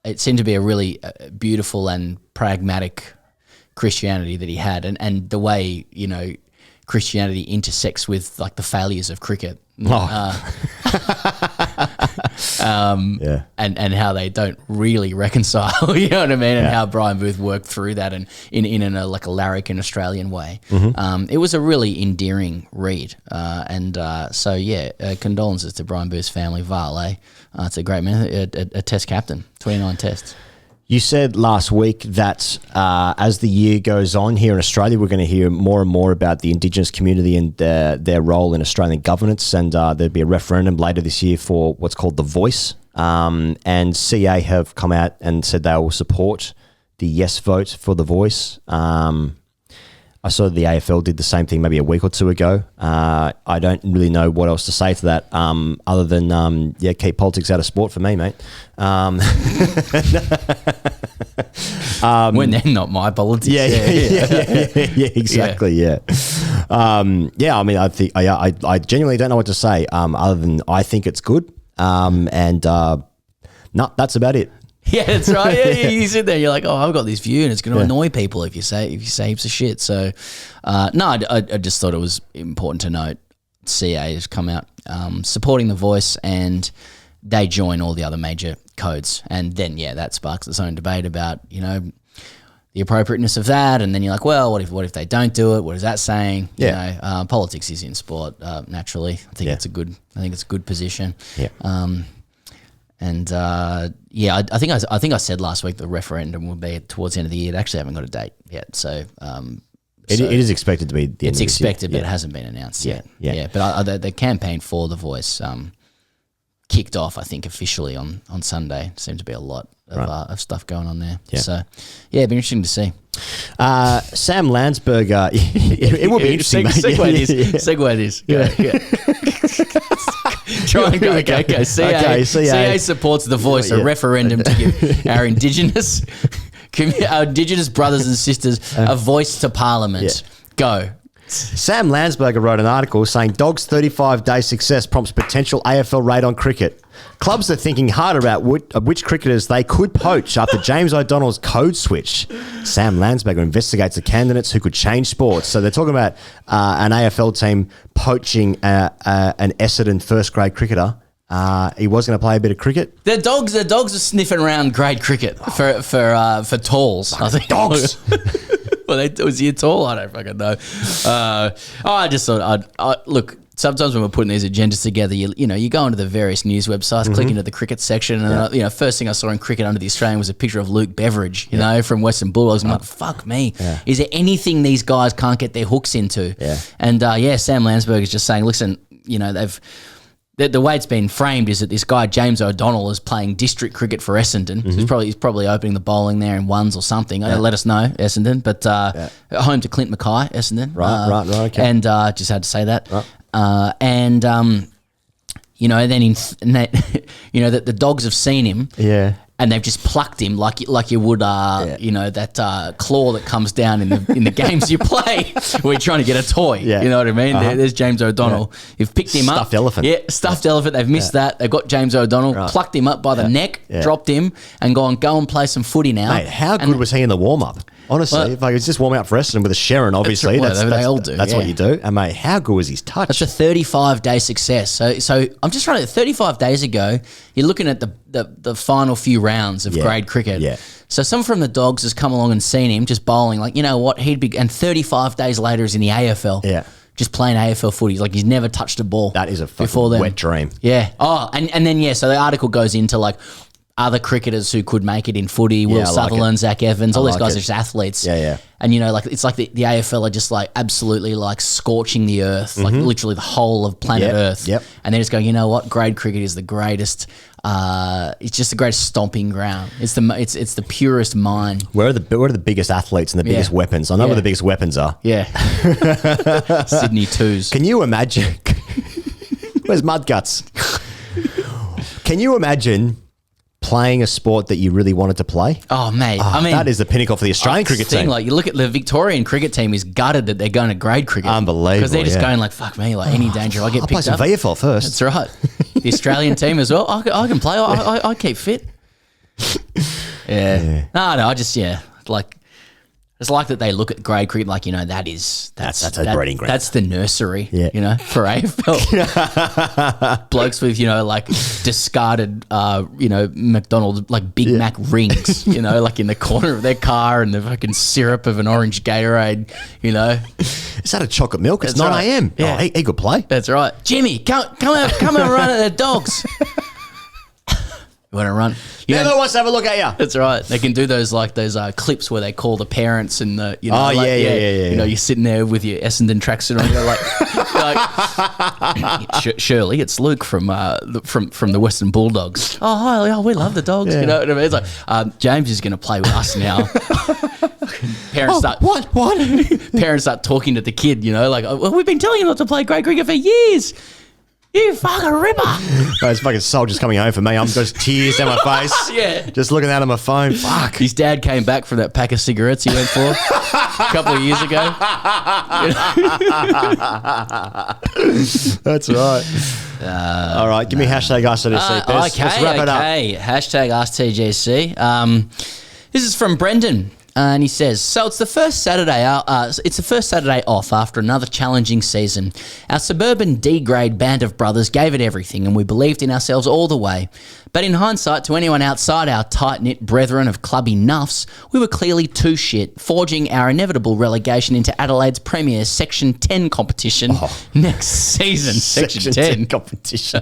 it seemed to be a really beautiful and pragmatic Christianity that he had, and the way, you know, Christianity intersects with like the failures of cricket. And how they don't really reconcile, you know what I mean, and how Brian Booth worked through that, and in a like a larrikin Australian way. It was a really endearing read, condolences to Brian Booth's family. Vale, it's a great man, a Test captain, 29 tests. You said last week that as the year goes on here in Australia, we're going to hear more and more about the Indigenous community and their role in Australian governance, and there'll be a referendum later this year for what's called The Voice. And CA have come out and said they will support the yes vote for The Voice. I saw the AFL did the same thing maybe a week or two ago. I don't really know what else to say to that other than, keep politics out of sport for me, mate. When they're not my politics. Yeah, exactly, yeah. I mean, I think I genuinely don't know what to say other than I think it's good. That's about it. Yeah, that's right. Yeah, you sit there, you're like, oh, I've got this view, and it's going to annoy people if you say heaps of shit. So, I just thought it was important to note CA has come out supporting The Voice, and they join all the other major codes, and then that sparks its own debate about, you know, the appropriateness of that, and then you're like, well, what if they don't do it? What is that saying? Yeah. You know, politics is in sport naturally. I think it's a good position. Yeah. I think I said last week the referendum will be towards the end of the year. They actually haven't got a date yet, so it is expected to be. The end it's of expected, this year. but it hasn't been announced yet. Yeah. But the campaign for The Voice kicked off, I think, officially on Sunday. Seemed to be a lot of stuff going on there. Yeah. So it'd be interesting to see. Sam Landsberger, it will be interesting. Segue this. Go. Try and go. Okay. CA supports The Voice, a referendum to give our Indigenous brothers and sisters a voice to Parliament. Go. Sam Landsberger wrote an article saying Dogs' 35-day success prompts potential AFL raid on cricket. Clubs are thinking harder about which cricketers they could poach after James O'Donnell's code switch. Sam Landsberger investigates the candidates who could change sports. So they're talking about an AFL team poaching an Essendon first-grade cricketer. He was going to play a bit of cricket. The dogs are sniffing around grade cricket for talls. I think dogs. Well, was he a tall? I don't fucking know. I just thought look. Sometimes when we're putting these agendas together, you go into the various news websites, click into the cricket section, and first thing I saw in cricket under the Australian was a picture of Luke Beveridge, you know, from Western Bulldogs. I'm like, fuck me. Yeah. Is there anything these guys can't get their hooks into? Yeah. And Sam Landsberg is just saying, listen, you know, the way it's been framed is that this guy James O'Donnell is playing district cricket for Essendon. So he's probably opening the bowling there in ones or something. Let us know, Essendon. But home to Clint Mackay, Essendon. Right. Okay. And just had to say that. Right. Then that the dogs have seen him. Yeah. And they've just plucked him like you would, that claw that comes down in the games you play where you're trying to get a toy. Yeah. You know what I mean? There's James O'Donnell. Yeah. You've picked him up. Stuffed elephant. Yeah, stuffed elephant. They've missed that. They've got James O'Donnell, plucked him up by the neck, dropped him, and gone, go and play some footy now. Mate, how good was he in the warm-up? Honestly, if it's just warming up for Essendon with a Sharon, obviously. They all do. That's what you do. And, mate, how good was his touch? That's a 35-day success. So I'm just trying to 35 days ago, you're looking at the final few rounds of grade cricket. Yeah. So someone from the Dogs has come along and seen him just bowling, like, you know what, and 35 days later is in the AFL. Yeah. Just playing AFL footy. Like, he's never touched a ball. That is a fucking wet dream. Yeah. Oh, and then, so the article goes into, like, other cricketers who could make it in footy, Will Sutherland, Zach Evans, all these guys are just athletes. Yeah, yeah. And, it's like the AFL are just, like, absolutely, like, scorching the earth, like, literally the whole of planet Earth. Yep. And they're just going, you know what, grade cricket is the greatest, it's just the greatest stomping ground. It's the purest mine. Where are the biggest athletes and the biggest weapons? I know where the biggest weapons are. Yeah. Sydney Twos. Can you imagine? Where's Mudguts? Can you imagine playing a sport that you really wanted to play? Oh, mate. I mean, that is the pinnacle for the Australian cricket team. Like, you look at the Victorian cricket team is gutted that they're going to grade cricket. Unbelievable. Because they're just going like, fuck me, like any danger, I get I'll picked up. play some VFL first. That's right. The Australian team as well. I can play. I keep fit. Yeah. No, I just, like, It's like that they look at grade cricket like, that's a breeding ground. That's the nursery, for AFL. Blokes with, like discarded, McDonald's, like Big Mac rings, like in the corner of their car and the fucking syrup of an orange Gatorade, Is that a chocolate milk? It's 9 a.m. Yeah. Oh, he could play. That's right. Jimmy, come and run at the dogs. You want to run? Never wants to have a look at you. That's right. They can do those clips where they call the parents and the you're sitting there with your Essendon tracksuit on. You're like Shirley, it's Luke from the Western Bulldogs. Oh hi, we love the dogs. You know what I mean? It's like James is going to play with us now. Parents start what? Parents start talking to the kid. We've been telling you not to play grade cricket for years. You fucking ripper. Those fucking soldiers coming home for me. I'm just tears down my face. Yeah. Just looking out of my phone. Fuck. His dad came back for that pack of cigarettes he went for a couple of years ago. That's right. All right. Give me hashtag AskTGC. Let's wrap it up. Okay. Hashtag AskTGC. This is from Brendan. And he says, so it's the first Saturday off after another challenging season. Our suburban D-grade band of brothers gave it everything and we believed in ourselves all the way. But in hindsight, to anyone outside our tight-knit brethren of clubby nuffs, we were clearly too shit, forging our inevitable relegation into Adelaide's premier Section 10 competition next season. Section 10 competition.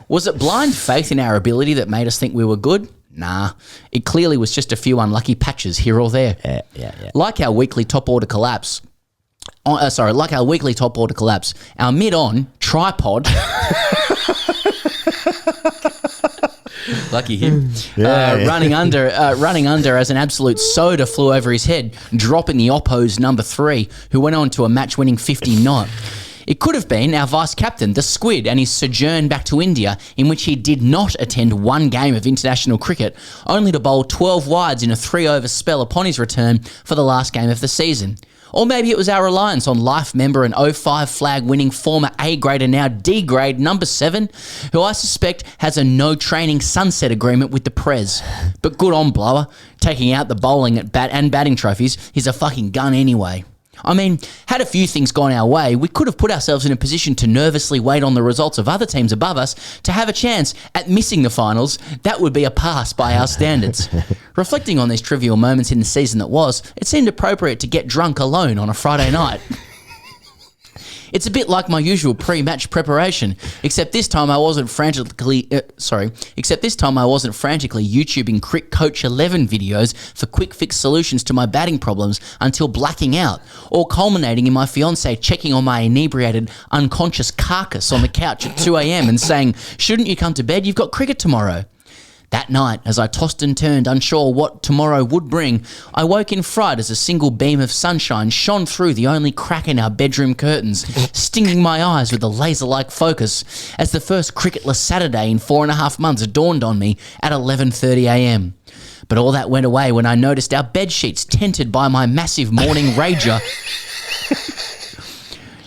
Was it blind faith in our ability that made us think we were good? Nah, it clearly was just a few unlucky patches here or there. Yeah. Like our weekly top order collapse. Our mid-on tripod. Lucky him. Running under as an absolute soda flew over his head, dropping the Oppo's number 3, who went on to a match-winning 50-knot. It could have been our vice-captain, the Squid, and his sojourn back to India, in which he did not attend one game of international cricket, only to bowl 12 wides in a 3-over spell upon his return for the last game of the season. Or maybe it was our reliance on life member and 05 flag-winning former A-grade and now D-grade number 7, who I suspect has a no-training sunset agreement with the Prez. But good on Blower, taking out the bowling at batting trophies, he's a fucking gun anyway. I mean, had a few things gone our way, we could have put ourselves in a position to nervously wait on the results of other teams above us to have a chance at missing the finals. That would be a pass by our standards. Reflecting on these trivial moments in the season that was, it seemed appropriate to get drunk alone on a Friday night. It's a bit like my usual pre-match preparation, except this time I wasn't frantically YouTubing Crick Coach 11 videos for quick fix solutions to my batting problems until blacking out, or culminating in my fiance checking on my inebriated, unconscious carcass on the couch at 2 a.m. and saying, "Shouldn't you come to bed? You've got cricket tomorrow." That night, as I tossed and turned, unsure what tomorrow would bring, I woke in fright as a single beam of sunshine shone through the only crack in our bedroom curtains, stinging my eyes with a laser-like focus, as the first cricketless Saturday in 4.5 months dawned on me at 11:30 a.m. But all that went away when I noticed our bedsheets tented by my massive morning rager.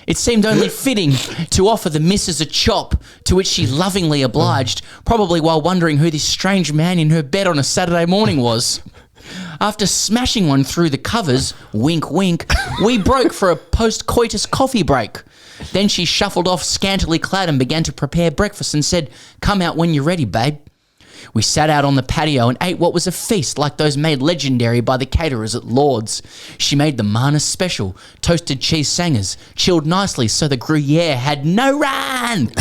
It seemed only fitting to offer the missus a chop, to which she lovingly obliged, probably while wondering who this strange man in her bed on a Saturday morning was. After smashing one through the covers, wink wink, we broke for a post-coitus coffee break. Then she shuffled off scantily clad and began to prepare breakfast and said, "Come out when you're ready, babe." We sat out on the patio and ate what was a feast like those made legendary by the caterers at Lord's. She made the Marnus special, toasted cheese sangers, chilled nicely so the Gruyere had no run.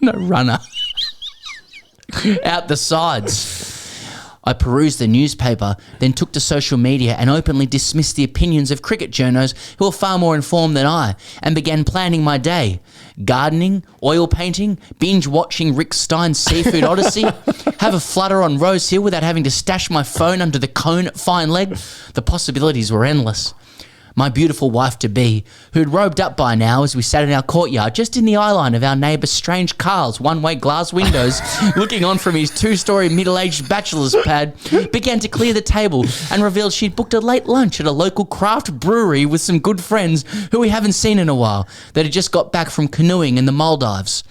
No runner. Out the sides. I perused the newspaper, then took to social media and openly dismissed the opinions of cricket journos who are far more informed than I, and began planning my day. Gardening, oil painting, binge-watching Rick Stein's Seafood Odyssey, have a flutter on Rose Hill without having to stash my phone under the cone at Fine Leg. The possibilities were endless. My beautiful wife-to-be, who'd robed up by now as we sat in our courtyard just in the eyeline of our neighbour Strange Carl's one-way glass windows, looking on from his 2-story middle-aged bachelor's pad, began to clear the table and revealed she'd booked a late lunch at a local craft brewery with some good friends who we haven't seen in a while, that had just got back from canoeing in the Maldives.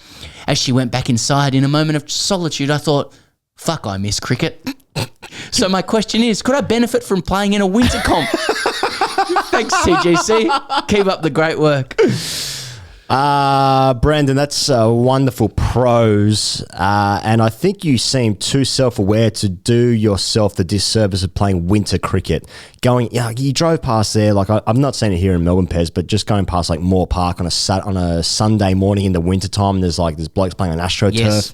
As she went back inside in a moment of solitude, I thought, fuck, I miss cricket. So my question is, could I benefit from playing in a winter comp? Thanks, TGC. Keep up the great work. Brandon, that's wonderful prose. And I think you seem too self-aware to do yourself the disservice of playing winter cricket. You drove past there, like I've not seen it here in Melbourne, Pez, but just going past like Moore Park on a Sunday morning in the wintertime, and there's blokes playing on AstroTurf. Yes.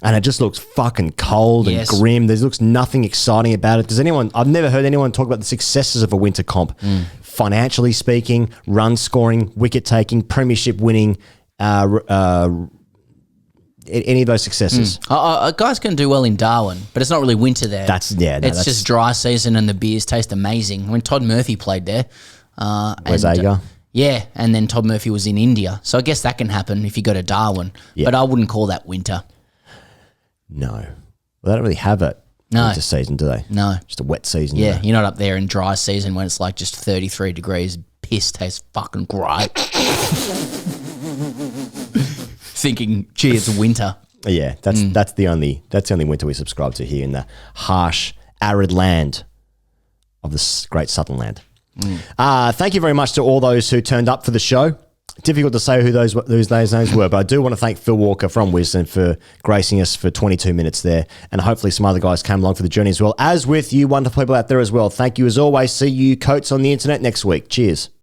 And it just looks fucking cold and grim. There looks nothing exciting about it. I've never heard anyone talk about the successes of a winter comp. Financially speaking, run scoring, wicket taking, premiership winning, any of those successes. Guys can do well in Darwin, but it's not really winter there. It's just dry season and the beers taste amazing. When Todd Murphy played there. Where's Agar? Yeah, and then Todd Murphy was in India. So I guess that can happen if you go to Darwin. Yeah. But I wouldn't call that winter. No. Well, they don't really have it. No. Winter season, do they? No. Just a wet season. Yeah, you're not up there in dry season when it's like just 33 degrees. Piss tastes fucking great. Thinking, gee, it's winter. Yeah, that's the only winter we subscribe to here in the harsh, arid land of this great southern land. Thank you very much to all those who turned up for the show. Difficult to say who those names were, but I do want to thank Phil Walker from Wisdom for gracing us for 22 minutes there, and hopefully some other guys came along for the journey as well, as with you wonderful people out there as well. Thank you as always. See you coats on the internet next week. Cheers.